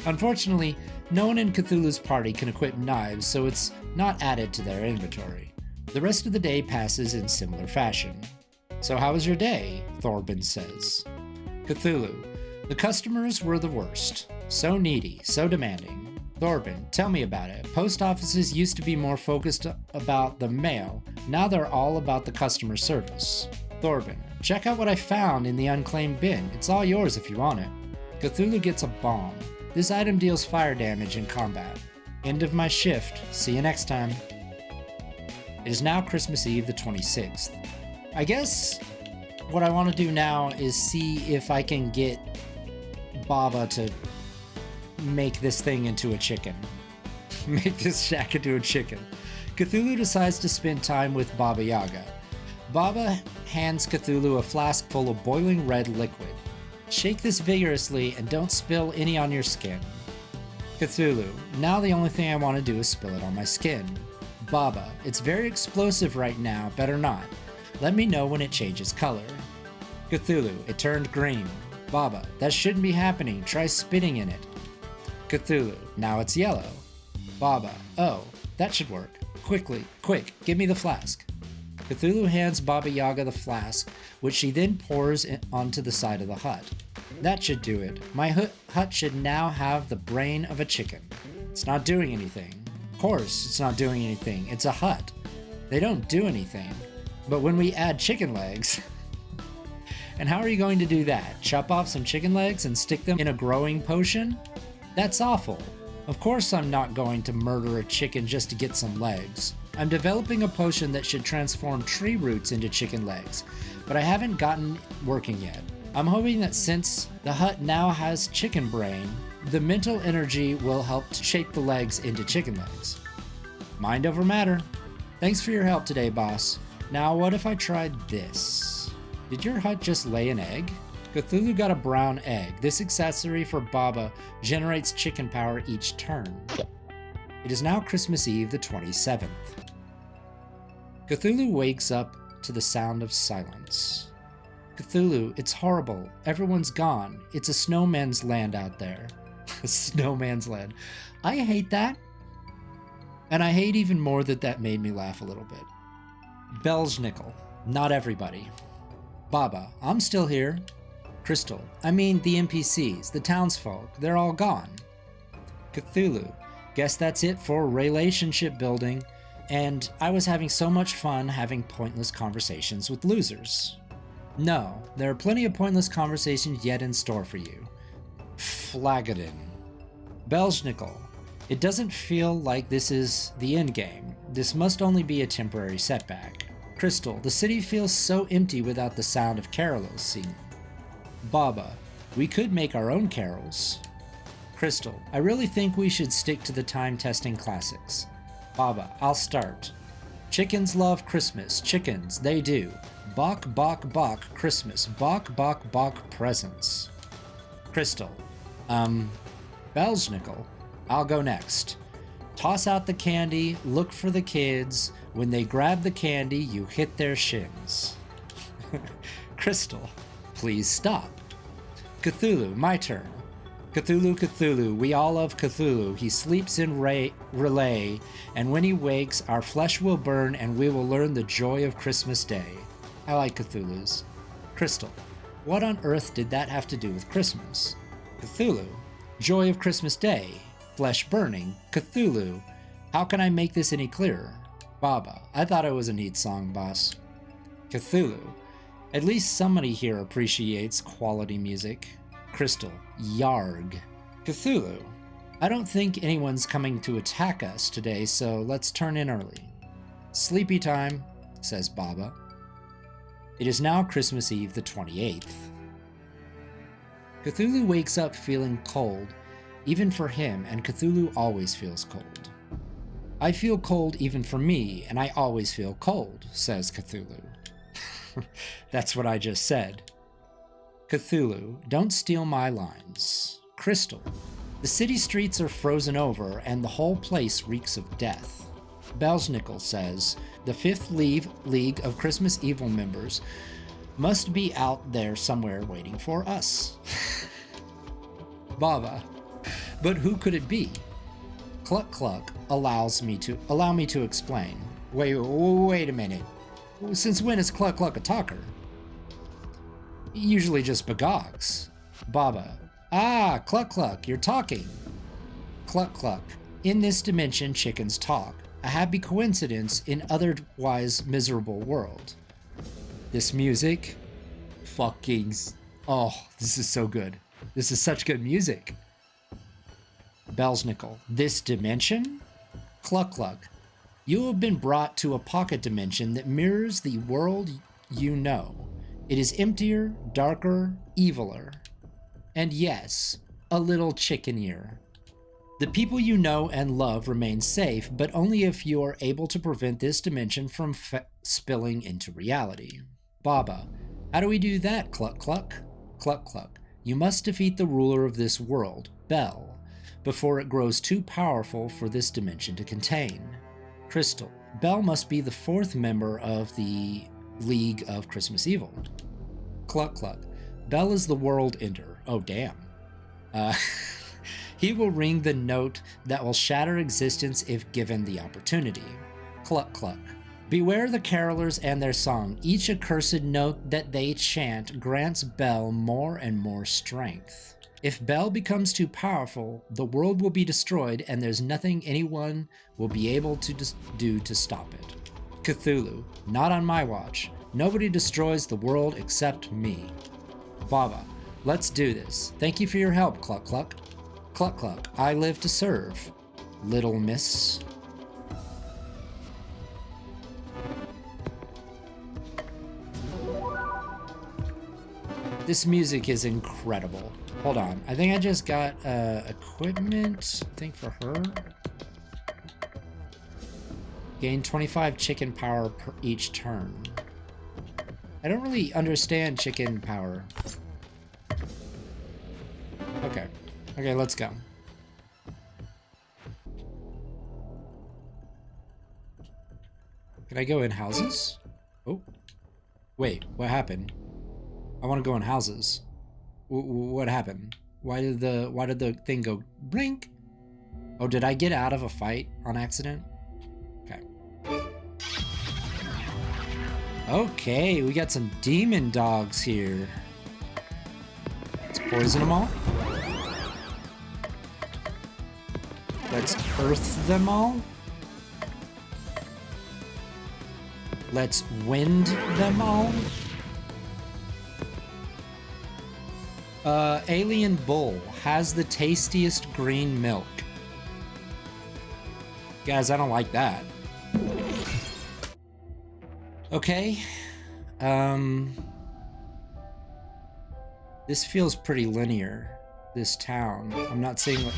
Unfortunately, no one in Cthulhu's party can equip knives, so it's not added to their inventory. The rest of the day passes in similar fashion. So how was your day? Thorben says. Cthulhu. The customers were the worst. So needy, so demanding. Thorben, tell me about it. Post offices used to be more focused about the mail. Now they're all about the customer service. Thorben, check out what I found in the unclaimed bin. It's all yours if you want it. Cthulhu gets a bomb. This item deals fire damage in combat. End of my shift. See you next time. It is now Christmas Eve the 26th. I guess what I want to do now is see if I can get Baba to make this thing into a chicken. Make this shack into a chicken. Cthulhu decides to spend time with Baba Yaga. Baba hands Cthulhu a flask full of boiling red liquid. Shake this vigorously and don't spill any on your skin. Cthulhu, now the only thing I want to do is spill it on my skin. Baba, it's very explosive right now, better not. Let me know when it changes color. Cthulhu, it turned green. Baba, that shouldn't be happening, try spitting in it. Cthulhu, now it's yellow. Baba, oh, that should work. Quick, give me the flask. Cthulhu hands Baba Yaga the flask, which she then pours onto the side of the hut. That should do it. My hut should now have the brain of a chicken. It's not doing anything. Of course, it's not doing anything. It's a hut. They don't do anything. But when we add chicken legs... And how are you going to do that? Chop off some chicken legs and stick them in a growing potion? That's awful. Of course I'm not going to murder a chicken just to get some legs. I'm developing a potion that should transform tree roots into chicken legs, but I haven't gotten working yet. I'm hoping that since the hut now has chicken brain, the mental energy will help to shape the legs into chicken legs. Mind over matter. Thanks for your help today, boss. Now what if I tried this? Did your hut just lay an egg? Cthulhu got a brown egg. This accessory for Baba generates chicken power each turn. It is now Christmas Eve the 27th. Cthulhu wakes up to the sound of silence. Cthulhu, it's horrible. Everyone's gone. It's a snowman's land out there. A snowman's land. I hate that. And I hate even more that that made me laugh a little bit. Belznickel. Not everybody. Baba, I'm still here. Crystal, I mean the NPCs, the townsfolk, they're all gone. Cthulhu, guess that's it for relationship building, and I was having so much fun having pointless conversations with losers. No, there are plenty of pointless conversations yet in store for you. Flagadin. Belznickel, it doesn't feel like this is the end game. This must only be a temporary setback. Crystal, the city feels so empty without the sound of carols seen. Baba, we could make our own carols. Crystal, I really think we should stick to the time-testing classics. Baba, I'll start. Chickens love Christmas. Chickens, they do. Bok, bok, bok, Christmas. Bok, bok, bok, presents. Crystal, Belznickel, I'll go next. Toss out the candy, look for the kids. When they grab the candy, you hit their shins. Crystal, please stop. Cthulhu, my turn. Cthulhu, Cthulhu, we all love Cthulhu. He sleeps in relay, and when he wakes, our flesh will burn and we will learn the joy of Christmas Day. I like Cthulhu's. Crystal, what on earth did that have to do with Christmas? Cthulhu, joy of Christmas Day. Flesh burning. Cthulhu, how can I make this any clearer? Baba, I thought it was a neat song, boss. Cthulhu, at least somebody here appreciates quality music. Crystal, yarg. Cthulhu, I don't think anyone's coming to attack us today, so let's turn in early. Sleepy time, says Baba. It is now Christmas Eve the 28th. Cthulhu wakes up feeling cold, even for him, and Cthulhu always feels cold. I feel cold even for me, and I always feel cold, says Cthulhu. That's what I just said. Cthulhu, don't steal my lines. Crystal, the city streets are frozen over and the whole place reeks of death. Belsnickel says, the 5th League of Christmas Evil members must be out there somewhere waiting for us. Baba, but who could it be? Cluck Cluck allow me to explain. Wait a minute. Since when is Cluck Cluck a talker? Usually just begogs. Baba, Cluck Cluck, you're talking. Cluck Cluck, in this dimension chickens talk. A happy coincidence in otherwise miserable world. This music, oh, this is so good. This is such good music. Belsnickel, this dimension? Cluck Cluck, you have been brought to a pocket dimension that mirrors the world you know. It is emptier, darker, eviler. And yes, a little chickenier. The people you know and love remain safe, but only if you are able to prevent this dimension from spilling into reality. Baba, how do we do that, Cluck Cluck? Cluck Cluck, you must defeat the ruler of this world, Bel, before it grows too powerful for this dimension to contain. Crystal, Bel must be the 4th member of the League of Christmas Evil. Cluck Cluck, Bel is the world ender. Oh, damn. He will ring the note that will shatter existence if given the opportunity. Cluck Cluck, beware the carolers and their song. Each accursed note that they chant grants Bel more and more strength. If Bel becomes too powerful, the world will be destroyed and there's nothing anyone will be able to do to stop it. Cthulhu, not on my watch. Nobody destroys the world except me. Baba, let's do this. Thank you for your help, Cluck Cluck. Cluck Cluck, I live to serve, little miss. This music is incredible. Hold on, I think I just got equipment, I think for her. Gain 25 chicken power per each turn. I don't really understand chicken power. Okay, let's go. Can I go in houses? Oh, wait, what happened? I want to go in houses. What happened? Why did the thing go blink? Oh, did I get out of a fight on accident? Okay. Okay, we got some demon dogs here. Let's poison them all. Let's earth them all. Let's wind them all. Alien Bull has the tastiest green milk. Guys, I don't like that. Okay. This feels pretty linear, this town. I'm not seeing what...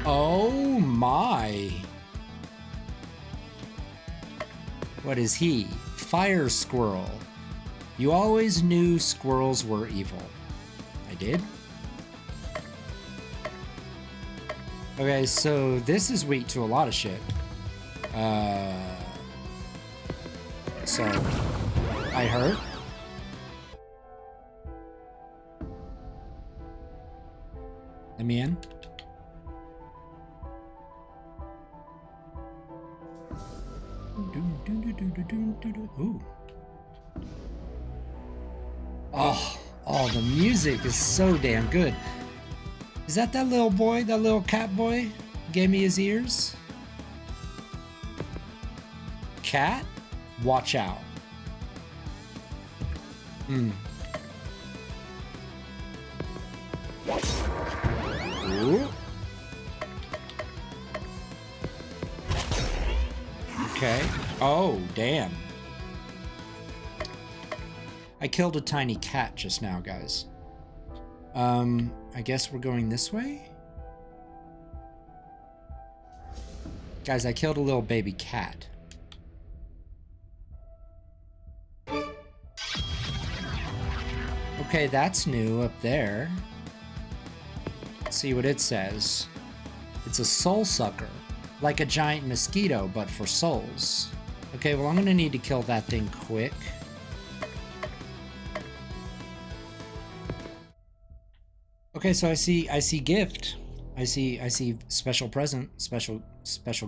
Oh my. What is he? Fire Squirrel. You always knew squirrels were evil. I did? Okay, so this is weak to a lot of shit. So, I hurt. Let me in. Ooh. Oh, the music is so damn good. Is that little boy, that little cat boy? Gave me his ears? Cat? Watch out. Ooh. Okay. Oh, damn. I killed a tiny cat just now, guys. I guess we're going this way? Guys, I killed a little baby cat. Okay, that's new up there. Let's see what it says. It's a soul sucker. Like a giant mosquito, but for souls. Okay, well, I'm gonna need to kill that thing quick. Okay, so I see gift. I see special present, special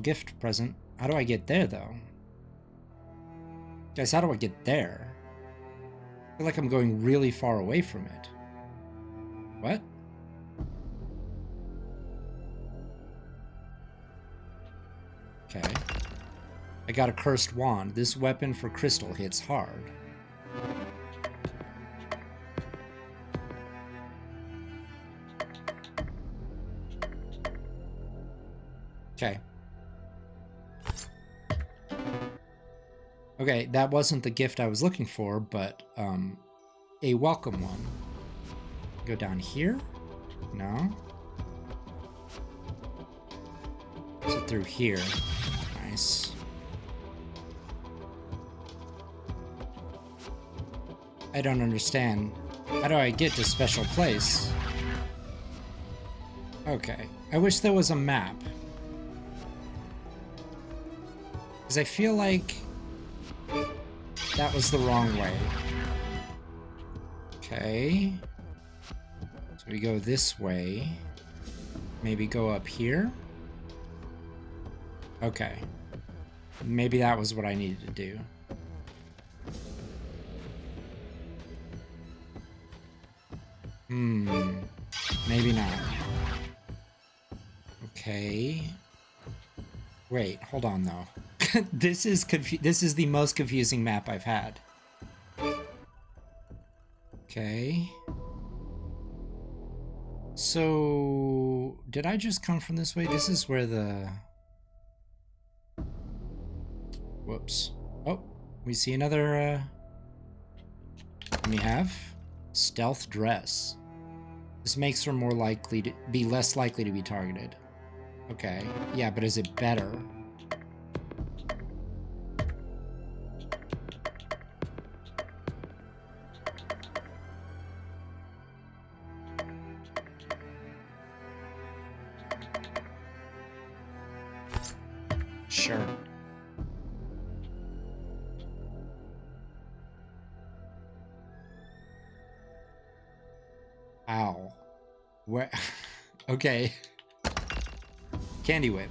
gift present. How do I get there though? Guys, how do I get there? I feel like I'm going really far away from it. What? Okay. I got a cursed wand. This weapon for crystal hits hard. Okay. Okay, that wasn't the gift I was looking for, but a welcome one. Go down here? No. Is it through here? Nice. I don't understand. How do I get to special place? Okay. I wish there was a map. Because I feel like that was the wrong way. Okay. So we go this way. Maybe go up here. Okay. Maybe that was what I needed to do. Maybe not. Okay. Wait, hold on though. This is the most confusing map I've had. Okay. So, did I just come from this way? This is where the... Whoops. Oh, we see another, Let me have stealth dress. This makes her more likely to be less likely to be targeted. Okay. Yeah, but is it better? Sure. Ow. Where? Okay. Candy whip.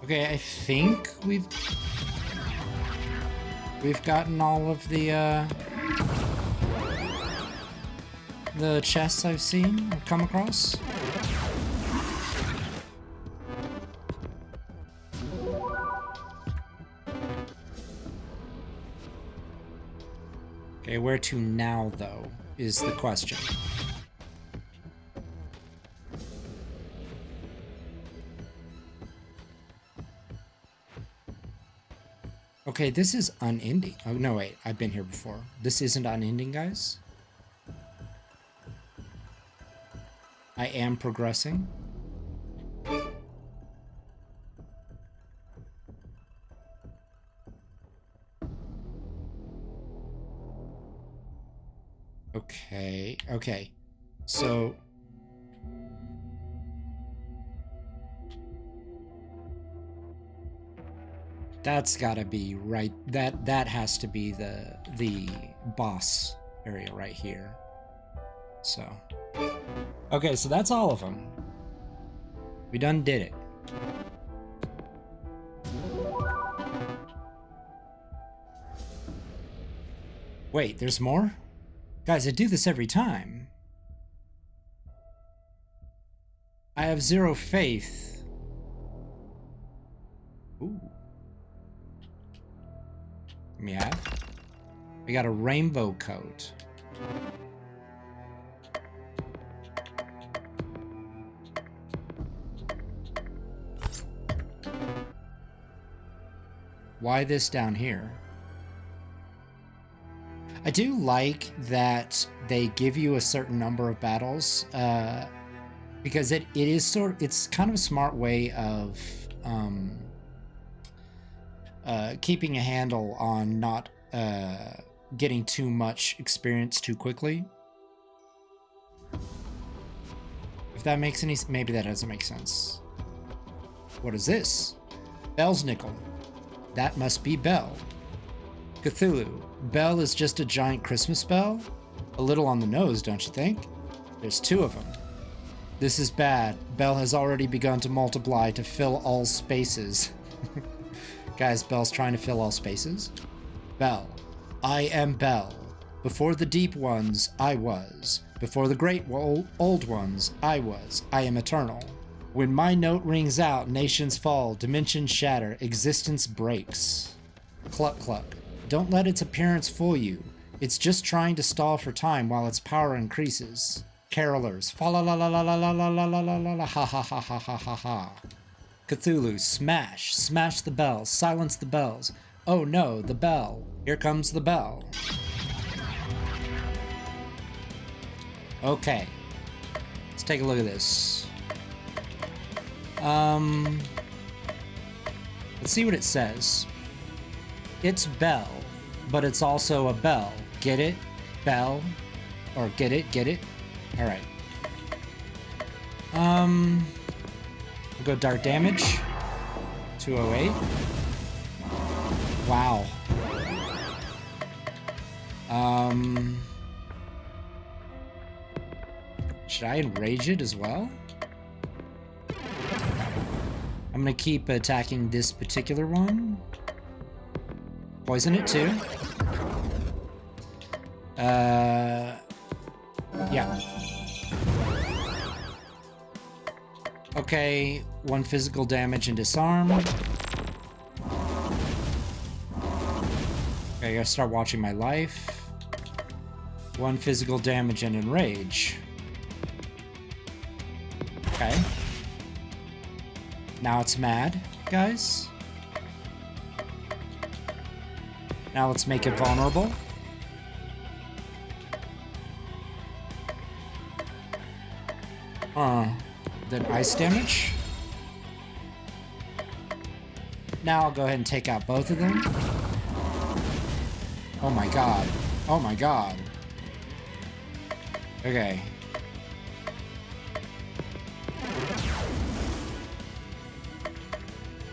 Okay, I think we've gotten all of the chests I've seen or come across. Okay, where to now, though, is the question. Okay, this is unending. Oh, no, wait. I've been here before. This isn't unending, guys. I am progressing. Okay, okay. So... that's gotta be right. That has to be the boss area right here. So... okay, so that's all of them. We done did it. Wait, there's more? Guys, I do this every time. I have zero faith. Ooh. Let me have. We got a rainbow coat. Why this down here? I do like that they give you a certain number of battles, because it's kind of a smart way of keeping a handle on not getting too much experience too quickly. If that makes any... Maybe that doesn't make sense. What is this? Bel's nickel. That must be Bel. Cthulhu. Bel is just a giant Christmas bell? A little on the nose, don't you think? There's 2 of them. This is bad. Bel has already begun to multiply to fill all spaces. Guys, Bel's trying to fill all spaces. Bel. I am Bel. Before the deep ones, I was. Before the great old ones, I was. I am eternal. When my note rings out, nations fall, dimensions shatter, existence breaks. Cluck cluck. Don't let its appearance fool you. It's just trying to stall for time while its power increases. Carolers. Fa la la la la la la la la la la la la ha ha ha ha ha ha ha. Cthulhu. Smash. Smash the bells. Silence the bells. Oh no, the bell. Here comes the bell. Okay. Let's take a look at this. Let's see what it says. It's Bel, but it's also a bell. Get it? Bell. Or get it? Get it? Alright. We'll go dark damage. 208. Wow. Should I enrage it as well? I'm gonna keep attacking this particular one. Poison it too. Yeah. Okay, 1 physical damage and disarm. Okay, I gotta start watching my life. 1 physical damage and enrage. Okay. Now it's mad, guys. Now let's make it vulnerable. Then ice damage. Now I'll go ahead and take out both of them. Oh my god. Oh my god. Okay.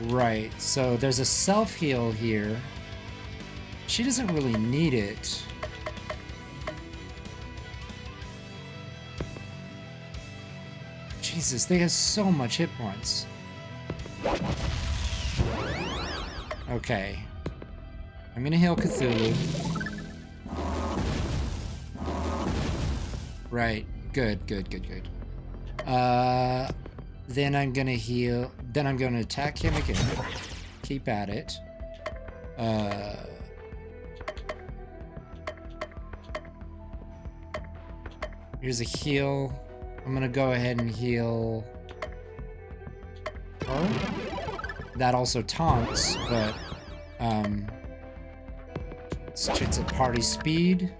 Right, so there's a self-heal here. She doesn't really need it. Jesus, they have so much hit points. Okay. I'm gonna heal Cthulhu. Right, good, good, good, good. Then I'm gonna heal. Then I'm gonna attack him again. Keep at it. Here's a heal. I'm gonna go ahead and heal her. That also taunts, but it's at party speed.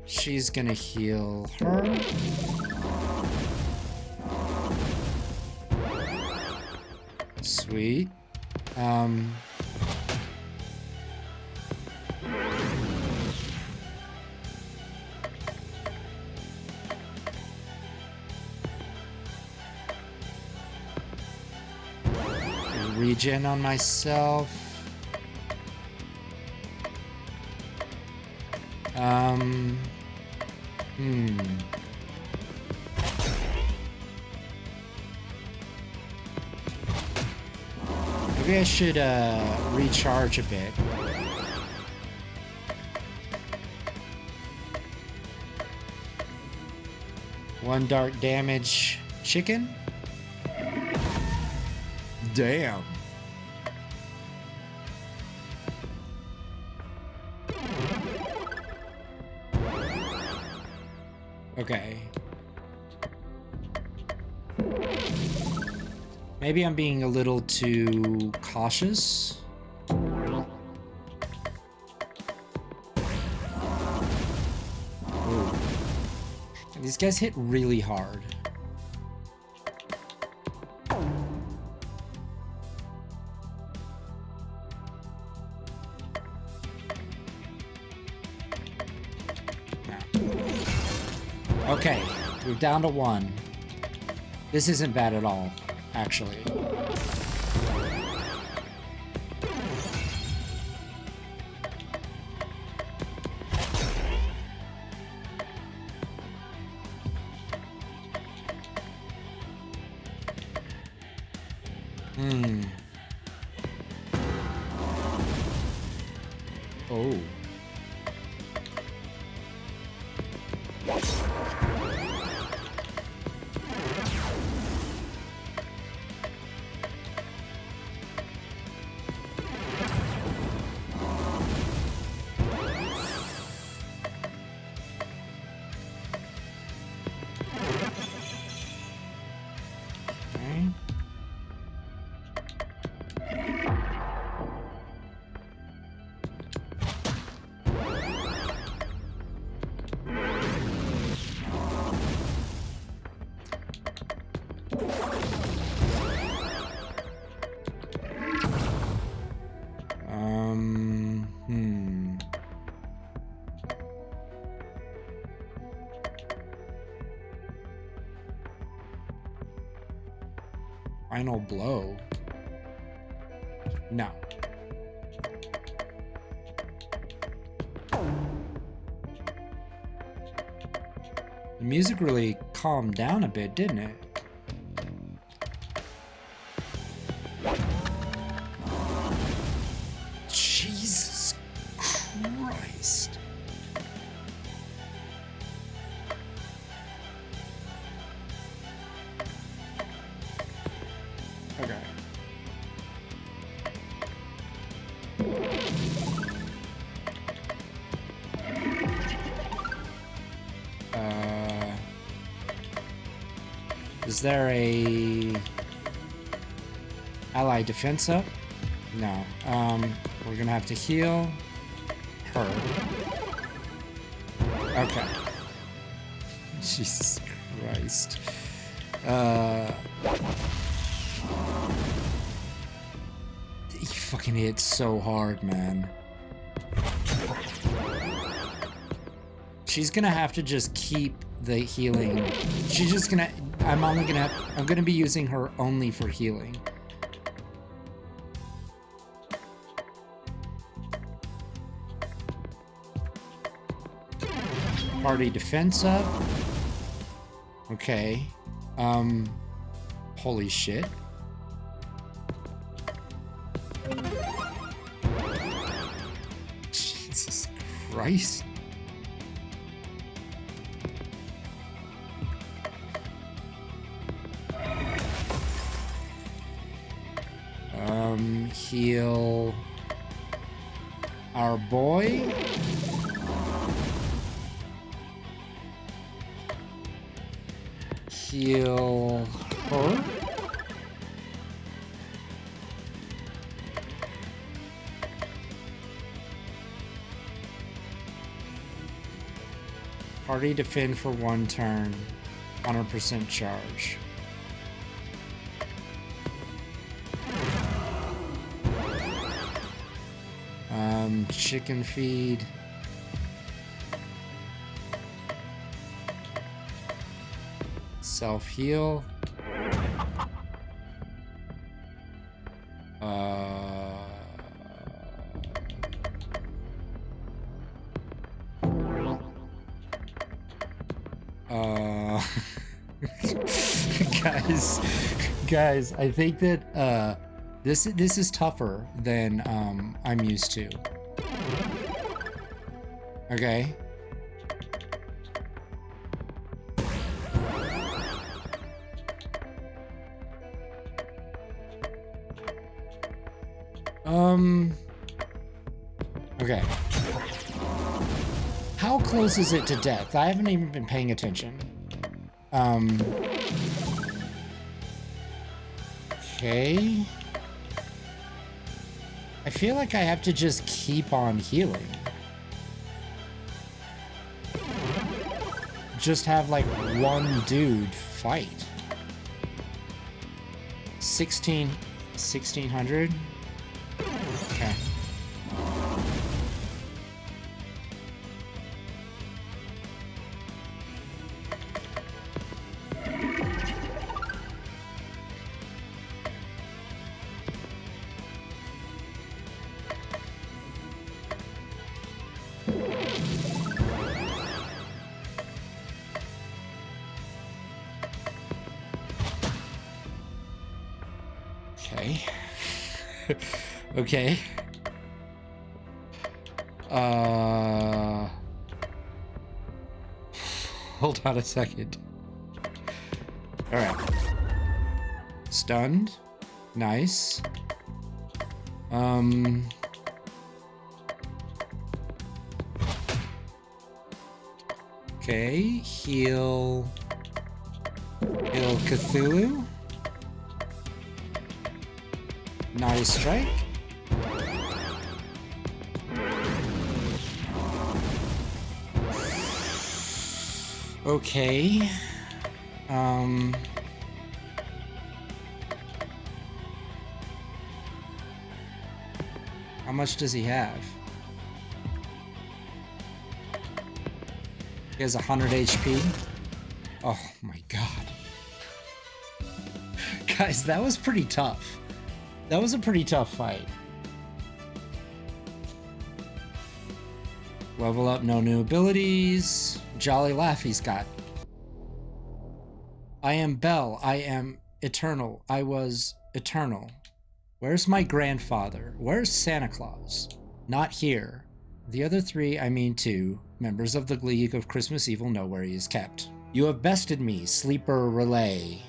She's gonna heal her. Sweet. Regen on myself. Maybe I should recharge a bit. One dark damage chicken. Damn. Okay. Maybe I'm being a little too cautious. Ooh. These guys hit really hard. We're down to 1. This isn't bad at all, actually. Oh. Final blow? No. The music really calmed down a bit, didn't it? Jesus Christ. Okay. Is there a ally defense up? No. We're gonna have to heal her. Okay. Jesus Christ. He fucking hit so hard, man. She's gonna have to just keep the healing. She's just gonna... I'm gonna be using her only for healing. Party defense up. Okay. Holy shit. Jesus Christ. Heal our boy. Heal her. Party defend for 1 turn. 100% charge. Chicken feed. Self-heal. Guys, I think that this is tougher than I'm used to. Okay. Okay. How close is it to death? I haven't even been paying attention. Okay. I feel like I have to just keep on healing. Just have like one dude fight. 1600? Okay. Okay. Okay. Hold on a second. Alright. Stunned. Nice. Okay, heal Cthulhu. Nice strike. Okay. How much does he have? He has 100 HP. Oh my god. Guys, that was pretty tough. That was a pretty tough fight. Level up, no new abilities. Jolly laugh he's got. I am Bel. I am eternal. I was eternal. Where's my grandfather? Where's Santa Claus? Not here. The other three, I mean two, members of the League of Christmas Evil know where he is kept. You have bested me, Sleeper Relay.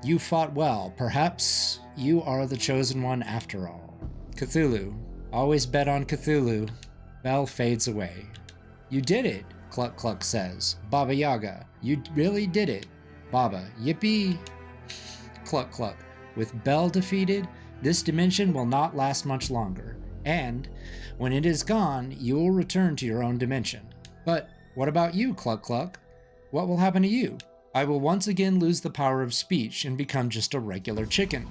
You fought well. Perhaps you are the chosen one after all. Cthulhu. Always bet on Cthulhu. Bel fades away. You did it, Cluck Cluck says. Baba Yaga, you really did it. Baba, yippee. Cluck Cluck. With Bel defeated, this dimension will not last much longer, and when it is gone, you will return to your own dimension. But what about you, Cluck Cluck? What will happen to you? I will once again lose the power of speech and become just a regular chicken.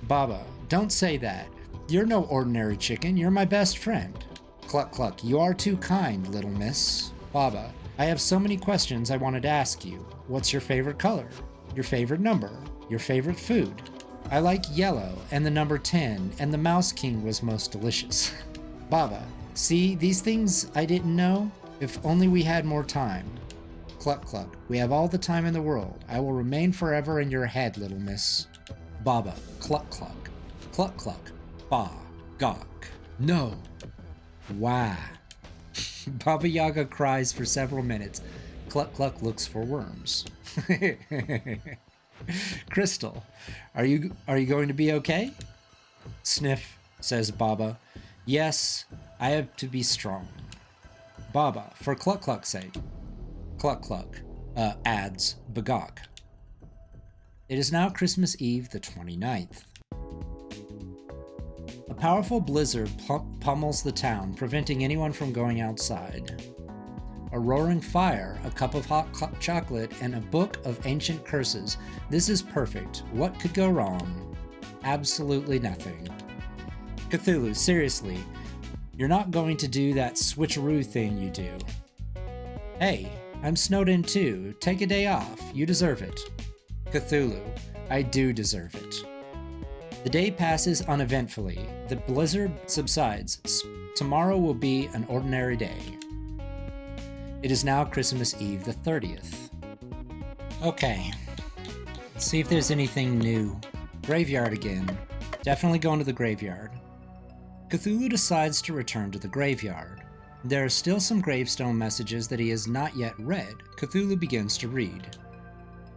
Baba, don't say that. You're no ordinary chicken, you're my best friend. Cluck Cluck, you are too kind, little miss. Baba, I have so many questions I wanted to ask you. What's your favorite color? Your favorite number? Your favorite food? I like yellow and the number 10, and the Mouse King was most delicious. Baba, see, these things I didn't know? If only we had more time. Cluck Cluck, we have all the time in the world. I will remain forever in your head, little miss. Baba, Cluck Cluck, Cluck Cluck, Ba, Gawk. No. Wah. Baba Yaga cries for several minutes. Cluck Cluck looks for worms. Crystal, are you going to be okay? Sniff, says Baba. Yes, I have to be strong. Baba, for Cluck Cluck's sake. Cluck Cluck, adds Bagok. It is now Christmas Eve the 29th. A powerful blizzard pummels the town, preventing anyone from going outside. A roaring fire, a cup of hot chocolate, and a book of ancient curses. This is perfect. What could go wrong? Absolutely nothing. Cthulhu, seriously, you're not going to do that switcheroo thing you do. Hey, I'm snowed in too. Take a day off. You deserve it. Cthulhu, I do deserve it. The day passes uneventfully. The blizzard subsides. Tomorrow will be an ordinary day. It is now Christmas Eve the 30th. Okay. Let's see if there's anything new. Graveyard again. Definitely going to the graveyard. Cthulhu decides to return to the graveyard. There are still some gravestone messages that he has not yet read. Cthulhu begins to read.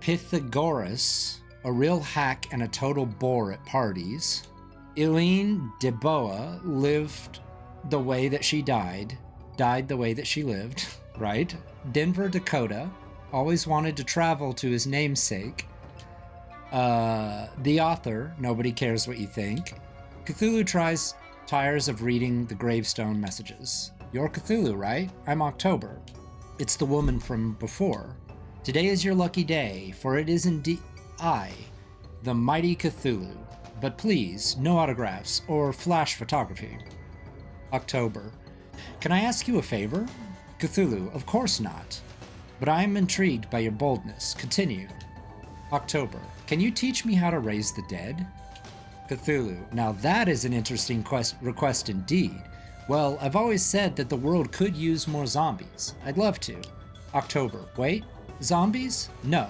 Pythagoras, a real hack and a total bore at parties. Eileen de Boa lived the way that she died the way that she lived, right? Denver, Dakota, always wanted to travel to his namesake. The author, nobody cares what you think. Cthulhu tires of reading the gravestone messages. You're Cthulhu, right? I'm October. It's the woman from before. Today is your lucky day, for it is indeed I, the mighty Cthulhu. But please, no autographs or flash photography. October. Can I ask you a favor? Cthulhu, of course not. But I am intrigued by your boldness. Continue. October. Can you teach me how to raise the dead? Cthulhu. Now that is an interesting request indeed. Well, I've always said that the world could use more zombies. I'd love to. October. Wait, zombies? No.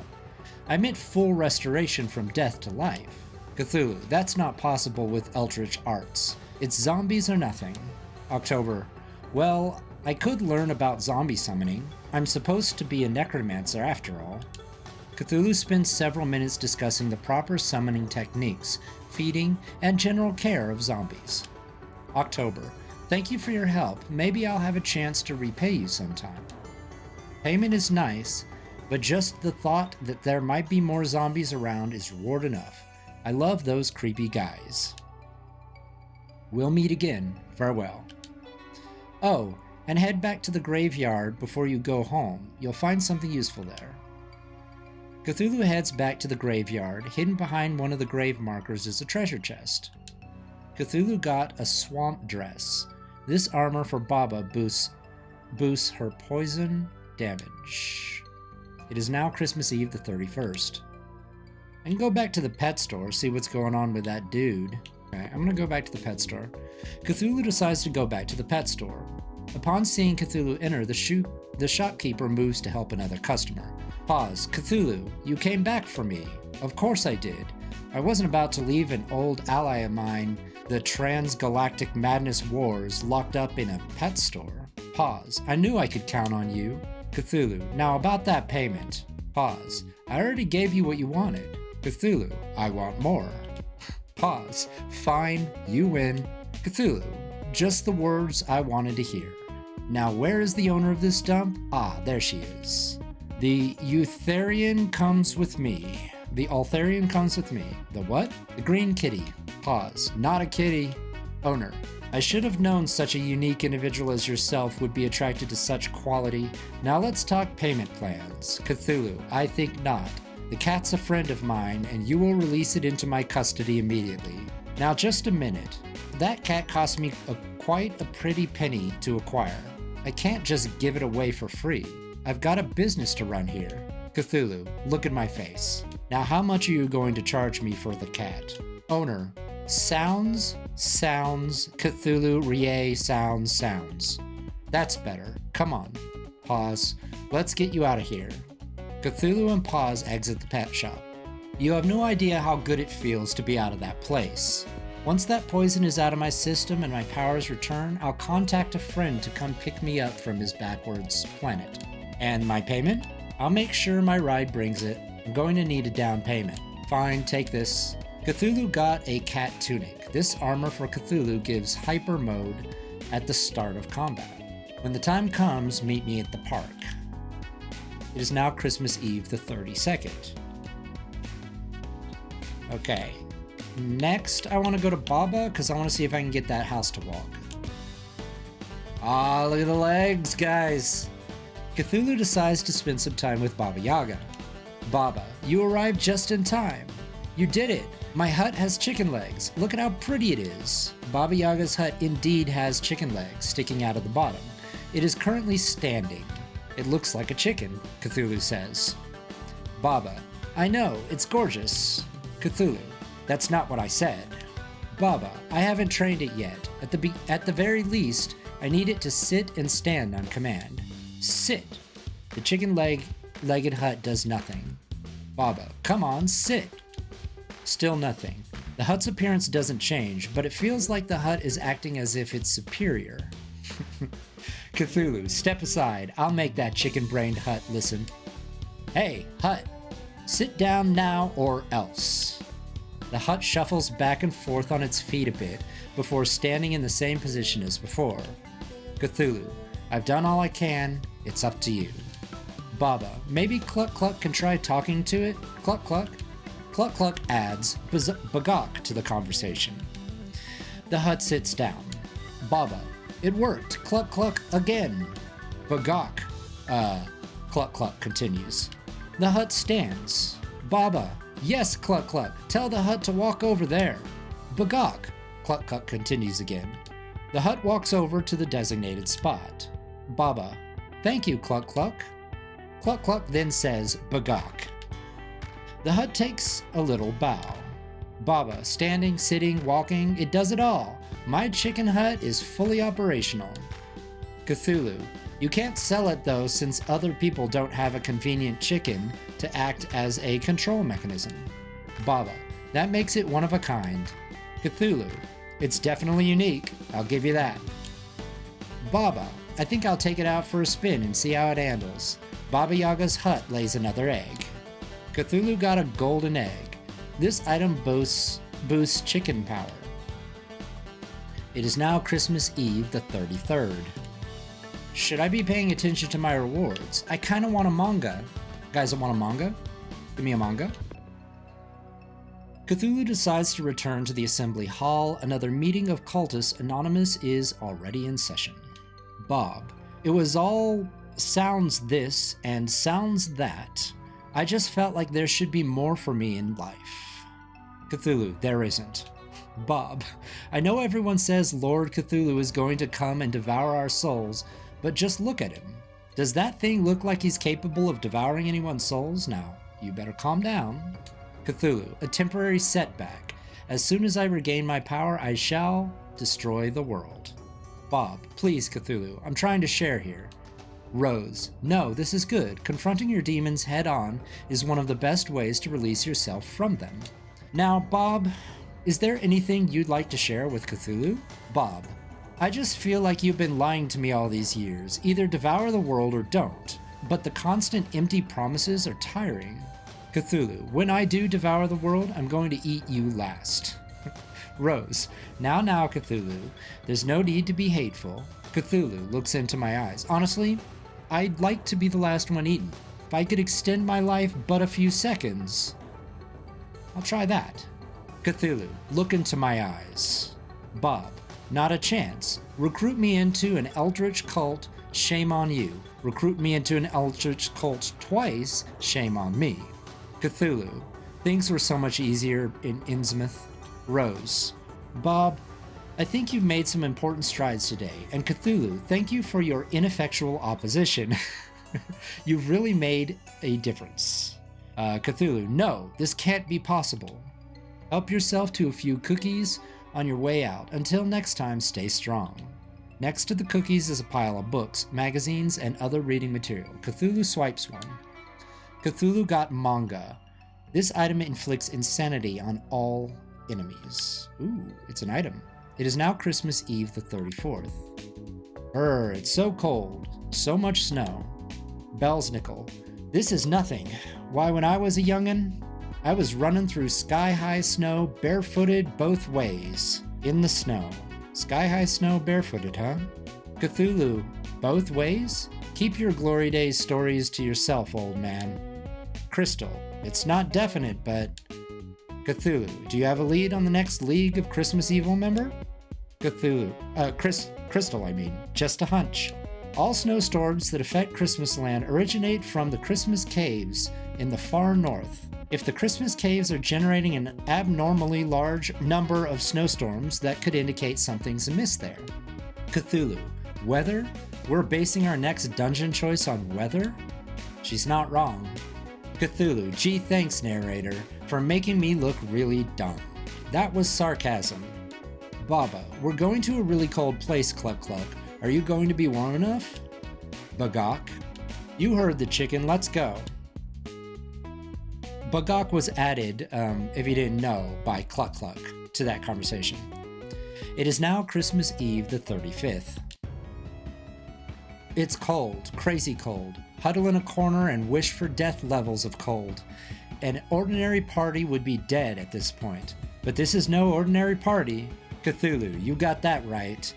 I meant full restoration from death to life. Cthulhu, that's not possible with Eldritch arts. It's zombies or nothing. October, well, I could learn about zombie summoning. I'm supposed to be a necromancer after all. Cthulhu spends several minutes discussing the proper summoning techniques, feeding, and general care of zombies. October, thank you for your help. Maybe I'll have a chance to repay you sometime. Payment is nice, but just the thought that there might be more zombies around is reward enough. I love those creepy guys. We'll meet again. Farewell. Oh, and head back to the graveyard before you go home. You'll find something useful there. Cthulhu heads back to the graveyard. Hidden behind one of the grave markers is a treasure chest. Cthulhu got a swamp dress. This armor for Baba boosts her poison damage. It is now Christmas Eve the 31st. I can go back to the pet store, see what's going on with that dude. Okay, I'm gonna go back to the pet store. Cthulhu decides to go back to the pet store. Upon seeing Cthulhu enter, the shopkeeper moves to help another customer. Pause. Cthulhu, you came back for me. Of course I did. I wasn't about to leave an old ally of mine, the Transgalactic Madness Wars, locked up in a pet store. Pause. I knew I could count on you. Cthulhu, now about that payment. Pause. I already gave you what you wanted. Cthulhu, I want more. Pause. Fine, you win. Cthulhu, just the words I wanted to hear. Now where is the owner of this dump? Ah, there she is. The Eutherian comes with me. The Altharian comes with me. The what? The green kitty. Pause. Not a kitty. Owner, I should have known such a unique individual as yourself would be attracted to such quality. Now let's talk payment plans. Cthulhu, I think not. The cat's a friend of mine, and you will release it into my custody immediately. Now just a minute. That cat cost me quite a pretty penny to acquire. I can't just give it away for free. I've got a business to run here. Cthulhu, look at my face. Now how much are you going to charge me for the cat? Owner, sounds, Cthulhu, Rie, sounds. That's better. Come on. Pause. Let's get you out of here. Cthulhu and Pause exit the pet shop. You have no idea how good it feels to be out of that place. Once that poison is out of my system and my powers return, I'll contact a friend to come pick me up from his backwards planet. And my payment? I'll make sure my ride brings it. I'm going to need a down payment. Fine, take this. Cthulhu got a cat tunic. This armor for Cthulhu gives hyper mode at the start of combat. When the time comes, meet me at the park. It is now Christmas Eve the 32nd. Okay. Next, I want to go to Baba because I want to see if I can get that house to walk. Ah, look at the legs, guys. Cthulhu decides to spend some time with Baba Yaga. Baba, you arrived just in time. You did it. My hut has chicken legs. Look at how pretty it is. Baba Yaga's hut indeed has chicken legs sticking out of the bottom. It is currently standing. It looks like a chicken, Cthulhu says. Baba, I know, it's gorgeous. Cthulhu, that's not what I said. Baba, I haven't trained it yet. At the very least, I need it to sit and stand on command. Sit. The chicken-legged hut does nothing. Baba, come on, sit. Still nothing. The hut's appearance doesn't change, but it feels like the hut is acting as if it's superior. Cthulhu, step aside. I'll make that chicken-brained hut listen. Hey, hut. Sit down now or else. The hut shuffles back and forth on its feet a bit before standing in the same position as before. Cthulhu, I've done all I can. It's up to you. Baba, maybe Cluck Cluck can try talking to it? Cluck Cluck? Cluck Cluck adds Bagok to the conversation. The hut sits down. Baba, it worked. Cluck Cluck again. Bagok. Cluck Cluck continues. The hut stands. Baba, yes, Cluck Cluck. Tell the hut to walk over there. Bagok. Cluck Cluck continues again. The hut walks over to the designated spot. Baba, thank you, Cluck Cluck. Cluck Cluck then says Bagok. The hut takes a little bow. Baba, standing, sitting, walking, it does it all. My chicken hut is fully operational. Cthulhu, you can't sell it though since other people don't have a convenient chicken to act as a control mechanism. Baba, That makes it one of a kind. Cthulhu. It's definitely unique, I'll give you that. Baba. I think I'll take it out for a spin and see how it handles. Baba Yaga's hut lays another egg. Cthulhu got a golden egg. This item boosts chicken power. It is now Christmas Eve the 33rd. Should I be paying attention to my rewards? I kinda want a manga. Guys, I want a manga? Give me a manga. Cthulhu decides to return to the assembly hall. Another meeting of cultists anonymous is already in session. Bob. It was all sounds this and sounds that. I just felt like there should be more for me in life. Cthulhu. There isn't. Bob. I know everyone says Lord Cthulhu is going to come and devour our souls, but just look at him. Does that thing look like he's capable of devouring anyone's souls? Now, you better calm down. Cthulhu. A temporary setback. As soon as I regain my power, I shall destroy the world. Bob. Please, Cthulhu. I'm trying to share here. Rose. No, this is good. Confronting your demons head-on is one of the best ways to release yourself from them. Now, Bob, is there anything you'd like to share with Cthulhu? Bob. I just feel like you've been lying to me all these years. Either devour the world or don't. But the constant empty promises are tiring. Cthulhu. When I do devour the world, I'm going to eat you last. Rose. Now, Cthulhu. There's no need to be hateful. Cthulhu looks into my eyes. Honestly, I'd like to be the last one eaten. If I could extend my life but a few seconds, I'll try that. Cthulhu, look into my eyes. Bob, not a chance. Recruit me into an Eldritch cult, shame on you. Recruit me into an Eldritch cult twice, shame on me. Cthulhu, things were so much easier in Innsmouth. Rose, Bob, I think you've made some important strides today, and Cthulhu, thank you for your ineffectual opposition. You've really made a difference. Cthulhu, no, this can't be possible. Help yourself to a few cookies on your way out. Until next time, stay strong. Next to the cookies is a pile of books, magazines, and other reading material. Cthulhu swipes one. Cthulhu got manga. This item inflicts insanity on all enemies. Ooh, it's an item. It is now Christmas Eve the 34th. It's so cold. So much snow. Bell's nickel. This is nothing. Why, when I was a young'un, I was running through sky-high snow, barefooted both ways, in the snow. Sky-high snow, barefooted, huh? Cthulhu, both ways? Keep your glory days stories to yourself, old man. Crystal, it's not definite, but... Cthulhu, do you have a lead on the next League of Christmas Evil member? Cthulhu, Crystal, I mean, just a hunch. All snowstorms that affect Christmas land originate from the Christmas caves in the far north. If the Christmas caves are generating an abnormally large number of snowstorms, that could indicate something's amiss there. Cthulhu, weather? We're basing our next dungeon choice on weather? She's not wrong. Cthulhu, gee thanks, narrator, for making me look really dumb. That was sarcasm. Baba, we're going to a really cold place, Cluck Cluck. Are you going to be warm enough? Bagok, you heard the chicken, let's go. Bagok was added, if you didn't know, by Cluck Cluck to that conversation. It is now Christmas Eve the 35th. It's cold, crazy cold. Huddle in a corner and wish for death levels of cold. An ordinary party would be dead at this point. But this is no ordinary party. Cthulhu, you got that right.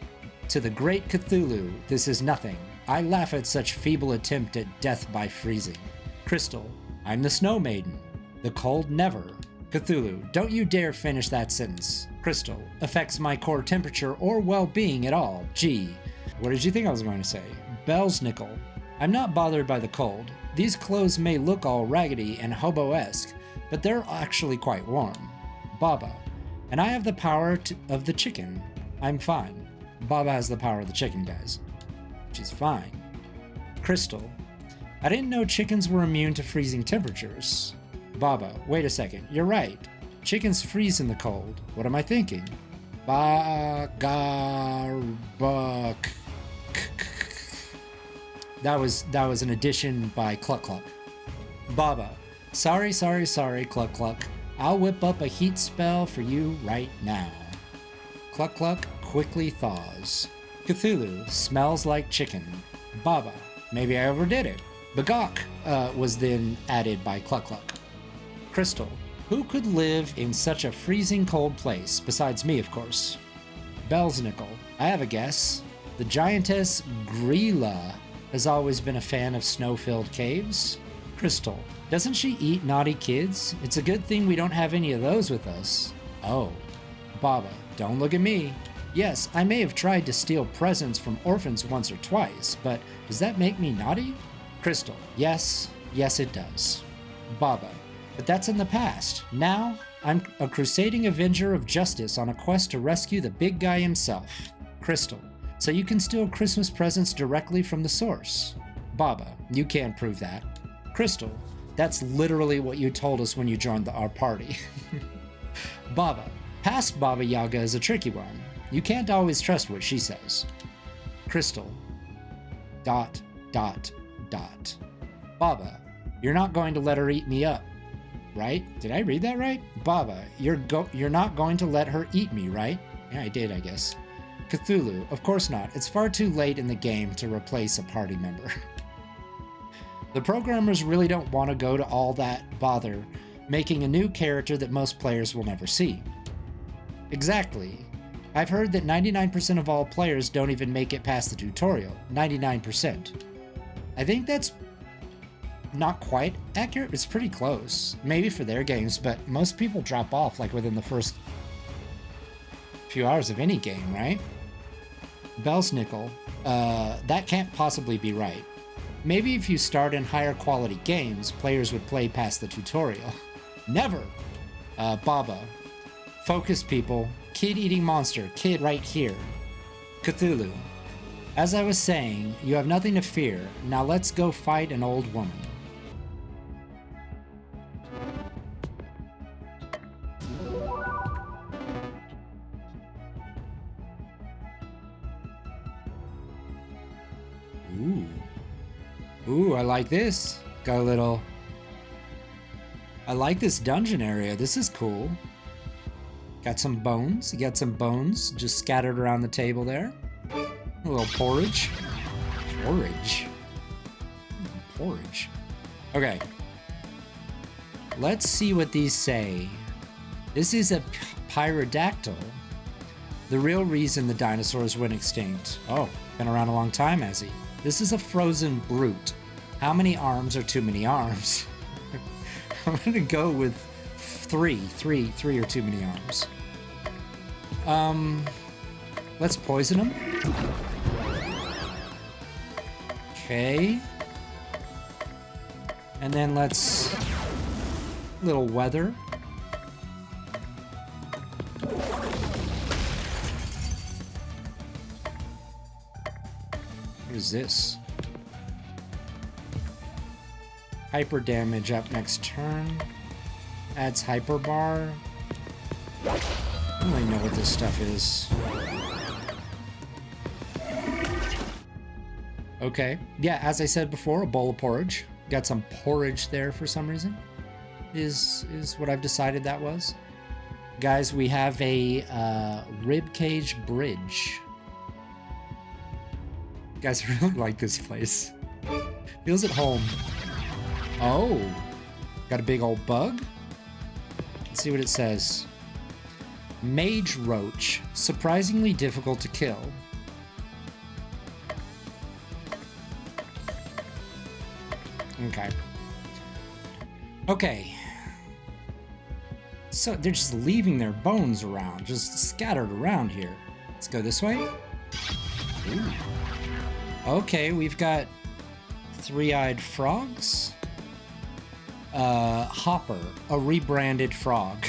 To the great Cthulhu, this is nothing. I laugh at such feeble attempt at death by freezing. Crystal, I'm the Snow Maiden. The cold never. Cthulhu, don't you dare finish that sentence. Crystal, affects my core temperature or well-being at all. Gee, what did you think I was going to say? Bell's nickel. I'm not bothered by the cold. These clothes may look all raggedy and hobo-esque, but they're actually quite warm. Baba, and I have the power of the chicken. I'm fine. Baba has the power of the chicken, guys. She's fine. Crystal, I didn't know chickens were immune to freezing temperatures. Baba, wait a second, you're right. Chickens freeze in the cold. What am I thinking? Bagarbuk. That was an addition by Cluck Cluck. Baba, sorry, Cluck Cluck. I'll whip up a heat spell for you right now. Cluck Cluck quickly thaws. Cthulhu smells like chicken. Baba, maybe I overdid it. Bagok was then added by Cluck Cluck. Crystal, who could live in such a freezing cold place, besides me, of course? Belsnickel, I have a guess. The giantess Gryla has always been a fan of snow-filled caves. Crystal, doesn't she eat naughty kids? It's a good thing we don't have any of those with us. Oh. Baba, don't look at me. Yes, I may have tried to steal presents from orphans once or twice, but does that make me naughty? Crystal, yes, it does. Baba, but that's in the past. Now, I'm a crusading avenger of justice on a quest to rescue the big guy himself. Crystal, so you can steal Christmas presents directly from the source. Baba, you can't prove that. Crystal, that's literally what you told us when you joined our party. Baba, past Baba Yaga is a tricky one. You can't always trust what she says. Crystal, ... Baba, you're not going to let her eat me up, right? Did I read that right? Baba, you're not going to let her eat me, right? Yeah, I did, I guess. Cthulhu, of course not. It's far too late in the game to replace a party member. The programmers really don't want to go to all that bother making a new character that most players will never see. Exactly. I've heard that 99% of all players don't even make it past the tutorial. 99%. I think that's not quite accurate. It's pretty close. Maybe for their games, but most people drop off like within the first few hours of any game, right? Belsnickel, that can't possibly be right. Maybe if you start in higher quality games, players would play past the tutorial. Never! Baba. Focus, people. Kid-eating monster. Kid right here. Cthulhu. As I was saying, you have nothing to fear. Now let's go fight an old woman. Ooh, I like this. Got a little... I like this dungeon area. This is cool. Got some bones. You got some bones just scattered around the table there. A little porridge. Porridge. Okay. Let's see what these say. This is a pyrodactyl. The real reason the dinosaurs went extinct. Oh, been around a long time, has he? This is a frozen brute. How many arms are too many arms? I'm gonna go with three are too many arms. Let's poison him. Okay. And then let's... little weather. What is this? Hyper damage up next turn. Adds hyper bar. I don't really know what this stuff is. Okay. Yeah, as I said before, a bowl of porridge. Got some porridge there for some reason. Is what I've decided that was. Guys, we have a ribcage bridge. Guys, I really like this place. Feels at home. Oh, got a big old bug. Let's see what it says. Mage roach, surprisingly difficult to kill. Okay. So they're just leaving their bones around, just scattered around here. Let's go this way. Ooh. Okay, we've got three-eyed frogs. Hopper, a rebranded frog.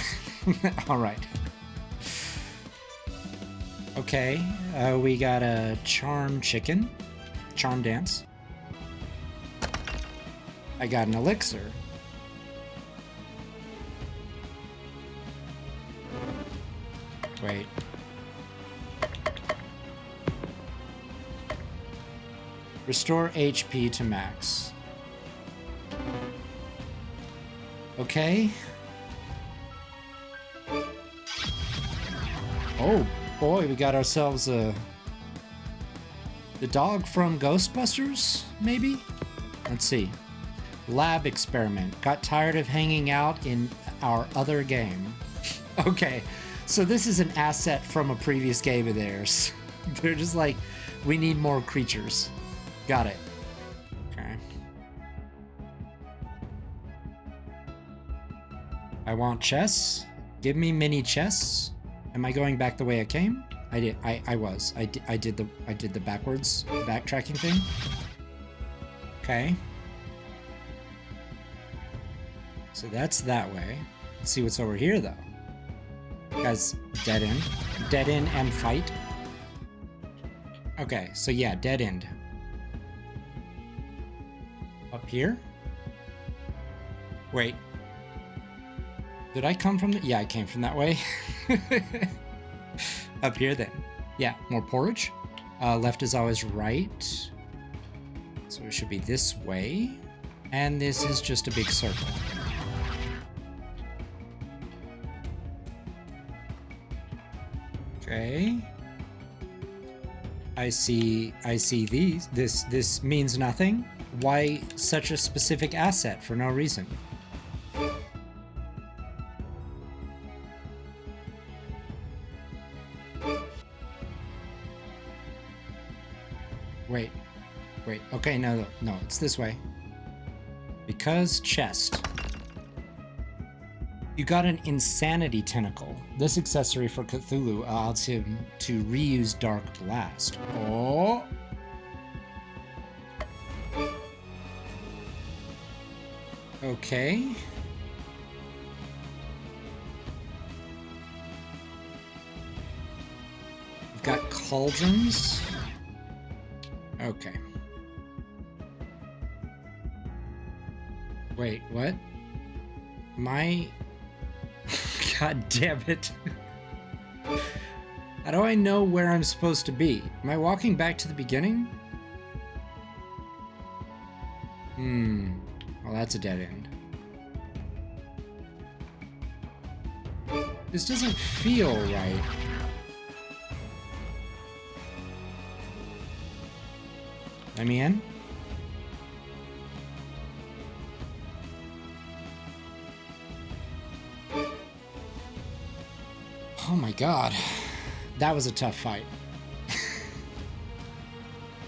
All right. Okay, we got a charm chicken. Charm dance. I got an elixir. Wait. Restore HP to max. Okay. Oh boy, we got ourselves the dog from Ghostbusters, maybe? Let's see. Lab experiment. Got tired of hanging out in our other game. Okay, so this is an asset from a previous game of theirs. They're just like, we need more creatures. Got it. Okay. I want chests. Give me mini chests. Am I going back the way I came? I did. I did the backwards backtracking thing. Okay. So that's that way. Let's see what's over here though. Guys, dead end. Dead end and fight. Okay, so yeah, dead end. Up here? Wait. Did I come from yeah, I came from that way. Up here then. Yeah, more porridge. Left is always right. So it should be this way. And this is just a big circle. Okay. I see these. This means nothing. Why such a specific asset for no reason? Wait. Okay, no, it's this way. Because chest. You got an insanity tentacle. This accessory for Cthulhu allows him to reuse Dark Blast. Oh! Okay. We've got cauldrons. Okay. Wait, what? God damn it. How do I know where I'm supposed to be? Am I walking back to the beginning? Well, that's a dead end. This doesn't feel right. Let me in? Oh my god. That was a tough fight.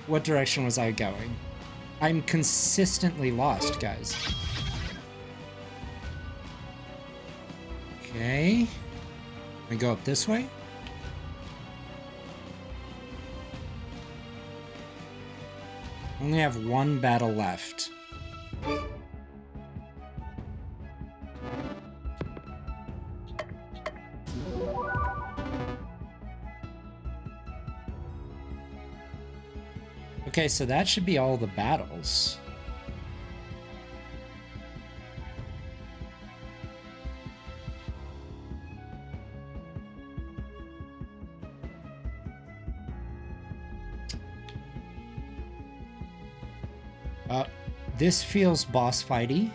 What direction was I going? I'm consistently lost, guys. Okay. We go up this way? Only have one battle left. Okay, so that should be all the battles. This feels boss fighty.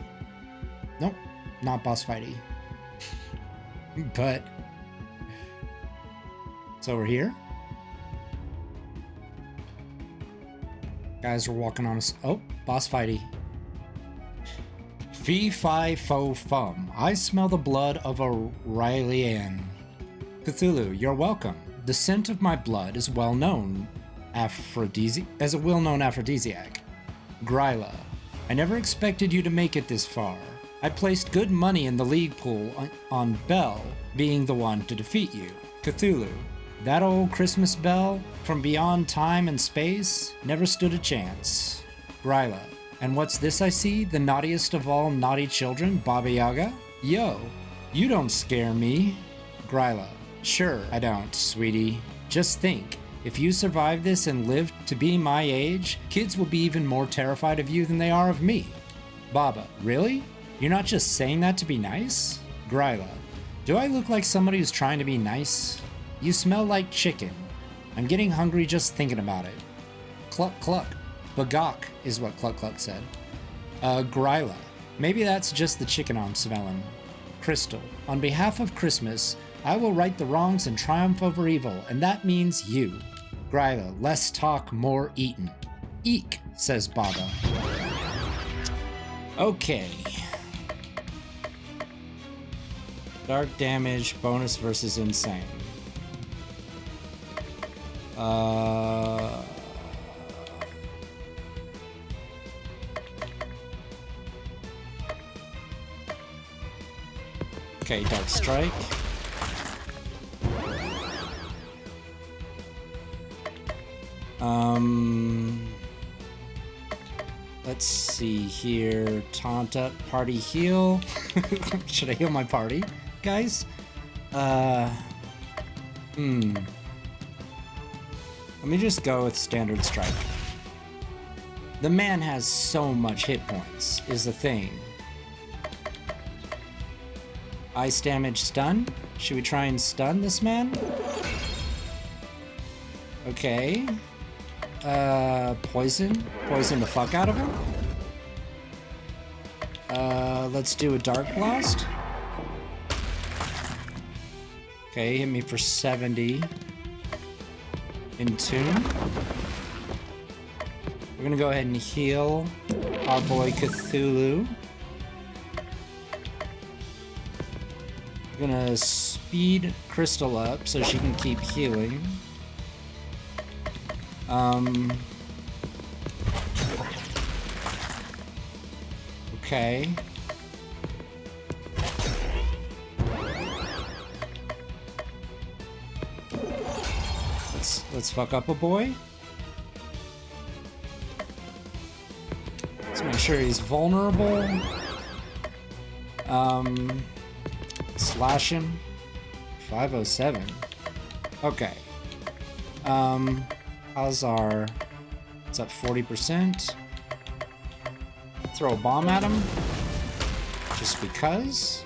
Nope, not boss fighty. But it's over here. Guys are walking on us. Oh, boss fighty. Fee fi fo fum. I smell the blood of a Rylaian. Cthulhu, you're welcome. The scent of my blood is well-known as a well-known aphrodisiac. Gryla, I never expected you to make it this far. I placed good money in the league pool on Bel being the one to defeat you. Cthulhu, that old Christmas bell from beyond time and space never stood a chance. Gryla, and what's this I see? The naughtiest of all naughty children, Baba Yaga? Yo, you don't scare me. Gryla, sure I don't, sweetie. Just think, if you survive this and live to be my age, kids will be even more terrified of you than they are of me. Baba, really? You're not just saying that to be nice? Gryla, do I look like somebody who's trying to be nice? You smell like chicken. I'm getting hungry just thinking about it. Cluck cluck. Bagok is what Cluck Cluck said. Gryla. Maybe that's just the chicken I'm smelling. Crystal. On behalf of Christmas, I will right the wrongs and triumph over evil, and that means you. Gryla, less talk, more eaten. Eek, says Baba. Okay. Dark damage, bonus versus insane. Okay, Dark Strike. Let's see here. Taunt up, party heal. Should I heal my party, guys? Let me just go with standard strike. The man has so much hit points, is the thing. Ice damage, stun. Should we try and stun this man? Okay. Poison. Poison the fuck out of him. Let's do a Dark Blast. Okay, hit me for 70. In tune. We're gonna go ahead and heal our boy Cthulhu. We're gonna speed Crystal up so she can keep healing. Okay. Let's fuck up a boy. Let's make sure he's vulnerable. Slash him. 507. Okay. How's our... It's up 40%. Throw a bomb at him. Just because.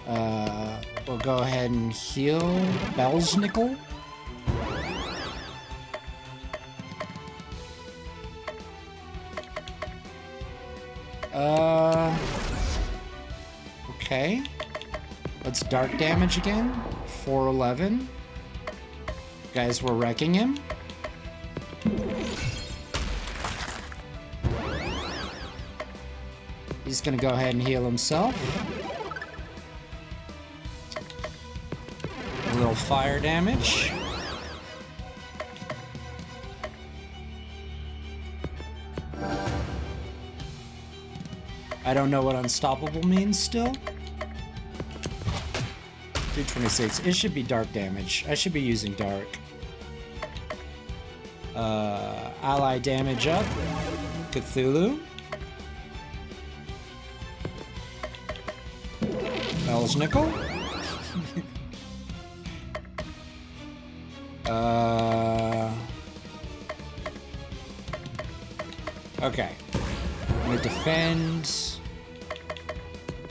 We'll go ahead and heal Bel's nickel. Okay. Let's dark damage again. 411. Guys, we're wrecking him. He's gonna go ahead and heal himself. A little fire damage. I don't know what unstoppable means still. 226. It should be dark damage. I should be using dark. Ally damage up. Cthulhu. Bel's nickel. Okay. I'm gonna defend.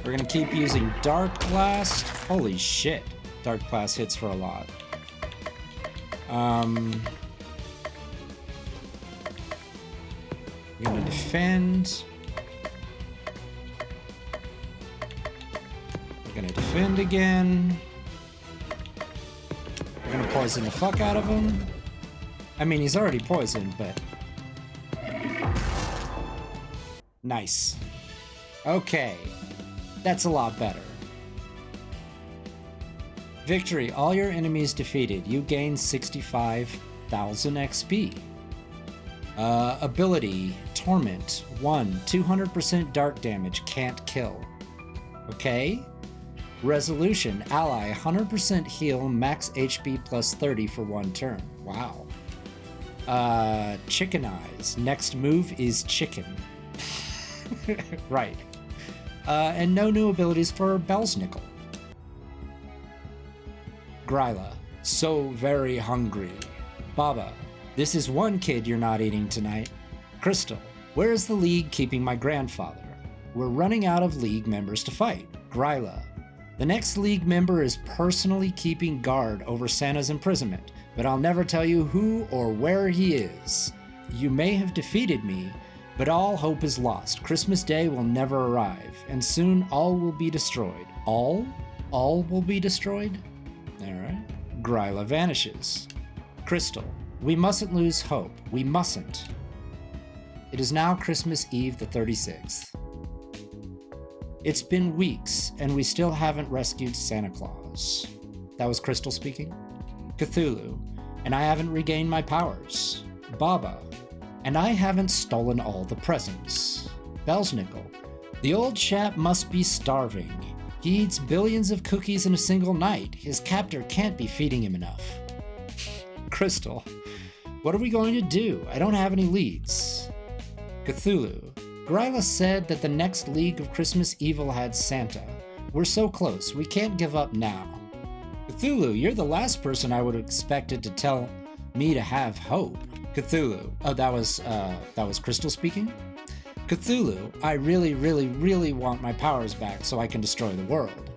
We're gonna keep using Dark Blast. Holy shit. Dark Blast hits for a lot. We're gonna defend. We're gonna defend again. We're gonna poison the fuck out of him. I mean, he's already poisoned, but... Nice. Okay. That's a lot better. Victory. All your enemies defeated. You gain 65,000 XP. Ability. Torment. 1. 200% dark damage. Can't kill. Okay. Resolution. Ally. 100% heal. Max HP plus 30 for 1 turn. Wow. Chicken Eyes. Next move is chicken. Right. And no new abilities for Bel's nickel. Gryla. So very hungry. Baba. This is one kid you're not eating tonight. Crystal. Where is the League keeping my grandfather? We're running out of League members to fight. Gryla. The next League member is personally keeping guard over Santa's imprisonment, but I'll never tell you who or where he is. You may have defeated me, but all hope is lost. Christmas Day will never arrive, and soon all will be destroyed. All? All will be destroyed? Alright. Gryla vanishes. Crystal, we mustn't lose hope. We mustn't. It is now Christmas Eve the 36th. It's been weeks, and we still haven't rescued Santa Claus. That was Crystal speaking. Cthulhu, and I haven't regained my powers. Baba, and I haven't stolen all the presents. Belsnickel, the old chap must be starving. He eats billions of cookies in a single night. His captor can't be feeding him enough. Crystal, what are we going to do? I don't have any leads. Cthulhu, Gryla said that the next League of Christmas Evil had Santa. We're so close, we can't give up now. Cthulhu, you're the last person I would have expected to tell me to have hope. Cthulhu, oh, that was Crystal speaking? Cthulhu, I really, really, really want my powers back so I can destroy the world.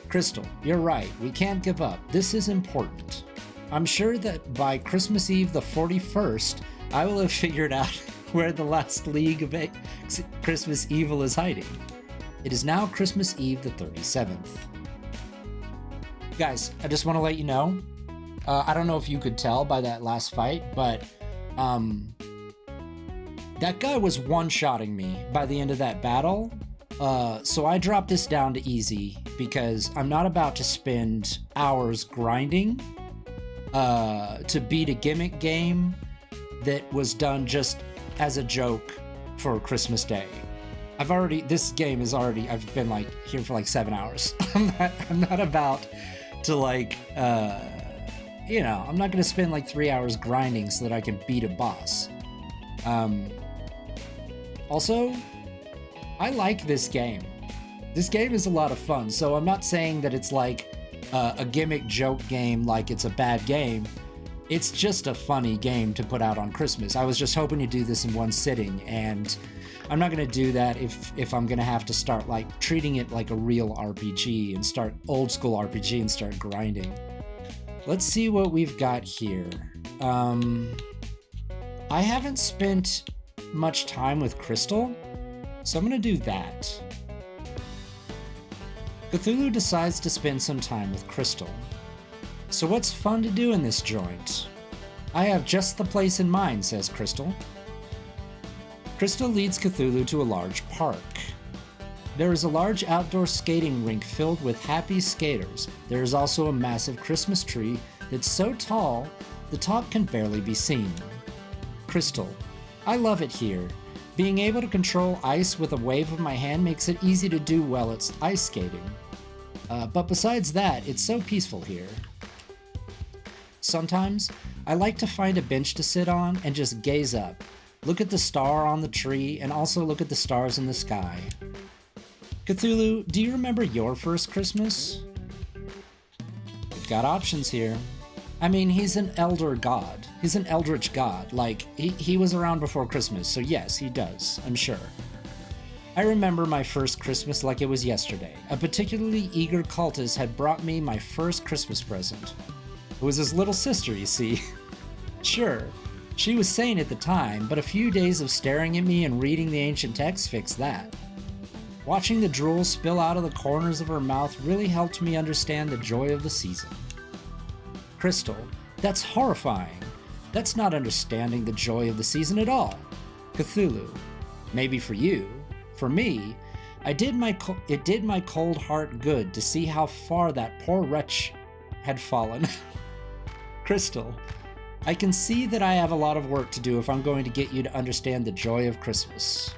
Crystal, you're right, we can't give up. This is important. I'm sure that by Christmas Eve the 41st, I will have figured out where the last League of Christmas Evil is hiding. It is now Christmas Eve the 37th. Guys, I just want to let you know, I don't know if you could tell by that last fight, but that guy was one-shotting me by the end of that battle, so I dropped this down to easy because I'm not about to spend hours grinding to beat a gimmick game that was done just as a joke for Christmas Day. I've been like here for like 7 hours. I'm not about to like, I'm not gonna spend like 3 hours grinding so that I can beat a boss. Also, I like this game. This game is a lot of fun, so I'm not saying that it's like a gimmick joke game, like it's a bad game. It's just a funny game to put out on Christmas. I was just hoping to do this in one sitting, and I'm not going to do that if I'm going to have to start like treating it like a real RPG and start old school RPG and start grinding. Let's see what we've got here. I haven't spent much time with Crystal, so I'm going to do that. Cthulhu decides to spend some time with Crystal. So what's fun to do in this joint? I have just the place in mind, says Crystal. Crystal leads Cthulhu to a large park. There is a large outdoor skating rink filled with happy skaters. There is also a massive Christmas tree that's so tall, the top can barely be seen. Crystal, I love it here. Being able to control ice with a wave of my hand makes it easy to do well at ice skating. But besides that, it's so peaceful here. Sometimes, I like to find a bench to sit on and just gaze up, look at the star on the tree, and also look at the stars in the sky. Cthulhu, do you remember your first Christmas? We've got options here. I mean, he's an elder god. He's an eldritch god. Like, he was around before Christmas, so yes, he does, I'm sure. I remember my first Christmas like it was yesterday. A particularly eager cultist had brought me my first Christmas present. It was his little sister, you see. Sure, she was sane at the time, but a few days of staring at me and reading the ancient texts fixed that. Watching the drool spill out of the corners of her mouth really helped me understand the joy of the season. Crystal, that's horrifying. That's not understanding the joy of the season at all. Cthulhu, maybe for you. For me, it did my cold heart good to see how far that poor wretch had fallen. Crystal, I can see that I have a lot of work to do if I'm going to get you to understand the joy of Christmas.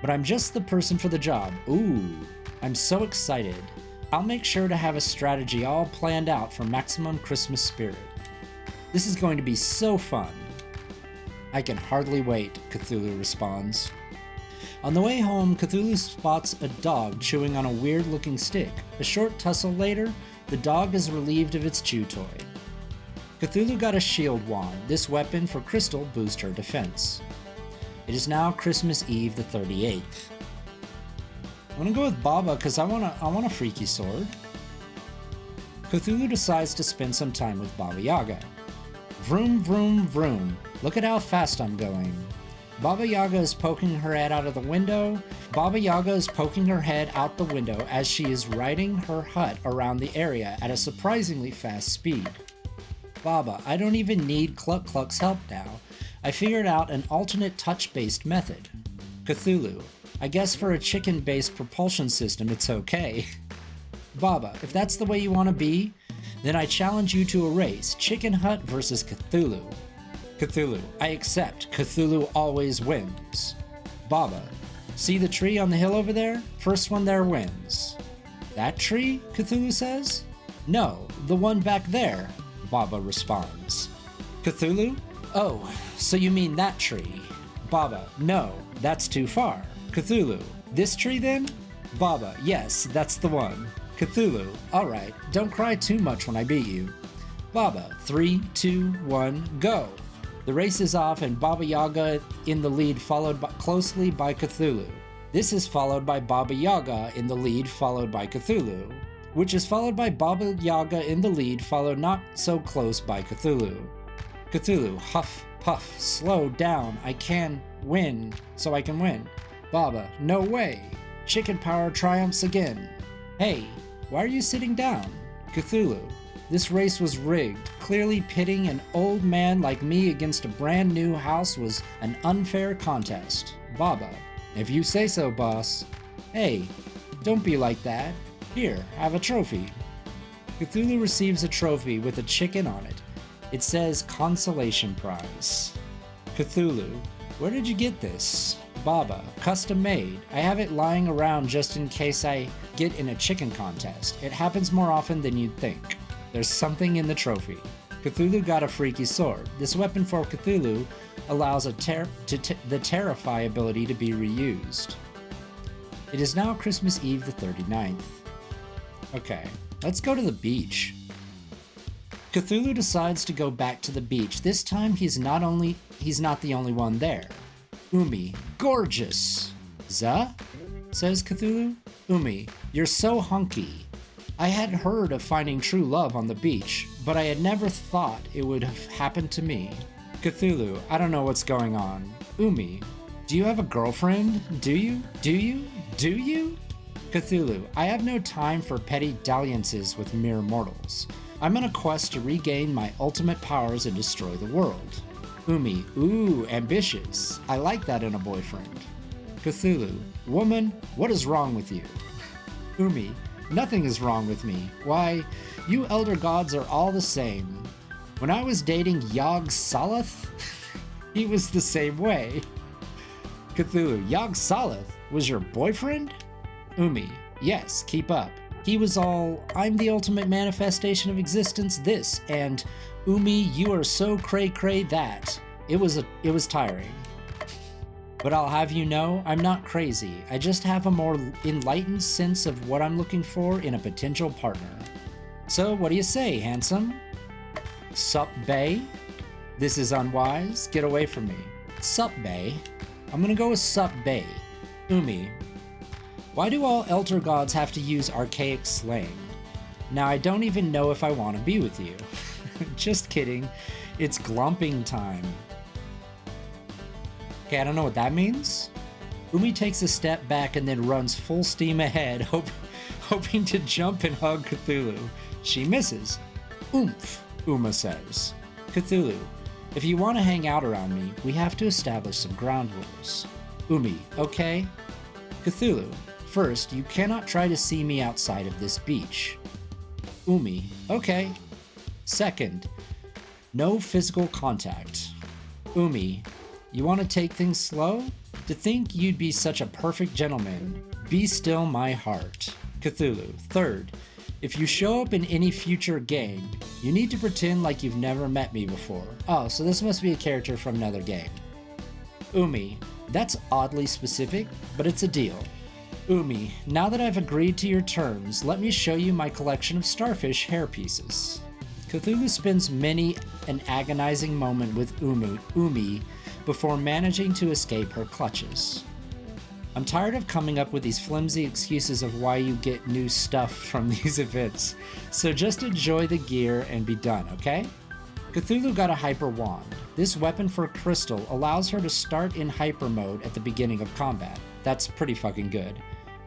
But I'm just the person for the job. Ooh, I'm so excited. I'll make sure to have a strategy all planned out for maximum Christmas spirit. This is going to be so fun. I can hardly wait, Cthulhu responds. On the way home, Cthulhu spots a dog chewing on a weird-looking stick. A short tussle later, the dog is relieved of its chew toy. Cthulhu got a shield wand. This weapon for Crystal boosts her defense. It is now Christmas Eve the 38th. I'm gonna go with Baba because I want a freaky sword. Cthulhu decides to spend some time with Baba Yaga. Vroom, vroom, vroom. Look at how fast I'm going. Baba Yaga is poking her head out of the window. Baba Yaga is poking her head out the window as she is riding her hut around the area at a surprisingly fast speed. Baba, I don't even need Cluck Cluck's help now. I figured out an alternate touch-based method. Cthulhu, I guess for a chicken-based propulsion system it's okay. Baba, if that's the way you want to be, then I challenge you to a race, Chicken Hut versus Cthulhu. Cthulhu, I accept. Cthulhu always wins. Baba, see the tree on the hill over there? First one there wins. That tree? Cthulhu says. No, the one back there, Baba responds. Cthulhu? Oh, so you mean that tree? Baba, no, that's too far. Cthulhu, this tree then? Baba, yes, that's the one. Cthulhu, alright, don't cry too much when I beat you. Baba, 3, 2, 1, go! The race is off and Baba Yaga in the lead, followed closely by Cthulhu. This is followed by Baba Yaga in the lead, followed by Cthulhu, which is followed by Baba Yaga in the lead, followed not so close by Cthulhu. Cthulhu, huff, puff, slow down, I can win, so I can win. Baba, no way. Chicken power triumphs again. Hey, why are you sitting down? Cthulhu, this race was rigged. Clearly pitting an old man like me against a brand new house was an unfair contest. Baba, if you say so, boss. Hey, don't be like that. Here, have a trophy. Cthulhu receives a trophy with a chicken on it. It says consolation prize. Cthulhu, where did you get this? Baba, custom made. I have it lying around just in case I get in a chicken contest. It happens more often than you'd think. There's something in the trophy. Cthulhu got a freaky sword. This weapon for Cthulhu allows the Terrify ability to be reused. It is now Christmas Eve the 39th. Okay, let's go to the beach. Cthulhu decides to go back to the beach. This time he's not the only one there. Umi, gorgeous. Za? Says Cthulhu. Umi, you're so hunky. I had heard of finding true love on the beach, but I had never thought it would have happened to me. Cthulhu, I don't know what's going on. Umi, do you have a girlfriend? Do you? Do you? Do you? Cthulhu, I have no time for petty dalliances with mere mortals. I'm on a quest to regain my ultimate powers and destroy the world. Umi, ooh, ambitious. I like that in a boyfriend. Cthulhu, woman, what is wrong with you? Umi, nothing is wrong with me. Why, you elder gods are all the same. When I was dating Yog-Sothoth, he was the same way. Cthulhu, Yog-Sothoth was your boyfriend? Umi, yes, keep up. He was all, I'm the ultimate manifestation of existence, this, and Umi, you are so cray-cray that. It was tiring. But I'll have you know, I'm not crazy. I just have a more enlightened sense of what I'm looking for in a potential partner. So what do you say, handsome? Sup, bae? This is unwise. Get away from me. Sup, bae? I'm gonna go with sup, bae. Umi, why do all elder gods have to use archaic slang? Now I don't even know if I want to be with you. Just kidding. It's glumping time. Okay, I don't know what that means. Umi takes a step back and then runs full steam ahead, hoping to jump and hug Cthulhu. She misses. Oomph, Uma says. Cthulhu, if you want to hang out around me, we have to establish some ground rules. Umi, okay? Cthulhu, first, you cannot try to see me outside of this beach. Umi, okay. Second, no physical contact. Umi, you want to take things slow? To think you'd be such a perfect gentleman. Be still my heart. Cthulhu, third, if you show up in any future game, you need to pretend like you've never met me before. Oh, so this must be a character from another game. Umi, that's oddly specific, but it's a deal. Umi, now that I've agreed to your terms, let me show you my collection of starfish hairpieces. Cthulhu spends many an agonizing moment with Umi before managing to escape her clutches. I'm tired of coming up with these flimsy excuses of why you get new stuff from these events, so just enjoy the gear and be done, okay? Cthulhu got a hyper wand. This weapon for Crystal allows her to start in hyper mode at the beginning of combat. That's pretty fucking good.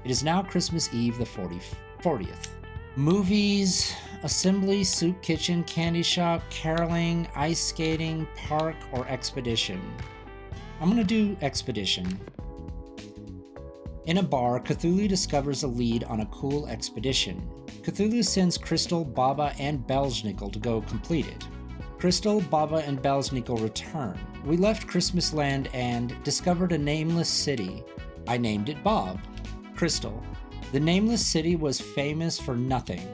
It is now Christmas Eve the 40th. Movies, assembly, soup kitchen, candy shop, caroling, ice skating, park, or expedition. I'm gonna do expedition. In a bar, Cthulhu discovers a lead on a cool expedition. Cthulhu sends Crystal, Baba, and Belsnickel to go complete it. Crystal, Baba, and Belsnickel return. We left Christmas Land and discovered a nameless city. I named it Bob. Crystal. The nameless city was famous for nothing.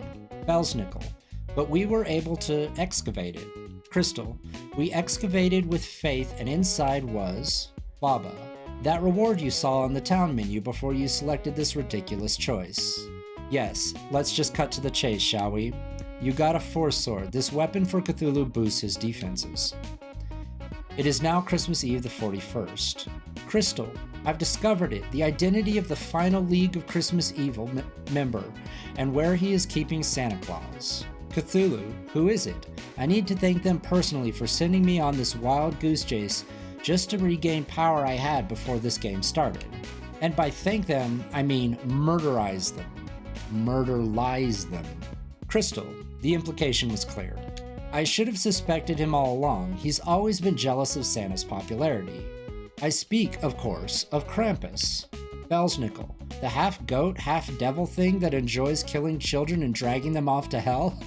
Belsnickel. But we were able to excavate it. Crystal. We excavated with faith and inside was Baba. That reward you saw on the town menu before you selected this ridiculous choice. Yes, let's just cut to the chase, shall we? You got a force sword. This weapon for Cthulhu boosts his defenses. It is now Christmas Eve the 41st. Crystal, I've discovered it, the identity of the final League of Christmas Evil member, and where he is keeping Santa Claus. Cthulhu, who is it? I need to thank them personally for sending me on this wild goose chase just to regain power I had before this game started. And by thank them, I mean murderize them. Murderlize them. Crystal, the implication was clear. I should have suspected him all along. He's always been jealous of Santa's popularity. I speak, of course, of Krampus. Belsnickel, the half-goat, half-devil thing that enjoys killing children and dragging them off to hell?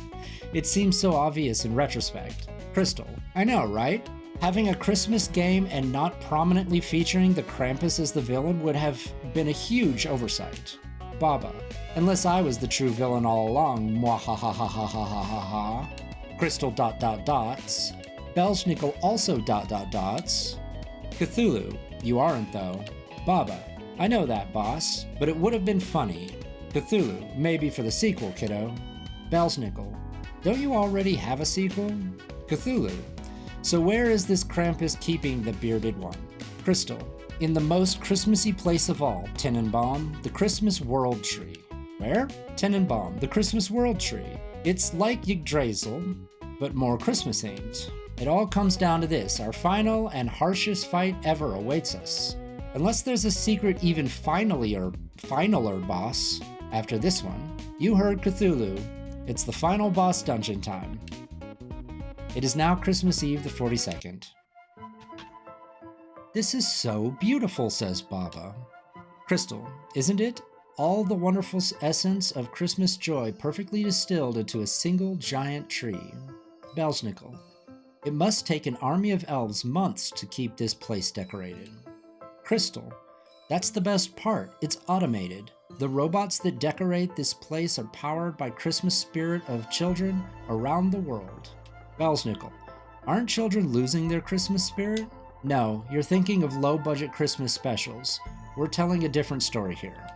It seems so obvious in retrospect. Crystal, I know, right? Having a Christmas game and not prominently featuring the Krampus as the villain would have been a huge oversight. Baba, unless I was the true villain all along, mwahahahahahaha. Crystal ... Belsnickel also ... Cthulhu, you aren't though. Baba, I know that, boss, but it would have been funny. Cthulhu, maybe for the sequel, kiddo. Belsnickel, don't you already have a sequel? Cthulhu, so where is this Krampus keeping the bearded one? Crystal, in the most Christmassy place of all, Tenenbaum, the Christmas World Tree. Where? Tenenbaum, the Christmas World Tree. It's like Yggdrasil, but more Christmas themed. It all comes down to this, our final and harshest fight ever awaits us. Unless there's a secret even finaler boss after this one. You heard Cthulhu. It's the final boss dungeon time. It is now Christmas Eve the 42nd. This is so beautiful, says Baba. Crystal, isn't it? All the wonderful essence of Christmas joy perfectly distilled into a single giant tree. Belsnickel, it must take an army of elves months to keep this place decorated. Crystal, that's the best part. It's automated. The robots that decorate this place are powered by Christmas spirit of children around the world. Belsnickel, aren't children losing their Christmas spirit? No, you're thinking of low-budget Christmas specials. We're telling a different story here.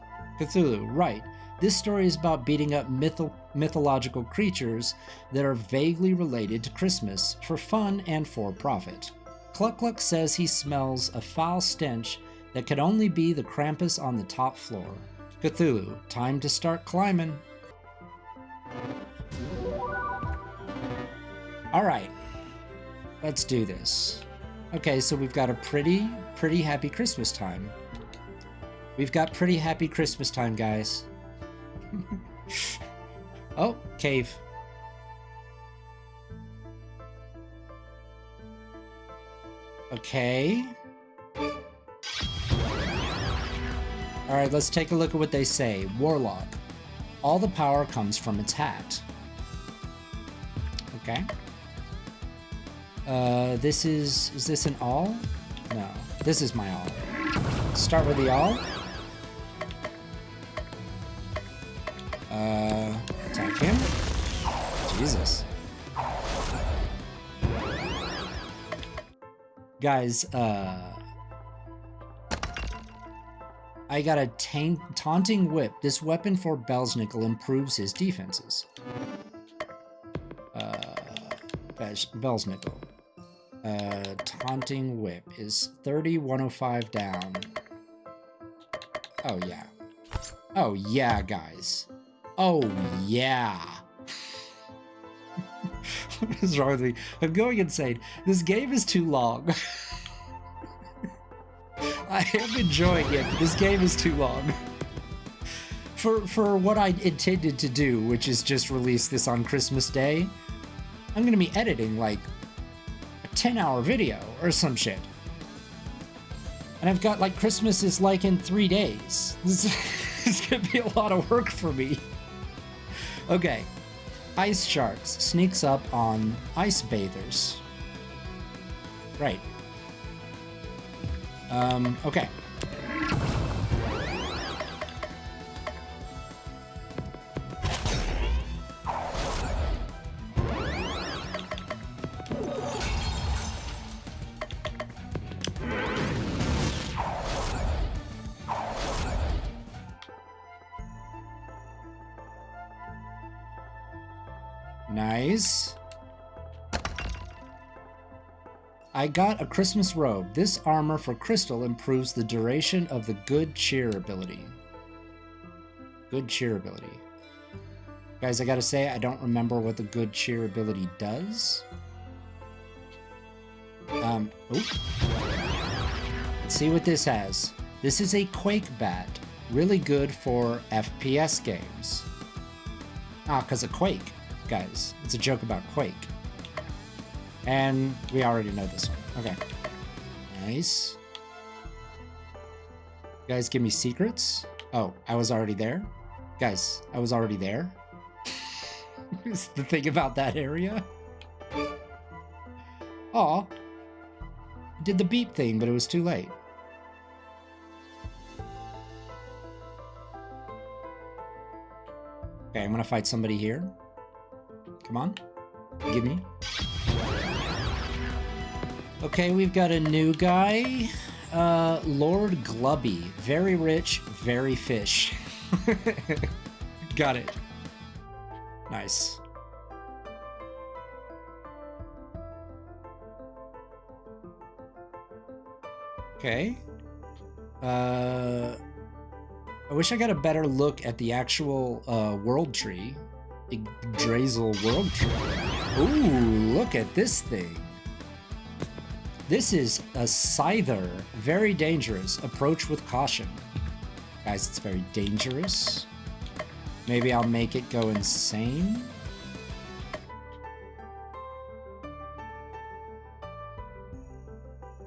Cthulhu, right. This story is about beating up mythological creatures that are vaguely related to Christmas for fun and for profit. Cluck Cluck says he smells a foul stench that could only be the Krampus on the top floor. Cthulhu, time to start climbing. All right, let's do this. Okay, so we've got a pretty happy Christmas time. We've got pretty happy Christmas time, guys. Oh, cave. Okay. All right, let's take a look at what they say. Warlock. All the power comes from its hat. Okay. Is this an all? No, this is my all. Start with the all. Attack him. Jesus. Guys, I got a taunting whip. This weapon for Belsnickel improves his defenses. Belsnickel. Taunting whip is 30, 105 down. Oh yeah. Oh yeah, guys. Oh yeah. What is wrong with me? I'm going insane. This game is too long. I am enjoying it, but this game is too long. For what I intended to do, which is just release this on Christmas Day, I'm gonna be editing like a 10-hour video or some shit. And I've got like Christmas is like in 3 days. This is gonna be a lot of work for me. Okay. Ice sharks sneaks up on ice bathers. Right. Okay. Nice. I got a Christmas robe. This armor for crystal improves the duration of the good cheer ability. Good cheer ability. Guys, I gotta say, I don't remember what the good cheer ability does. Let's see what this has. This is a Quake bat. Really good for FPS games. Ah, because of Quake. Guys, it's a joke about Quake. And we already know this one. Okay. Nice. Guys, give me secrets. Oh, I was already there? Guys, I was already there? Is the thing about that area? Aw. Did the beep thing, but it was too late. Okay, I'm gonna fight somebody here. Come on. Give me. Okay, we've got a new guy. Lord Glubby. Very rich, very fish. Got it. Nice. Okay. I wish I got a better look at the actual world tree. Yggdrasil world tree. Ooh, look at this thing. This is a Scyther. Very dangerous. Approach with caution. Guys, it's very dangerous. Maybe I'll make it go insane. I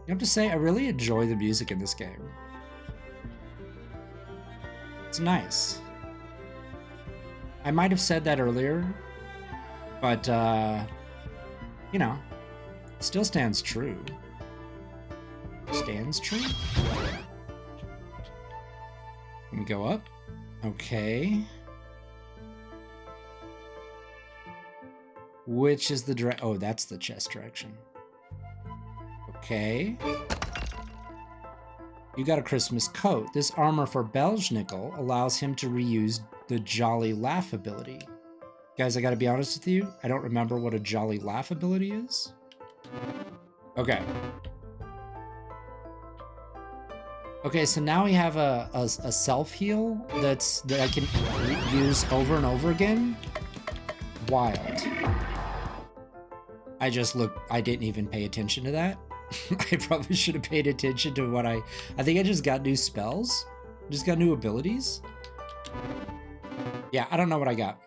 have to say, I really enjoy the music in this game. It's nice. I might have said that earlier, but, you know, still stands true. Stands true? Let me go up. Okay. Which is the oh, that's the chest direction. Okay. You got a Christmas coat. This armor for Belznickel allows him to reuse the Jolly Laugh ability. Guys, I gotta be honest with you. I don't remember what a Jolly Laugh ability is. Okay. Okay, so now we have a self-heal that I can use over and over again. Wild. I didn't even pay attention to that. I probably should have paid attention to what I think I just got new spells. Just got new abilities. Yeah, I don't know what I got.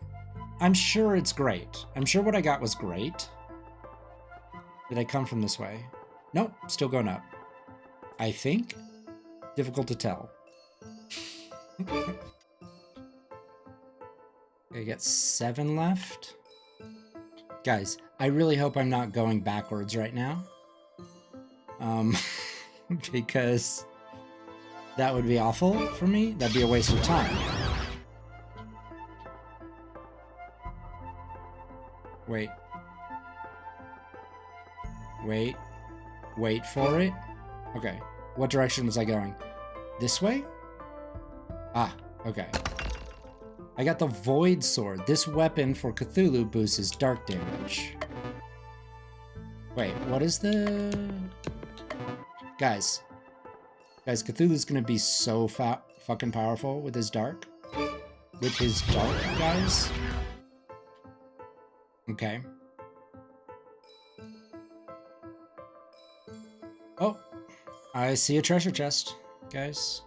I'm sure it's great. I'm sure what I got was great. Did I come from this way? Nope, still going up. I think. Difficult to tell. I got 7 left. Guys, I really hope I'm not going backwards right now. Because that would be awful for me. That'd be a waste of time. Wait. Wait. Wait for it. Okay. What direction was I going? This way? Ah, okay. I got the Void Sword. This weapon for Cthulhu boosts his dark damage. Wait, what is the... Guys, Cthulhu's gonna be so fucking powerful with his dark. With his dark, guys. Okay. Oh, I see a treasure chest, guys.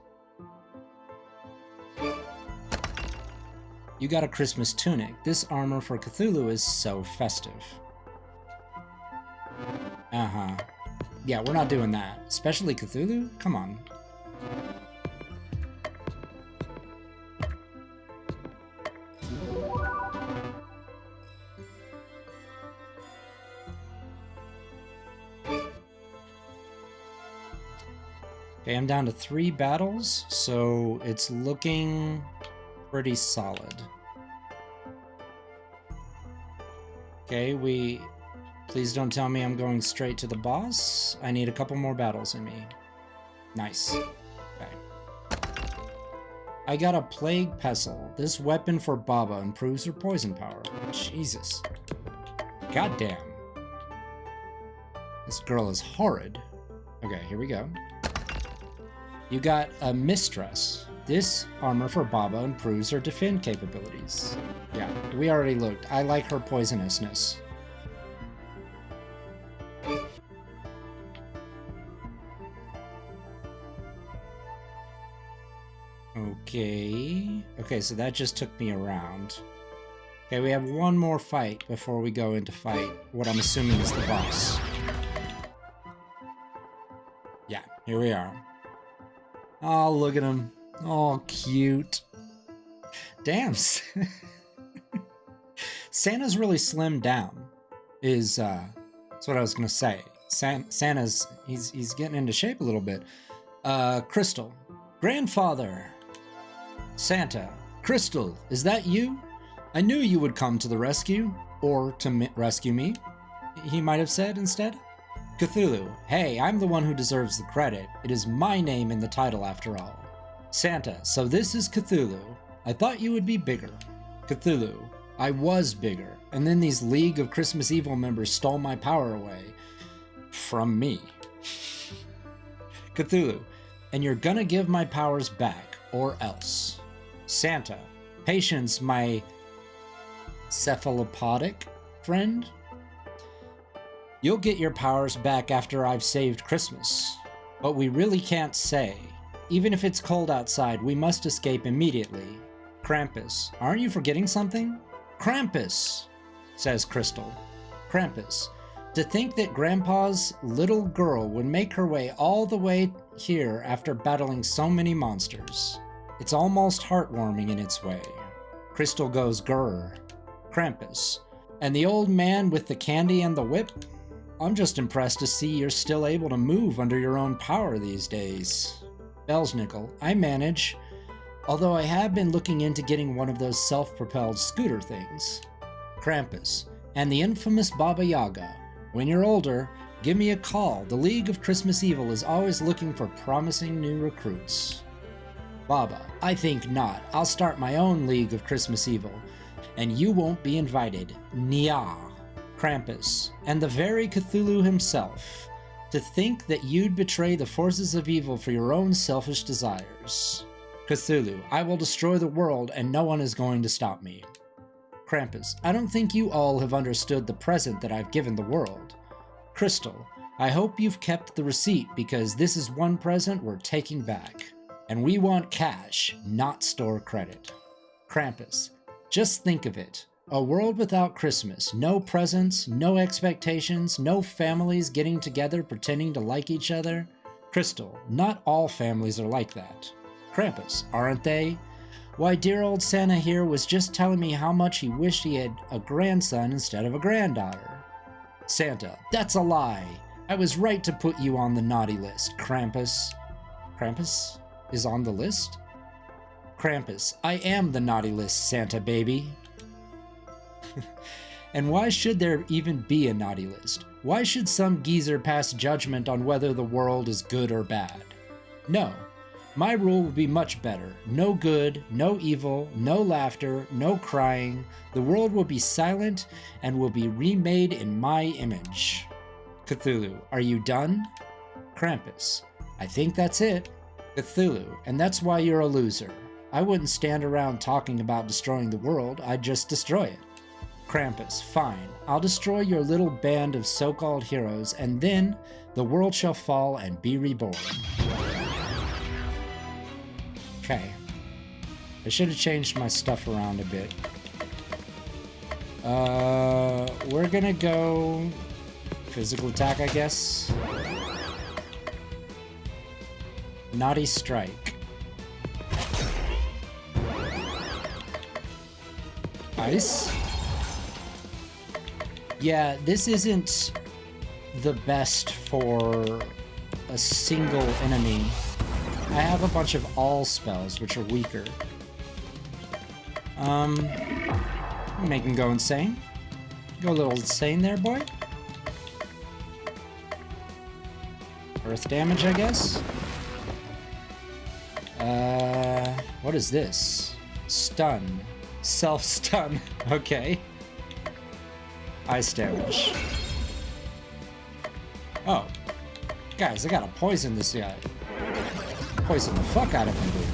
You got a Christmas tunic. This armor for Cthulhu is so festive. Uh-huh. Yeah, we're not doing that. Especially Cthulhu? Come on. Okay, I'm down to 3 battles, so it's looking pretty solid. Okay, please don't tell me I'm going straight to the boss. I need a couple more battles in me. Nice. Okay. I got a Plague Pestle. This weapon for Baba improves her poison power. Jesus. Goddamn. This girl is horrid. Okay, here we go. You got a Mistress. This armor for Baba improves her defend capabilities. Yeah, we already looked. I like her poisonousness. Okay, so that just took me around. Okay, we have one more fight before we go into fight what I'm assuming is the boss. Yeah, here we are. Oh, look at him. Oh, cute. Damn. Santa's really slimmed down. That's what I was gonna say. Santa's he's getting into shape a little bit. Crystal. Grandfather. Santa. Crystal, is that you? I knew you would come to the rescue. Or to rescue me, he might have said instead. Cthulhu. Hey, I'm the one who deserves the credit. It is my name in the title after all. Santa. So this is Cthulhu. I thought you would be bigger. Cthulhu. I was bigger. And then these League of Christmas Evil members stole my power away. From me. Cthulhu. And you're gonna give my powers back, or else. Santa. Patience, my cephalopodic friend. You'll get your powers back after I've saved Christmas. But we really can't say. Even if it's cold outside, we must escape immediately. Krampus. Aren't you forgetting something? Krampus, says Crystal. Krampus. To think that Grandpa's little girl would make her way all the way here after battling so many monsters. It's almost heartwarming in its way. Crystal goes grrr. Krampus. And the old man with the candy and the whip? I'm just impressed to see you're still able to move under your own power these days. Belsnickel. I manage, although I have been looking into getting one of those self-propelled scooter things. Krampus. And the infamous Baba Yaga. When you're older, give me a call. The League of Christmas Evil is always looking for promising new recruits. Baba. I think not. I'll start my own League of Christmas Evil. And you won't be invited. Nya. Krampus. And the very Cthulhu himself. To think that you'd betray the forces of evil for your own selfish desires. Cthulhu. I will destroy the world and no one is going to stop me. Krampus. I don't think you all have understood the present that I've given the world. Crystal. I hope you've kept the receipt because this is one present we're taking back. And we want cash, not store credit. Krampus. Just think of it. A world without Christmas, no presents, no expectations, no families getting together pretending to like each other. Crystal. Not all families are like that. Krampus. Aren't they? Why, dear old Santa here was just telling me how much he wished he had a grandson instead of a granddaughter. Santa. That's a lie. I was right to put you on the naughty list, Krampus. Krampus is on the list? Krampus. I am the naughty list, Santa baby. And why should there even be a naughty list? Why should some geezer pass judgment on whether the world is good or bad? No. My rule will be much better. No good, no evil, no laughter, no crying. The world will be silent and will be remade in my image. Cthulhu. Are you done? Krampus. I think that's it. Cthulhu. And that's why you're a loser. I wouldn't stand around talking about destroying the world. I'd just destroy it. Krampus, fine. I'll destroy your little band of so-called heroes, and then the world shall fall and be reborn. Okay. I should have changed my stuff around a bit. We're gonna go physical attack, I guess. Naughty strike. Ice. Yeah, this isn't the best for a single enemy. I have a bunch of all spells, which are weaker. Make him go insane. Go a little insane there, boy. Earth damage, I guess. What is this? Stun. Self-stun. Okay. Ice damage. Oh. Guys, I gotta poison this guy. Poison the fuck out of him, dude.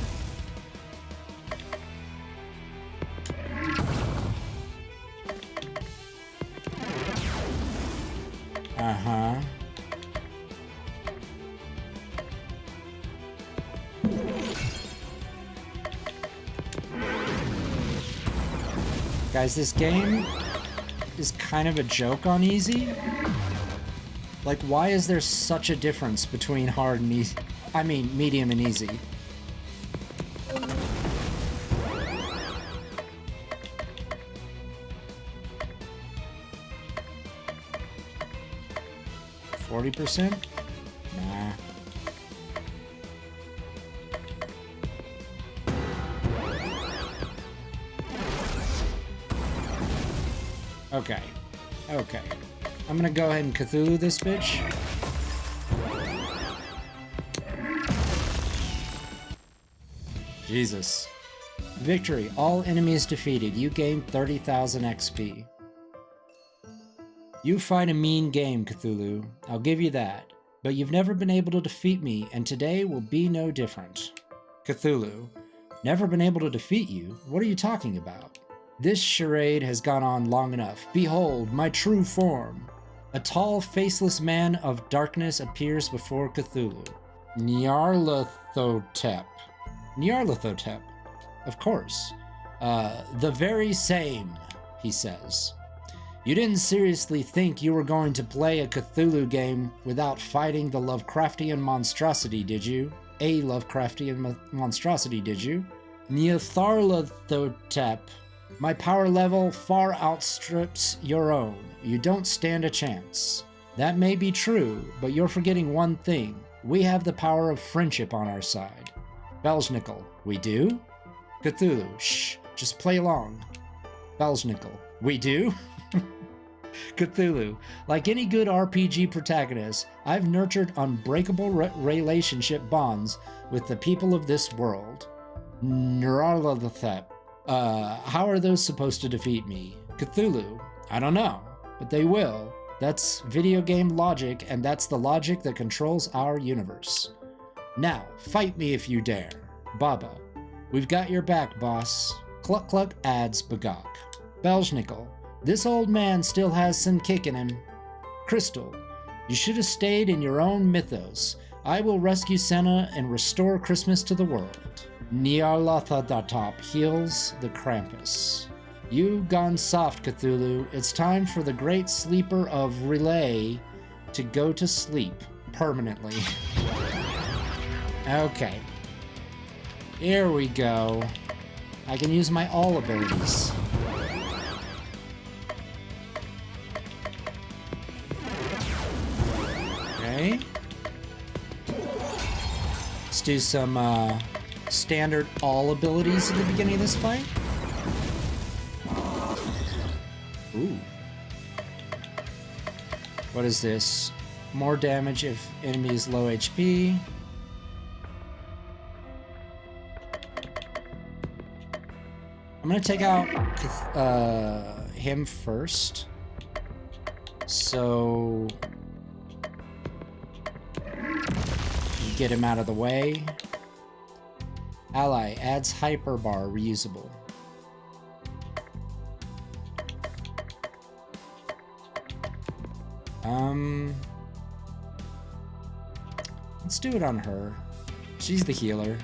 Uh-huh. Guys, this game is kind of a joke on easy. Like, why is there such a difference between hard and easy? I mean, medium and easy. %? Nah. Okay. Okay. I'm gonna go ahead and Cthulhu this bitch. Jesus. Victory. All enemies defeated. You gain 30,000 XP. You fight a mean game, Cthulhu. I'll give you that. But you've never been able to defeat me, and today will be no different. Cthulhu. Never been able to defeat you? What are you talking about? This charade has gone on long enough. Behold, my true form. A tall, faceless man of darkness appears before Cthulhu. Nyarlathotep. Nyarlathotep. Of course. The very same, he says. You didn't seriously think you were going to play a Cthulhu game without fighting the Lovecraftian monstrosity, did you? A Lovecraftian monstrosity, did you? Nyarlathotep. My power level far outstrips your own. You don't stand a chance. That may be true, but you're forgetting one thing. We have the power of friendship on our side. Belznickel, we do? Cthulhu, shh, just play along. Belznickel, we do? Cthulhu, like any good RPG protagonist, I've nurtured unbreakable relationship bonds with the people of this world. Nyarlathotep. How are those supposed to defeat me? Cthulhu, I don't know, but they will. That's video game logic, and that's the logic that controls our universe. Now, fight me if you dare. Baba, we've got your back, boss. Cluck Cluck adds Bagok. Belznickel, this old man still has some kick in him. Crystal, you should have stayed in your own mythos. I will rescue Senna and restore Christmas to the world. Nyarlathotep heals the Krampus. You've gone soft, Cthulhu. It's time for the great sleeper of Relay to go to sleep permanently. Okay. Here we go. I can use my all abilities. Okay. Let's do some standard all abilities at the beginning of this fight. Ooh. What is this? More damage if enemy is low HP. I'm gonna take out him first. So get him out of the way. Ally adds hyperbar reusable. Let's do it on her. She's the healer.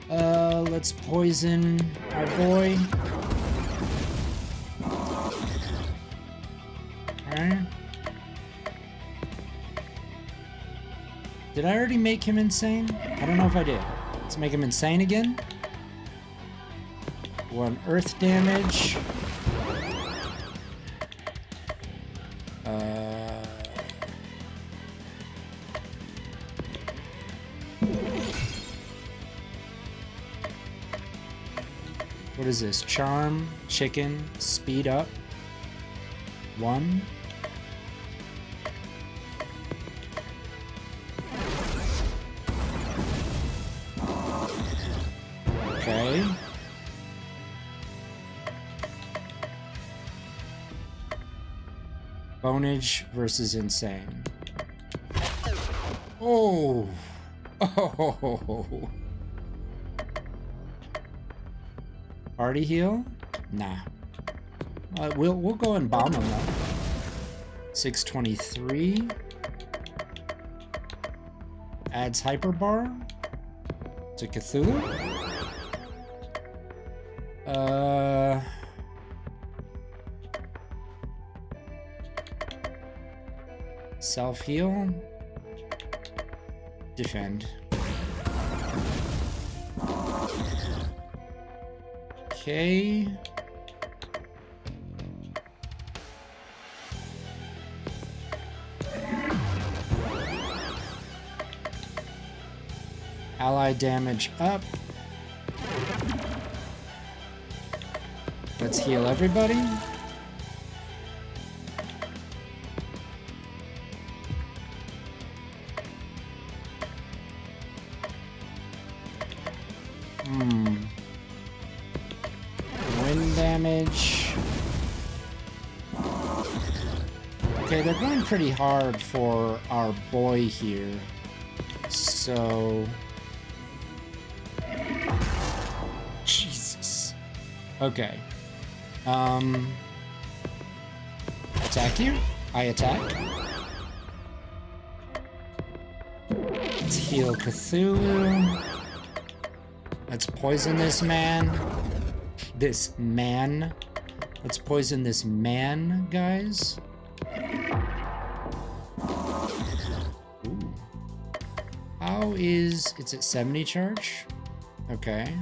Let's poison our boy. Alright. Did I already make him insane? I don't know if I did. Let's make him insane again. 1 earth damage. What is this? Charm, chicken, speed up. 1. Okay. Bonage versus insane. Oh. Oh. Party heal? Nah. We'll go and bomb him though. 623. Adds hyperbar to Cthulhu. Self-heal. Defend. Okay. Ally damage up. Let's heal everybody. Wind damage. Okay, they're going pretty hard for our boy here. So... Jesus. Okay. Attack you? I attack. Let's heal Cthulhu. Let's poison this man. This man. Let's poison this man, guys. Ooh. How is... It's at 70 charge? Okay.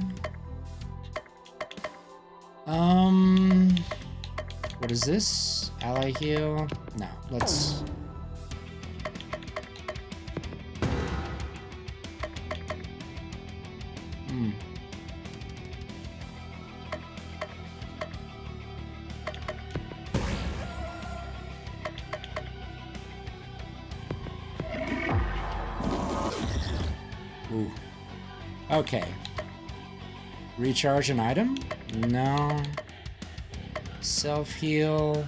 What is this? Ally heal? No, let's... Ooh. Okay. Recharge an item? No. Self-heal.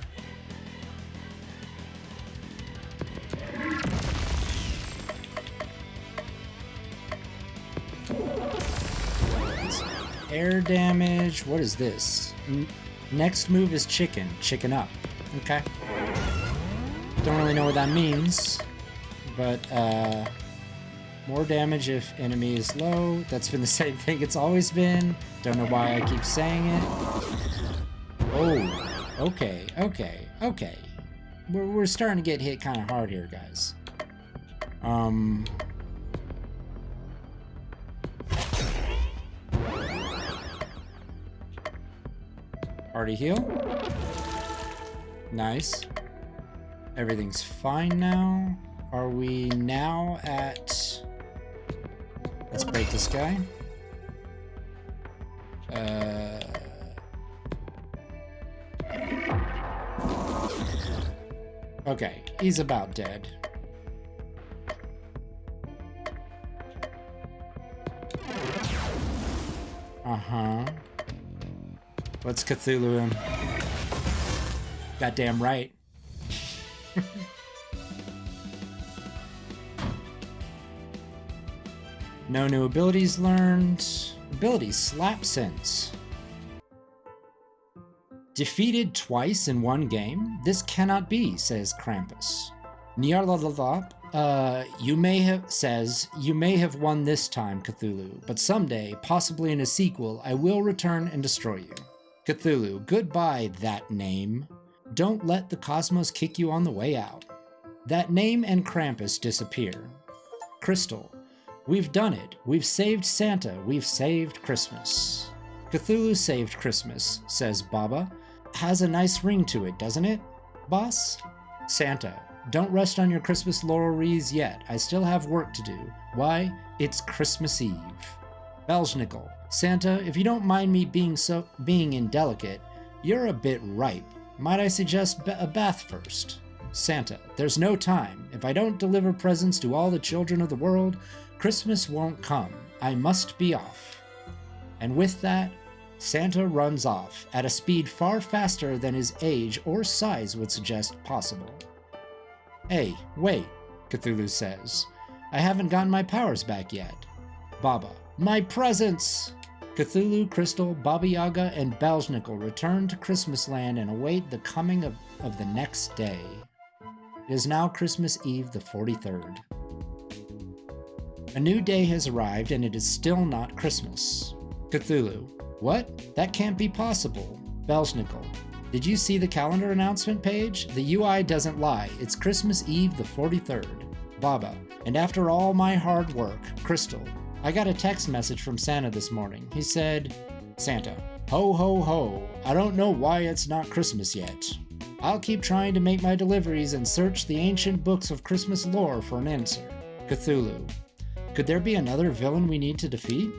Air damage. What is this? Next move is chicken. Chicken up. Okay. Don't really know what that means. But, more damage if enemy is low. That's been the same thing it's always been. Don't know why I keep saying it. Oh, okay, okay, okay. We're starting to get hit kind of hard here, guys. Party heal. Nice. Everything's fine now. Are we now at... Let's break this guy. Okay, he's about dead. Uh-huh. Let's Cthulhu him. Goddamn right. No new abilities learned. Ability Slap Sense. Defeated twice in one game? This cannot be, says Krampus. Nyarlathotep, you may have won this time, Cthulhu, but someday, possibly in a sequel, I will return and destroy you. Cthulhu, goodbye, that name. Don't let the cosmos kick you on the way out. That name and Krampus disappear. Crystal, we've done it. We've saved Santa. We've saved Christmas. Cthulhu saved Christmas, says Baba. Has a nice ring to it, doesn't it, boss? Santa, don't rest on your Christmas laurel wreaths yet. I still have work to do. Why? It's Christmas Eve. Belznickel, Santa, if you don't mind me being indelicate, you're a bit ripe. Might I suggest a bath first? Santa, there's no time. If I don't deliver presents to all the children of the world, Christmas won't come. I must be off. And with that, Santa runs off at a speed far faster than his age or size would suggest possible. Hey, wait, Cthulhu says. I haven't gotten my powers back yet. Baba, my presents! Cthulhu, Crystal, Baba Yaga, and Belznickel return to Christmas Land and await the coming of the next day. It is now Christmas Eve the 43rd. A new day has arrived and it is still not Christmas. Cthulhu, what? That can't be possible. Belznickel, did you see the calendar announcement page? The UI doesn't lie. It's Christmas Eve the 43rd. Baba, and after all my hard work, Crystal, I got a text message from Santa this morning. He said, Santa, ho ho ho, I don't know why it's not Christmas yet. I'll keep trying to make my deliveries and search the ancient books of Christmas lore for an answer. Cthulhu, could there be another villain we need to defeat?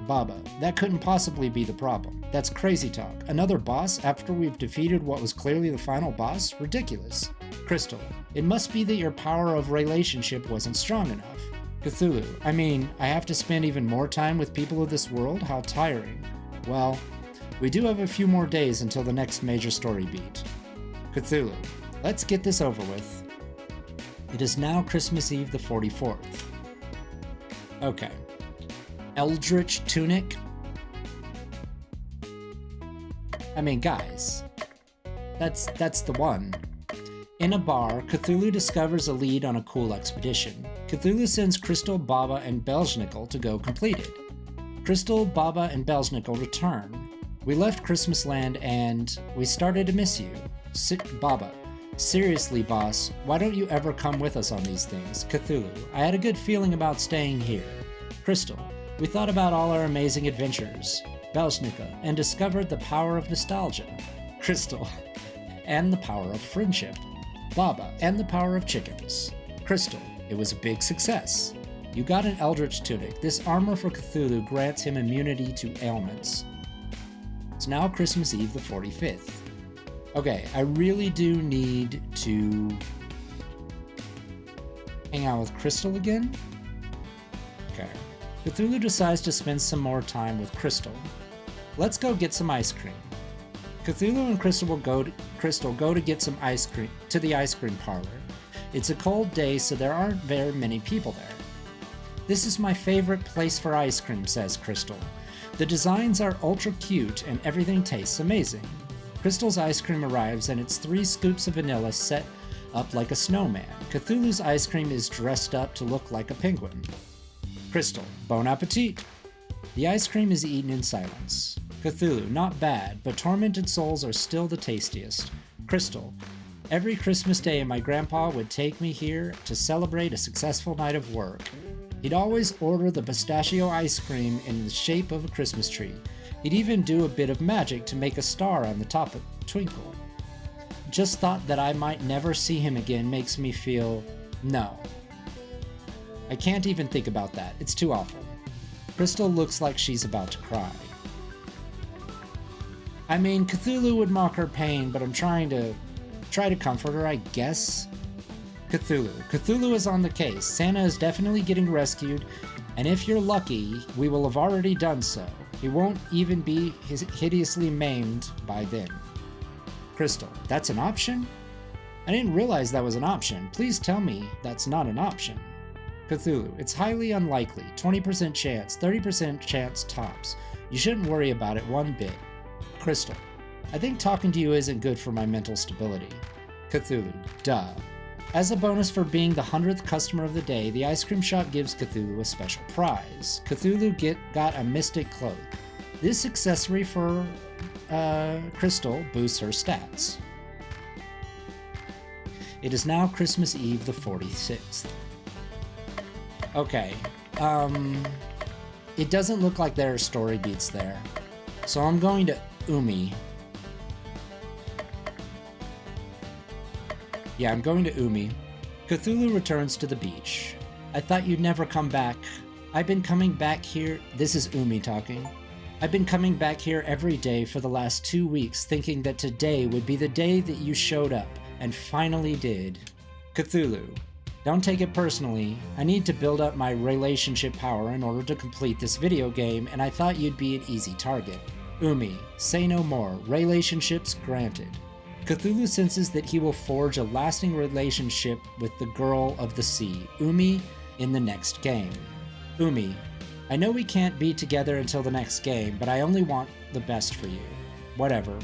Baba, that couldn't possibly be the problem. That's crazy talk. Another boss after we've defeated what was clearly the final boss? Ridiculous. Crystal, it must be that your power of relationship wasn't strong enough. Cthulhu, I mean, I have to spend even more time with people of this world? How tiring. Well, we do have a few more days until the next major story beat. Cthulhu, let's get this over with. It is now Christmas Eve the 44th. Okay. Eldritch Tunic. I mean, guys, that's the one. In a bar, Cthulhu discovers a lead on a cool expedition. Cthulhu sends Crystal, Baba, and Belznickel to go complete it. Crystal, Baba, and Belznickel return. We left Christmas Land and we started to miss you. Baba, seriously, boss, why don't you ever come with us on these things? Cthulhu, I had a good feeling about staying here. Crystal, we thought about all our amazing adventures. Belznickel, and discovered the power of nostalgia. Crystal, and the power of friendship. Baba, and the power of chickens. Crystal, it was a big success. You got an Eldritch Tunic. This armor for Cthulhu grants him immunity to ailments. It's now Christmas Eve the 45th. Okay, I really do need to hang out with Crystal again. Okay. Cthulhu decides to spend some more time with Crystal. Let's go get some ice cream. Cthulhu and Crystal go to get some ice cream to the ice cream parlor. It's a cold day, so there aren't very many people there. This is my favorite place for ice cream, says Crystal. The designs are ultra cute and everything tastes amazing. Crystal's ice cream arrives and it's 3 scoops of vanilla set up like a snowman. Cthulhu's ice cream is dressed up to look like a penguin. Crystal, bon appetit! The ice cream is eaten in silence. Cthulhu, not bad, but tormented souls are still the tastiest. Crystal, every Christmas day my grandpa would take me here to celebrate a successful night of work. He'd always order the pistachio ice cream in the shape of a Christmas tree. He'd even do a bit of magic to make a star on the top of twinkle. Just thought that I might never see him again makes me feel... no. I can't even think about that. It's too awful. Crystal looks like she's about to cry. I mean, Cthulhu would mock her pain, but I'm trying to comfort her, I guess. Cthulhu is on the case. Santa is definitely getting rescued, and if you're lucky, we will have already done so. He won't even be hideously maimed by then. Crystal, that's an option? I didn't realize that was an option. Please tell me that's not an option. Cthulhu, it's highly unlikely. 20% chance, 30% chance tops. You shouldn't worry about it one bit. Crystal, I think talking to you isn't good for my mental stability. Cthulhu, duh. As a bonus for being the 100th customer of the day, the ice cream shop gives Cthulhu a special prize. Cthulhu got a mystic cloak. This accessory for Crystal boosts her stats. It is now Christmas Eve the 46th. Okay, it doesn't look like there are story beats there. So I'm going to Umi. Yeah, I'm going to Umi. Cthulhu returns to the beach. I thought you'd never come back. I've been coming back here. This is Umi talking. I've been coming back here every day for the last 2 weeks, thinking that today would be the day that you showed up, and finally did. Cthulhu, don't take it personally. I need to build up my relationship power in order to complete this video game, and I thought you'd be an easy target. Umi, say no more. Relationships granted. Cthulhu senses that he will forge a lasting relationship with the girl of the sea, Umi, in the next game. Umi, I know we can't be together until the next game, but I only want the best for you. Whatever.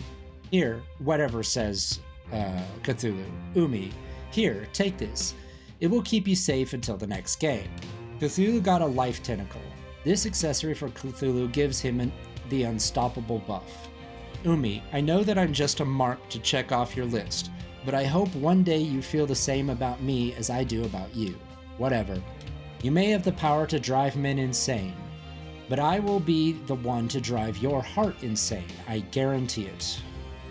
Here, whatever, says Cthulhu. Umi, here, take this. It will keep you safe until the next game. Cthulhu got a life tentacle. This accessory for Cthulhu gives him the unstoppable buff. Umi, I know that I'm just a mark to check off your list, but I hope one day you feel the same about me as I do about you. Whatever. You may have the power to drive men insane, but I will be the one to drive your heart insane, I guarantee it.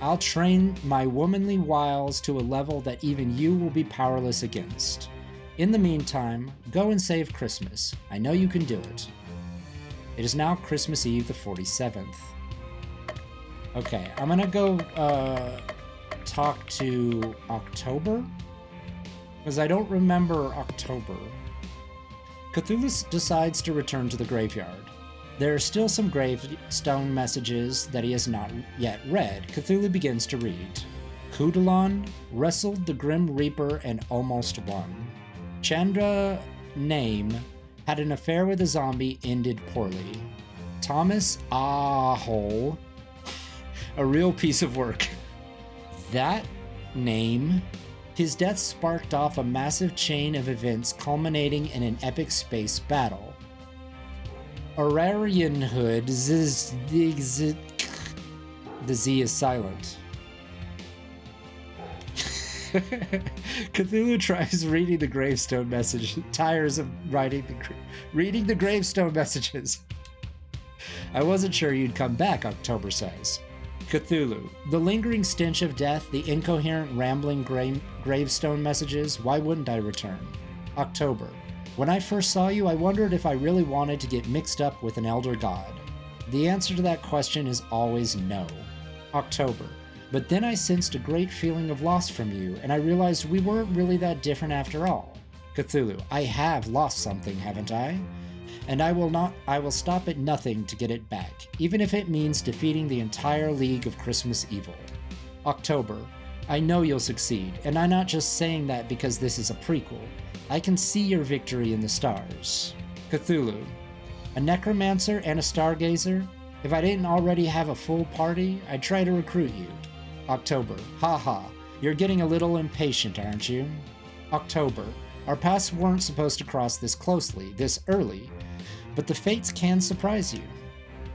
I'll train my womanly wiles to a level that even you will be powerless against. In the meantime, go and save Christmas. I know you can do it. It is now Christmas Eve the 47th. Okay, I'm gonna go talk to October, because I don't remember October. Cthulhu decides to return to the graveyard. There are still some gravestone messages that he has not yet read. Cthulhu begins to read. Kudalon wrestled the Grim Reaper and almost won. Chandra Name had an affair with a zombie, ended poorly. Thomas Ahole, a real piece of work. That name. His death sparked off a massive chain of events culminating in an epic space battle. Ararianhood, the Z is silent. Cthulhu tries reading the gravestone message, tires of reading the gravestone messages. I wasn't sure you'd come back, October says. Cthulhu, the lingering stench of death, the incoherent rambling gravestone messages, why wouldn't I return? October, when I first saw you, I wondered if I really wanted to get mixed up with an elder god. The answer to that question is always no. October, but then I sensed a great feeling of loss from you, and I realized we weren't really that different after all. Cthulhu, I have lost something, haven't I? And I will stop at nothing to get it back, even if it means defeating the entire League of Christmas Evil. October, I know you'll succeed, and I'm not just saying that because this is a prequel. I can see your victory in the stars. Cthulhu, a necromancer and a stargazer? If I didn't already have a full party, I'd try to recruit you. October, haha, you're getting a little impatient, aren't you? October, our paths weren't supposed to cross this closely, this early, but the fates can surprise you.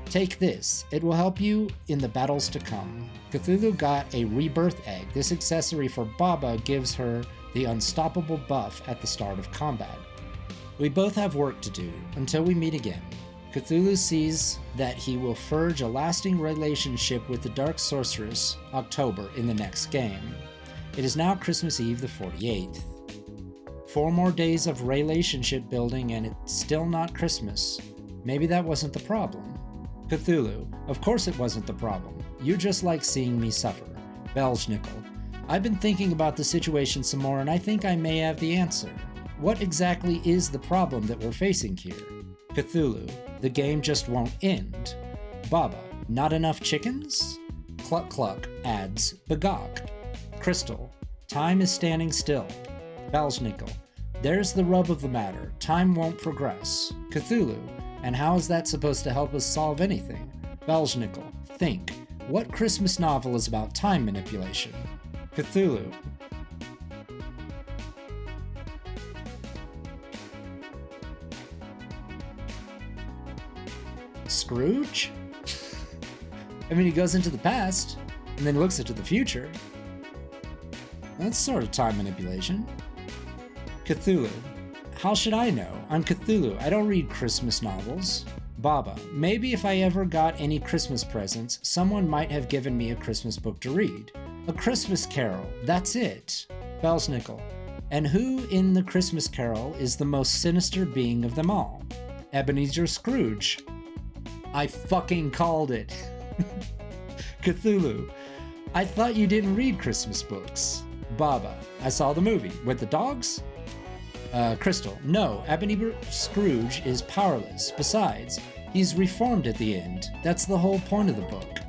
Take this, it will help you in the battles to come. Cthulhu got a rebirth egg. This accessory for Baba gives her the unstoppable buff at the start of combat. We both have work to do, until we meet again. Cthulhu sees that he will forge a lasting relationship with the Dark Sorceress, October, in the next game. It is now Christmas Eve the 48th. 4 more days of relationship building and it's still not Christmas. Maybe that wasn't the problem. Cthulhu, of course it wasn't the problem. You just like seeing me suffer. Belznickel, I've been thinking about the situation some more and I think I may have the answer. What exactly is the problem that we're facing here? Cthulhu, the game just won't end. Baba, not enough chickens? Cluck Cluck adds Bagok. Crystal, time is standing still. Belznickel, there's the rub of the matter. Time won't progress. Cthulhu, and how is that supposed to help us solve anything? Belznickel, think. What Christmas novel is about time manipulation? Cthulhu. Scrooge? I mean, he goes into the past and then looks into the future. That's sort of time manipulation. Cthulhu. How should I know? I'm Cthulhu. I don't read Christmas novels. Baba. Maybe if I ever got any Christmas presents, someone might have given me a Christmas book to read. A Christmas Carol. That's it. Belsnickel. And who in the Christmas Carol is the most sinister being of them all? Ebenezer Scrooge. I fucking called it. Cthulhu. I thought you didn't read Christmas books. Baba. I saw the movie. With the dogs? Crystal. No, Ebenezer Scrooge is powerless. Besides, he's reformed at the end. That's the whole point of the book.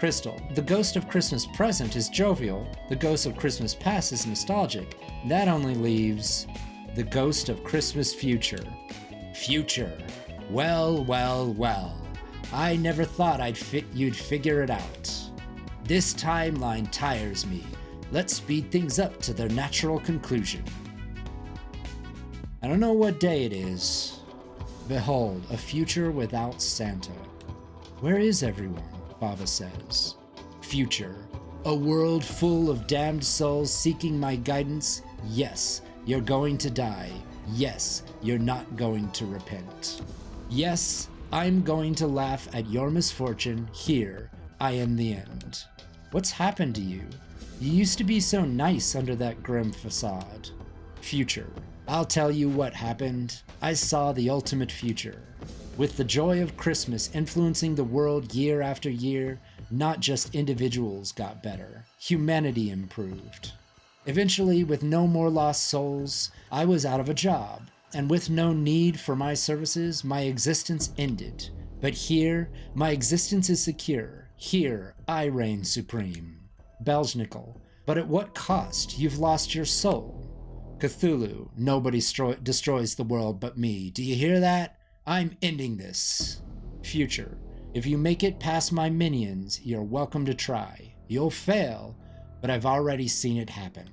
Crystal. The ghost of Christmas present is jovial. The ghost of Christmas past is nostalgic. That only leaves the ghost of Christmas future. Future. Well, well, well. I never thought you'd figure it out. This timeline tires me. Let's speed things up to their natural conclusion. I don't know what day it is. Behold, a future without Santa. Where is everyone? Baba says. Future. A world full of damned souls seeking my guidance? Yes, you're going to die. Yes, you're not going to repent. Yes, I'm going to laugh at your misfortune. Here, I am the end. What's happened to you? You used to be so nice under that grim facade. Future. I'll tell you what happened. I saw the ultimate future. With the joy of Christmas influencing the world year after year, not just individuals got better. Humanity improved. Eventually, with no more lost souls, I was out of a job. And with no need for my services, my existence ended. But here, my existence is secure. Here, I reign supreme. Belsnickel. But at what cost? You've lost your soul. Cthulhu. Nobody destroys the world but me. Do you hear that? I'm ending this. Future. If you make it past my minions, you're welcome to try. You'll fail, but I've already seen it happen.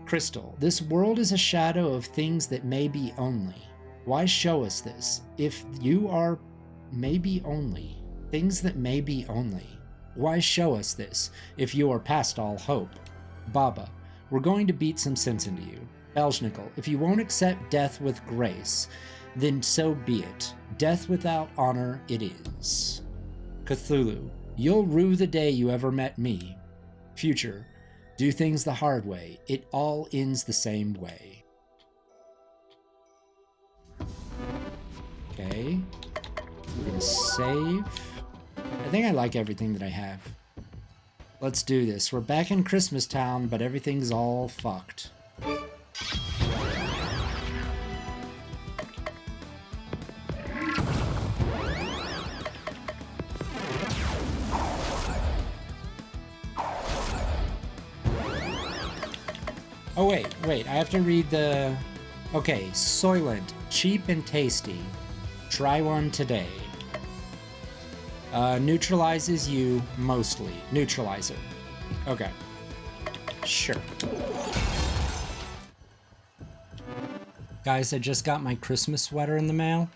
Crystal. This world is a shadow of things that may be only. Why show us this? If you are maybe only. Things that may be only. Why show us this, if you are past all hope? Baba. We're going to beat some sense into you. Belsnickel. If you won't accept death with grace, then so be it. Death without honor it is. Cthulhu. You'll rue the day you ever met me. Future. Do things the hard way. It all ends the same way. Okay. We're gonna save. I think I like everything that I have. Let's do this. We're back in Christmas Town, but everything's all fucked. Oh, wait, I have to read the... Okay, Soylent, cheap and tasty. Try one today. Neutralizes you mostly. Neutralizer. Okay. Sure. Guys, I just got my Christmas sweater in the mail.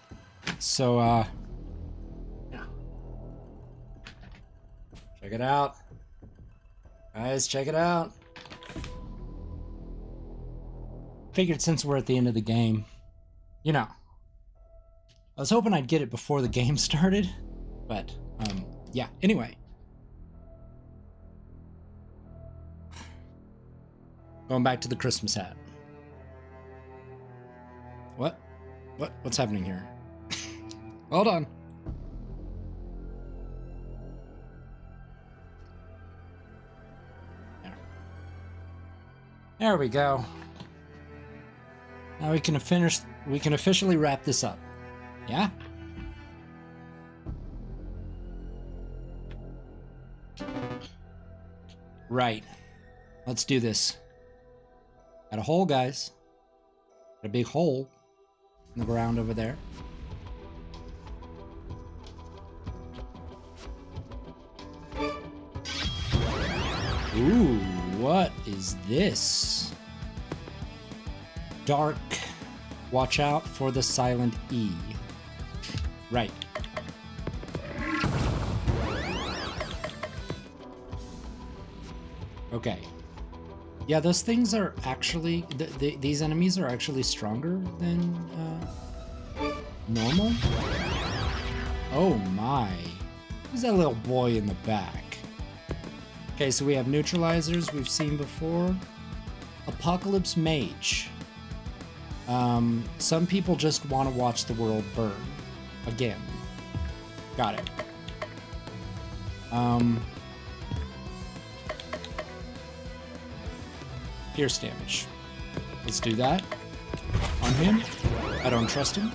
So, yeah. Check it out. Guys, check it out. Figured since we're at the end of the game, you know, I was hoping I'd get it before the game started, but, yeah, anyway. Going back to the Christmas hat. What's happening here? Hold on. There we go. Now we can officially wrap this up. Yeah? Right. Let's do this. Got a hole, guys. Got a big hole in the ground over there. Ooh, what is this? Dark. Watch out for the silent E. Right. Okay. Yeah, those things are actually... these enemies are actually stronger than normal? Oh my. Who's that little boy in the back? Okay, so we have neutralizers we've seen before. Apocalypse Mage. Some people just want to watch the world burn. Again. Got it. Pierce damage. Let's do that. On him. I don't trust him.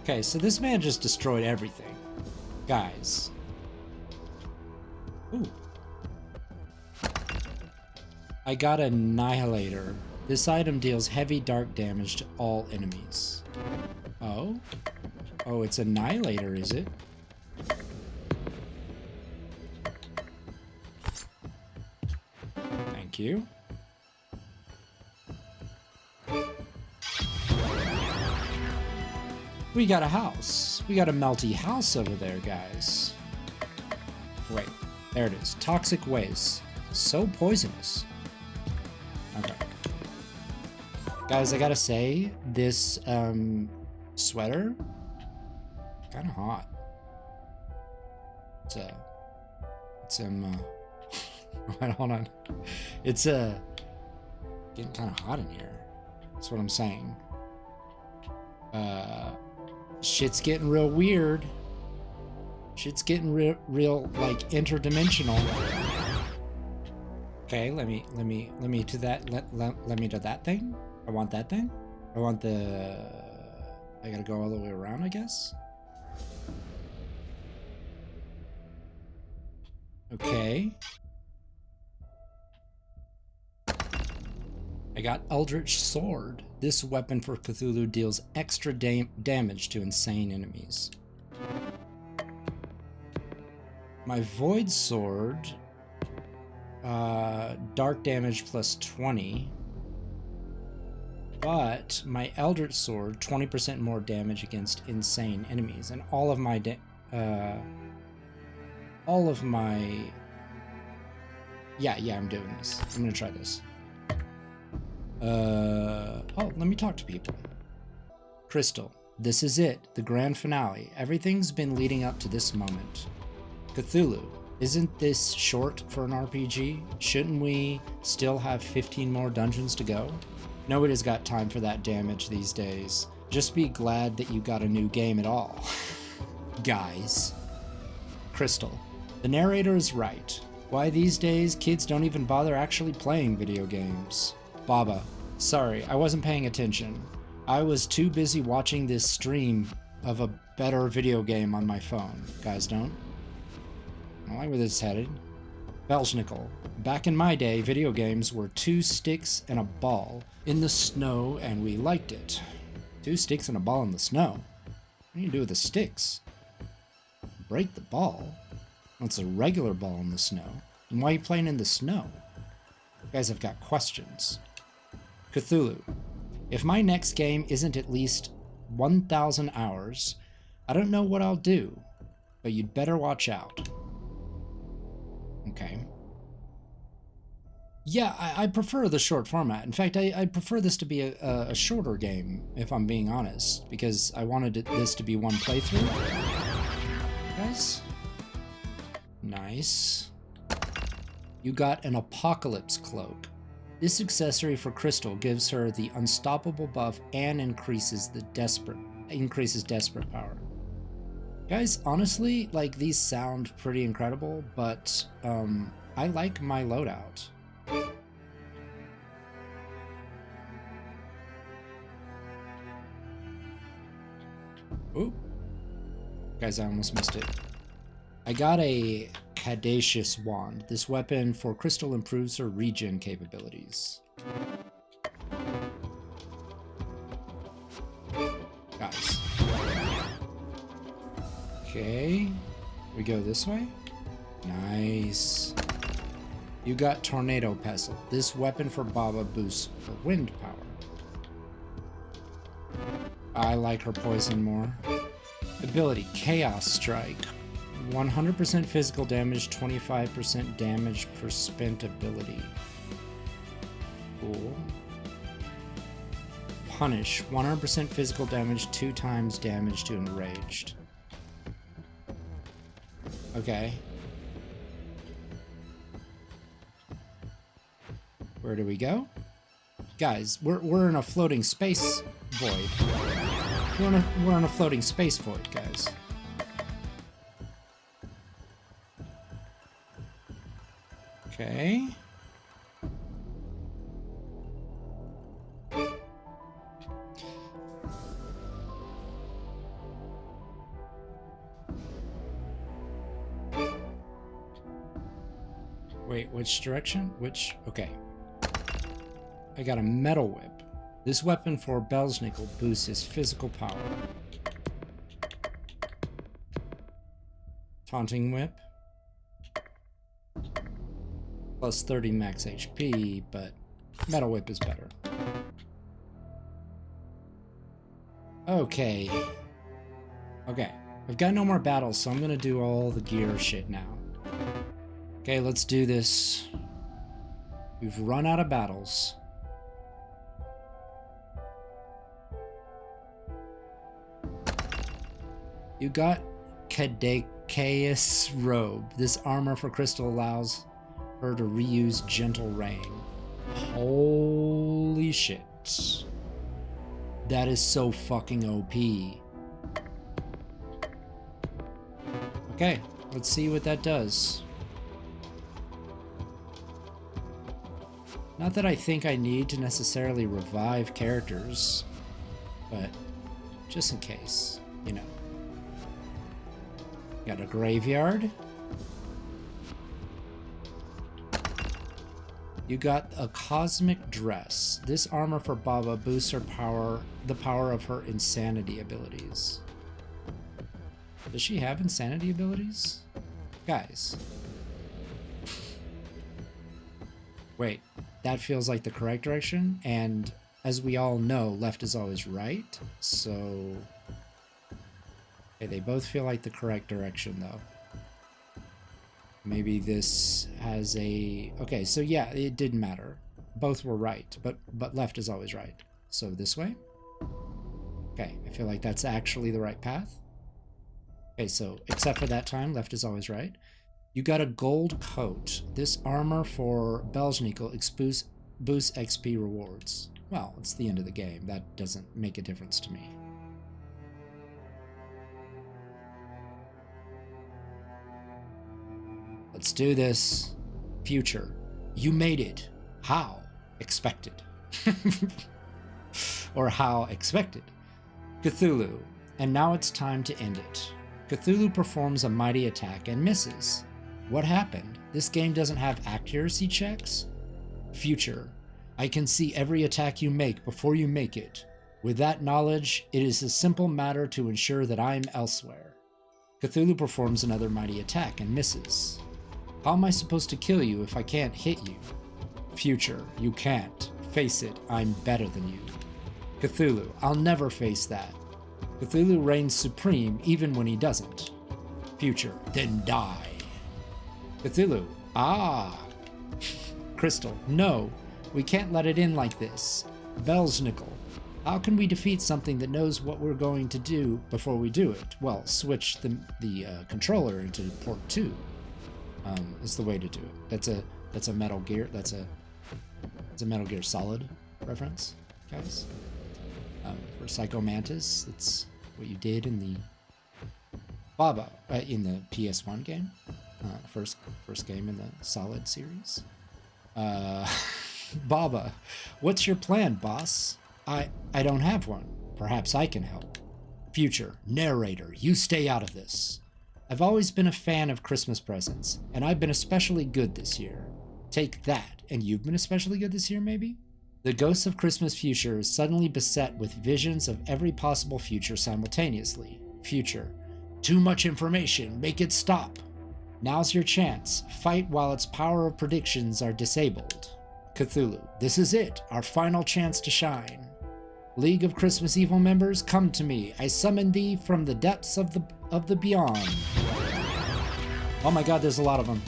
Okay, so this man just destroyed everything. Guys. Ooh. I got Annihilator. This item deals heavy dark damage to all enemies. Oh? Oh, it's Annihilator, is it? Thank you. We got a house. We got a melty house over there, guys. Wait, there it is. Toxic waste. So poisonous. Okay. Guys, I gotta say, this sweater, kind of hot. Hold on. It's getting kind of hot in here. That's what I'm saying. Shit's getting real weird. Shit's getting real like interdimensional. Okay, let me to that. Let me to that thing. I want that thing. I want the. I gotta go all the way around, I guess. Okay. I got Eldritch Sword. This weapon for Cthulhu deals extra damage to insane enemies. My Void Sword, dark damage plus 20. But my Eldritch Sword, 20% more damage against insane enemies. And all of my yeah, I'm doing this. I'm gonna try this. Oh, let me talk to people. Crystal, this is it, the grand finale. Everything's been leading up to this moment. Cthulhu, isn't this short for an RPG? Shouldn't we still have 15 more dungeons to go? Nobody's got time for that damage these days. Just be glad that you got a new game at all. Guys. Crystal, the narrator is right. Why these days kids don't even bother actually playing video games? Baba, sorry, I wasn't paying attention. I was too busy watching this stream of a better video game on my phone. Guys don't? I don't like where this is headed. Belschnickel, back in my day, video games were 2 sticks and a ball in the snow, and we liked it. 2 sticks and a ball in the snow? What do you do with the sticks? Break the ball? Well, it's a regular ball in the snow. And why are you playing in the snow? Guys, I've got questions. Cthulhu, if my next game isn't at least 1,000 hours, I don't know what I'll do, but you'd better watch out. Okay. Yeah, I prefer the short format. In fact, I prefer this to be a shorter game, if I'm being honest, because I wanted this to be one playthrough. Guys? Nice. You got an Apocalypse Cloak. This accessory for Crystal gives her the unstoppable buff and increases desperate power. Guys, honestly, like, these sound pretty incredible, but I like my loadout. Ooh. Guys, I almost missed it. I got a Caduceus Wand. This weapon for Crystal improves her regen capabilities. Guys. Okay. We go this way? Nice. You got Tornado Pestle. This weapon for Baba boosts her wind power. I like her poison more. Ability, Chaos Strike. 100% physical damage, 25% damage per spent ability. Cool. Punish, 100% physical damage, 2 times damage to enraged. Okay. Where do we go? Guys, we're in a floating space void. We're in a floating space void, guys. Okay. Wait, which direction? Which? Okay. I got a metal whip. This weapon for Belsnickel boosts his physical power. Taunting whip. Plus 30 max HP, but metal whip is better. Okay. Okay. I've got no more battles, so I'm gonna do all the gear shit now. Okay, let's do this. We've run out of battles. You got Caduceus robe. This armor for crystal allows her to reuse gentle rain. Holy shit. That is so fucking OP. Okay, let's see what that does. Not that I think I need to necessarily revive characters, but just in case, you know. Got a graveyard. You got a cosmic dress. This armor for Baba boosts her power, the power of her insanity abilities. Does she have insanity abilities? Guys. Wait, that feels like the correct direction, and as we all know, left is always right, so... Okay, they both feel like the correct direction, though. Maybe this has a... Okay, so yeah, it didn't matter. Both were right, but left is always right. So this way? Okay, I feel like that's actually the right path. Okay, so except for that time, left is always right. You got a gold coat. This armor for Belsnickel boosts XP rewards. Well, it's the end of the game. That doesn't make a difference to me. Let's do this. Future. You made it. How? Expected. Or how expected. Cthulhu. And now it's time to end it. Cthulhu performs a mighty attack and misses. What happened? This game doesn't have accuracy checks? Future. I can see every attack you make before you make it. With that knowledge, it is a simple matter to ensure that I am elsewhere. Cthulhu performs another mighty attack and misses. How am I supposed to kill you if I can't hit you? Future. You can't. Face it, I'm better than you. Cthulhu. I'll never face that. Cthulhu reigns supreme even when he doesn't. Future. Then die. Cthulhu. Ah. Crystal. No, we can't let it in like this. Belsnickel. How can we defeat something that knows what we're going to do before we do it? Well, switch the controller into port 2. Is the way to do it. That's a Metal Gear. That's a Metal Gear Solid reference, guys. For Psycho Mantis, that's what you did in the Baba in the PS1 game, first game in the Solid series. Baba, what's your plan, boss? I don't have one. Perhaps I can help. Future narrator, you stay out of this. I've always been a fan of Christmas presents, and I've been especially good this year. Take that, and you've been especially good this year, maybe? The ghost of Christmas future is suddenly beset with visions of every possible future simultaneously. Future. Too much information. Make it stop. Now's your chance. Fight while its power of predictions are disabled. Cthulhu, this is it. Our final chance to shine. League of Christmas Evil members, come to me. I summon thee from the depths of the beyond. Oh my god, there's a lot of them.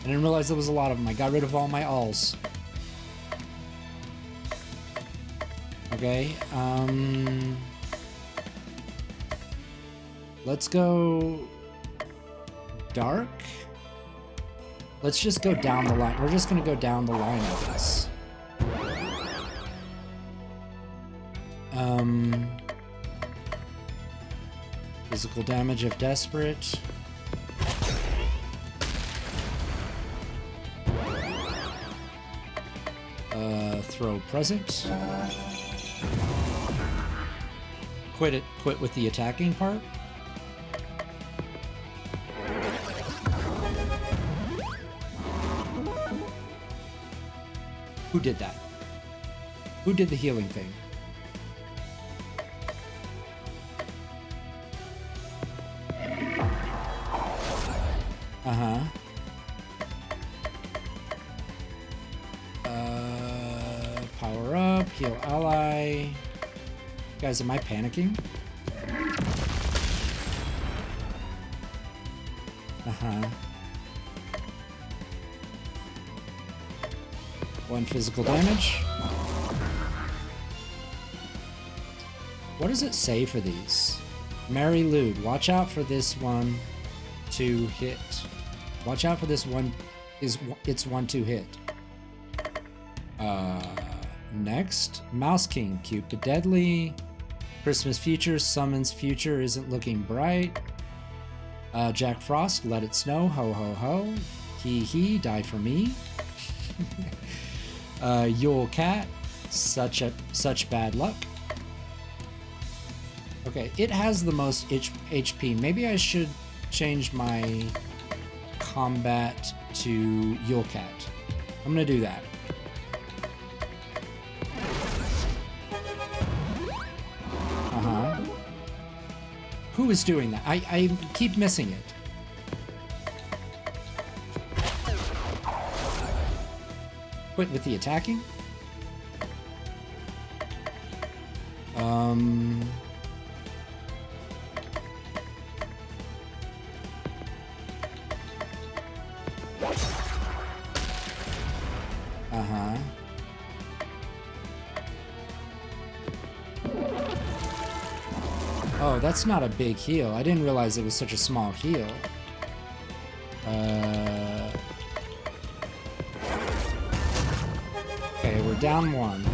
I didn't realize there was a lot of them. I got rid of all my alls. Okay, let's go dark. Let's just go down the line. We're just gonna go down the line, I guess. Physical damage if desperate. Throw present. Quit with the attacking part. Who did that? Who did the healing thing? Power up, heal ally. Guys, am I panicking? One physical damage. What does it say for these? Mary Lwyd, watch out for this 1-2 hit. Watch out for this one. It's 1-2 hit. Next, Mouse King, Cupid Deadly. Christmas Future summons future isn't looking bright. Jack Frost, let it snow, ho ho ho. He, die for me. Yule Cat, such bad luck. Okay, it has the most HP. Maybe I should change my combat to Yule Cat. I'm gonna do that. Who is doing that? I keep missing it. Quit with the attacking. Oh, that's not a big heal. I didn't realize it was such a small heal. Okay, we're down 1.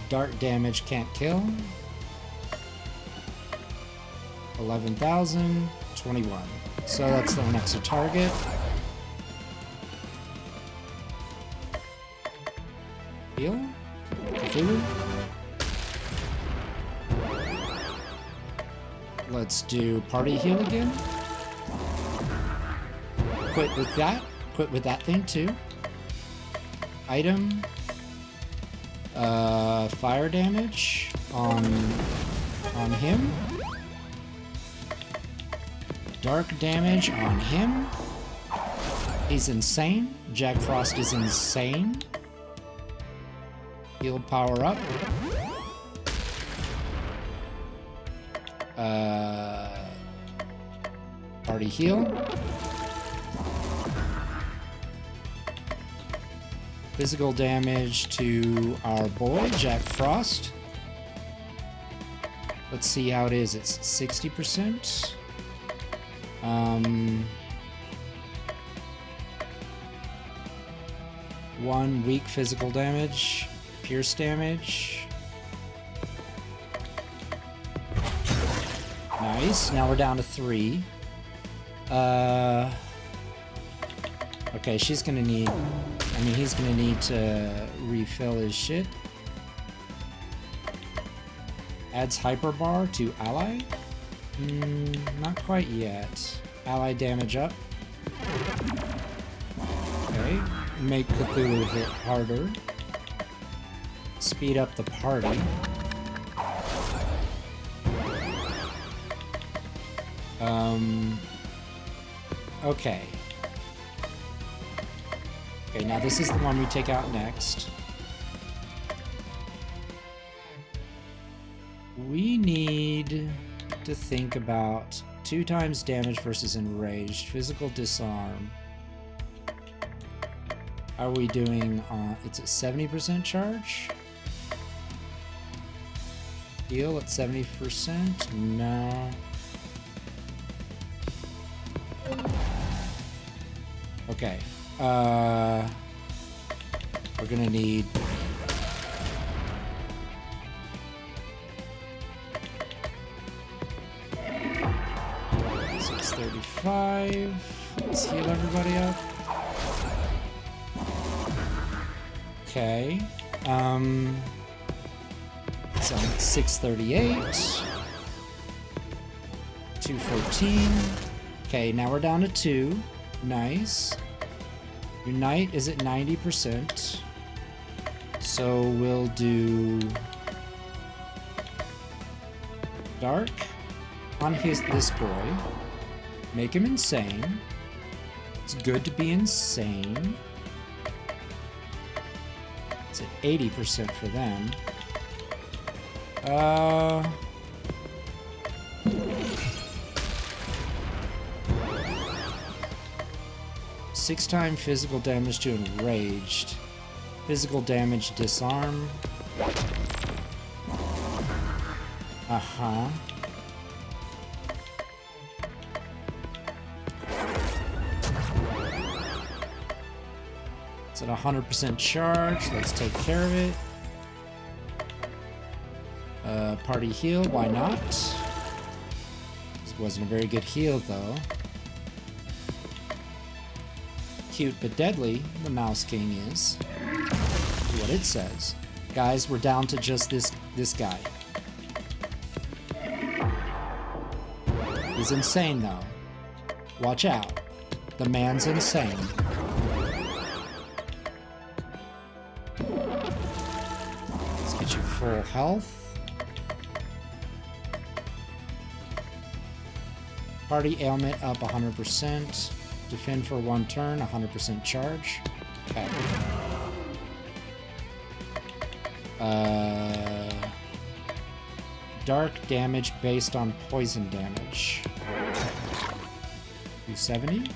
Dark damage can't kill. 11,000, 21. So that's the next target. Heal? Cthulhu? Let's do party heal again. Quit with that. Quit with that thing too. Item. Fire damage on him. Dark damage on him. He's insane. Jack Frost is insane. Heal power up. Party heal. Physical damage to our boy, Jack Frost. Let's see how it is. It's 60%. 1 weak physical damage. Pierce damage. Nice. Now we're down to 3. Okay, she's gonna need... I mean, he's gonna need to refill his shit. Adds hyperbar to ally? Not quite yet. Ally damage up. Okay. Make Cthulhu hit harder. Speed up the party. Okay. Okay, now this is the one we take out next. We need to think about 2 times damage versus enraged, physical disarm. Are we doing, it's a 70% charge? Heal at 70%? No. Okay. We're gonna need... $635. Let's heal everybody up. Okay. So $638. 214. Okay, now we're down to 2. Nice. Unite is at 90%. So we'll do Dark on this boy. Make him insane. It's good to be insane. It's at 80% for them. 6 times physical damage to enraged. Physical damage disarm. Uh-huh. It's at 100% charge. Let's take care of it. Party heal, why not? This wasn't a very good heal, though. Cute but deadly, the Mouse King is. What it says. Guys, we're down to just this guy. He's insane, though. Watch out. The man's insane. Let's get you full health. Party ailment up 100%. Defend for 1 turn, 100% charge. Okay. Dark damage based on poison damage. 270.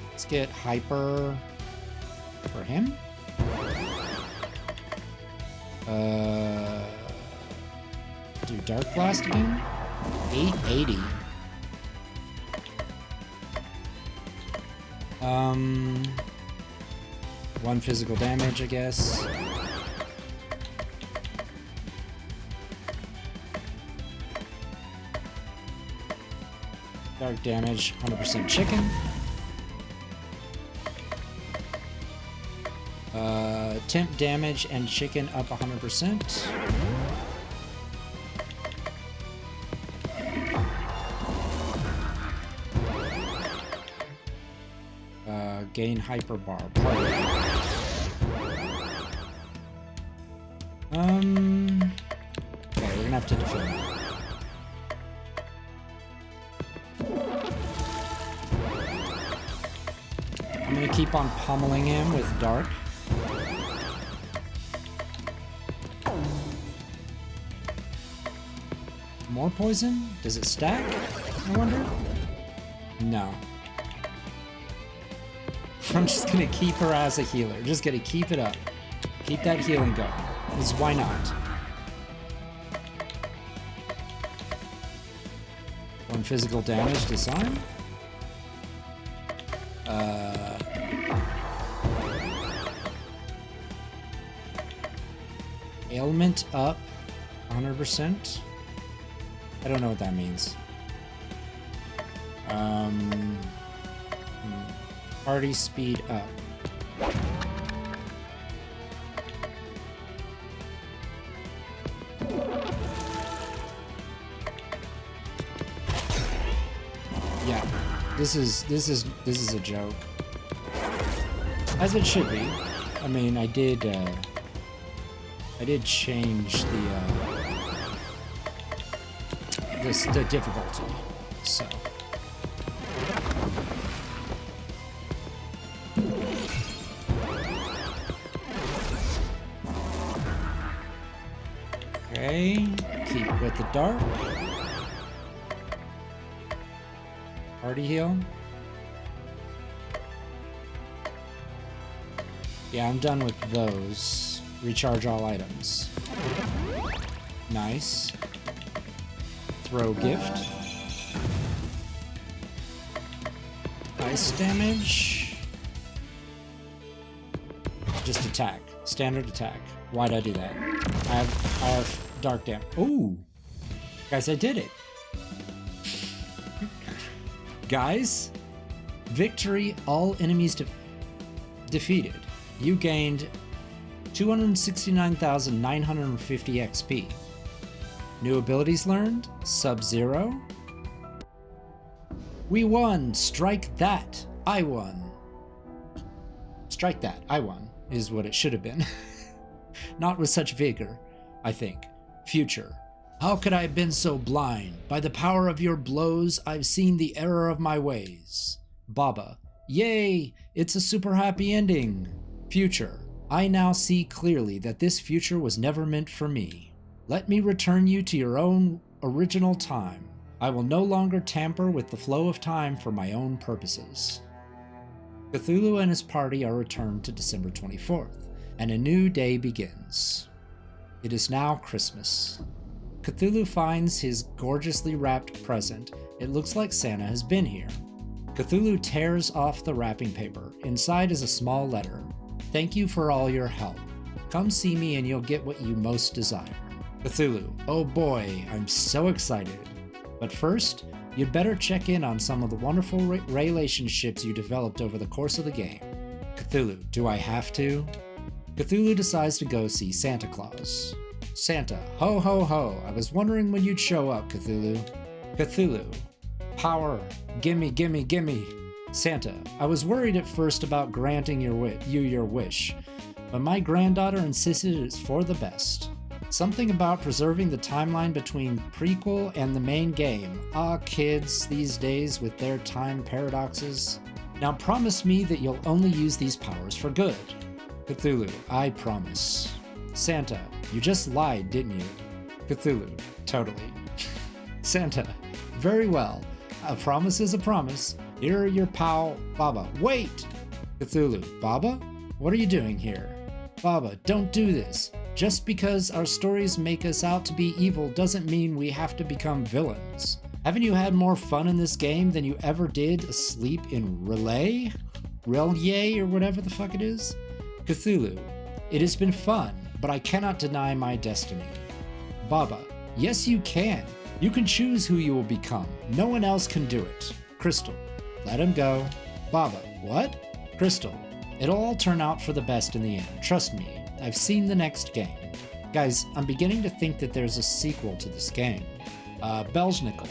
Let's get hyper for him. Do Dark Blast again. 880. 1 physical damage, I guess. Dark damage, 100% chicken. Temp damage and chicken up 100%. Gain hyper bar. Party. Okay, we're gonna have to defend. I'm gonna keep on pummeling him with Dark. More poison? Does it stack? I wonder? No. I'm just gonna keep her as a healer. Just gonna keep it up. Keep that healing going. Because why not? 1 physical damage, disarm. Ailment up 100%. I don't know what that means. Party speed up. Yeah, this is a joke, as it should be. I mean, I did change the the difficulty. So. Okay, keep with the dark. Party heal. Yeah, I'm done with those. Recharge all items. Nice. Throw gift. Ice damage. Just attack. Standard attack. Why'd I do that? I have dark damage. Ooh! Guys, I did it! Guys, victory, all enemies defeated. You gained 269,950 XP. New abilities learned, Sub-Zero. We won! Strike that! I won! Strike that, I won, is what it should have been. Not with such vigor, I think. Future. How could I have been so blind? By the power of your blows, I've seen the error of my ways. Baba. Yay! It's a super happy ending. Future. I now see clearly that this future was never meant for me. Let me return you to your own original time. I will no longer tamper with the flow of time for my own purposes. Cthulhu and his party are returned to December 24th, and a new day begins. It is now Christmas. Cthulhu finds his gorgeously wrapped present. It looks like Santa has been here. Cthulhu tears off the wrapping paper. Inside is a small letter. Thank you for all your help. Come see me and you'll get what you most desire. Cthulhu. Oh boy, I'm so excited. But first, you'd better check in on some of the wonderful relationships you developed over the course of the game. Cthulhu. Do I have to? Cthulhu decides to go see Santa Claus. Santa, ho ho ho, I was wondering when you'd show up, Cthulhu. Cthulhu, power, gimme, gimme, gimme. Santa, I was worried at first about granting your wish, but my granddaughter insisted it's for the best. Something about preserving the timeline between prequel and the main game. Ah, kids these days with their time paradoxes. Now promise me that you'll only use these powers for good. Cthulhu, I promise. Santa, you just lied, didn't you? Cthulhu, totally. Santa, very well. A promise is a promise. Here are your pal, Baba. Wait! Cthulhu, Baba? What are you doing here? Baba, don't do this. Just because our stories make us out to be evil doesn't mean we have to become villains. Haven't you had more fun in this game than you ever did asleep in Relay? or whatever the fuck it is? Cthulhu, it has been fun, but I cannot deny my destiny. Baba, yes you can. You can choose who you will become. No one else can do it. Crystal, let him go. Baba, what? Crystal, it'll all turn out for the best in the end. Trust me, I've seen the next game. Guys, I'm beginning to think that there's a sequel to this game. Belznickel,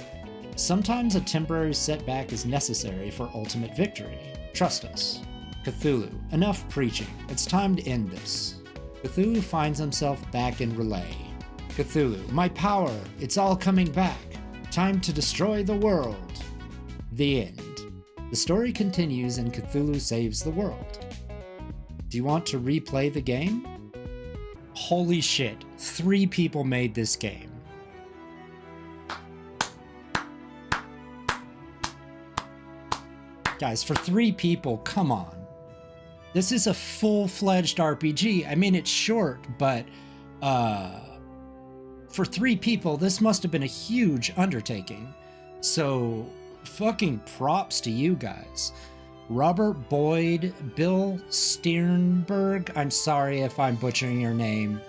sometimes a temporary setback is necessary for ultimate victory. Trust us. Cthulhu, enough preaching. It's time to end this. Cthulhu finds himself back in Relay. Cthulhu, my power, it's all coming back. Time to destroy the world. The end. The story continues and Cthulhu saves the world. Do you want to replay the game? Holy shit, 3 people made this game. Guys, for 3 people, come on. This is a full-fledged RPG. I mean, it's short, but for 3 people, this must have been a huge undertaking. So, fucking props to you guys. Robert Boyd, Bill Sternberg, I'm sorry if I'm butchering your name,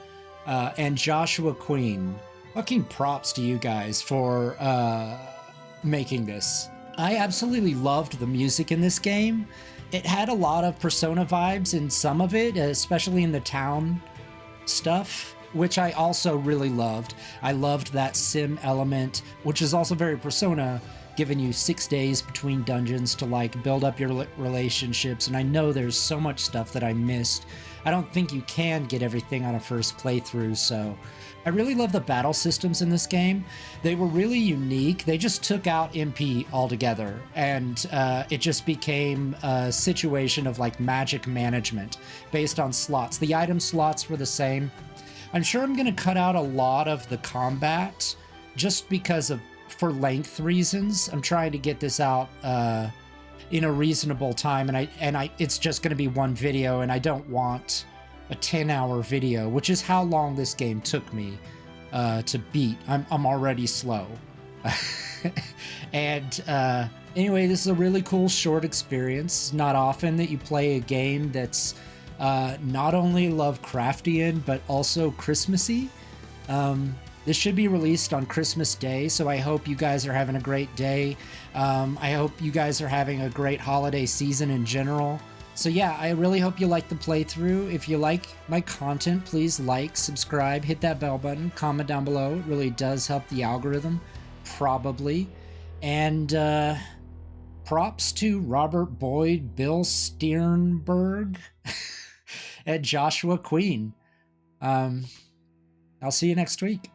and Joshua Queen. Fucking props to you guys for making this. I absolutely loved the music in this game. It had a lot of Persona vibes in some of it, especially in the town stuff, which I also really loved. I loved that sim element, which is also very Persona, giving you 6 days between dungeons to like build up your relationships. And I know there's so much stuff that I missed. I don't think you can get everything on a first playthrough, so I really love the battle systems in this game. They were really unique. They just took out MP altogether, and it just became a situation of like magic management based on slots. The item slots were the same. I'm sure I'm going to cut out a lot of the combat just because of for length reasons. I'm trying to get this out in a reasonable time, and it's just going to be one video, and I don't want a 10-hour video, which is how long this game took me to beat. I'm already slow. And anyway, this is a really cool short experience. It's not often that you play a game that's not only Lovecraftian but also Christmassy. This should be released on Christmas Day, so I hope you guys are having a great day. I hope you guys are having a great holiday season in general. So yeah, I really hope you like the playthrough. If you like my content, please like, subscribe, hit that bell button, comment down below. It really does help the algorithm, probably. And props to Robert Boyd, Bill Sternberg, and Joshua Queen. I'll see you next week.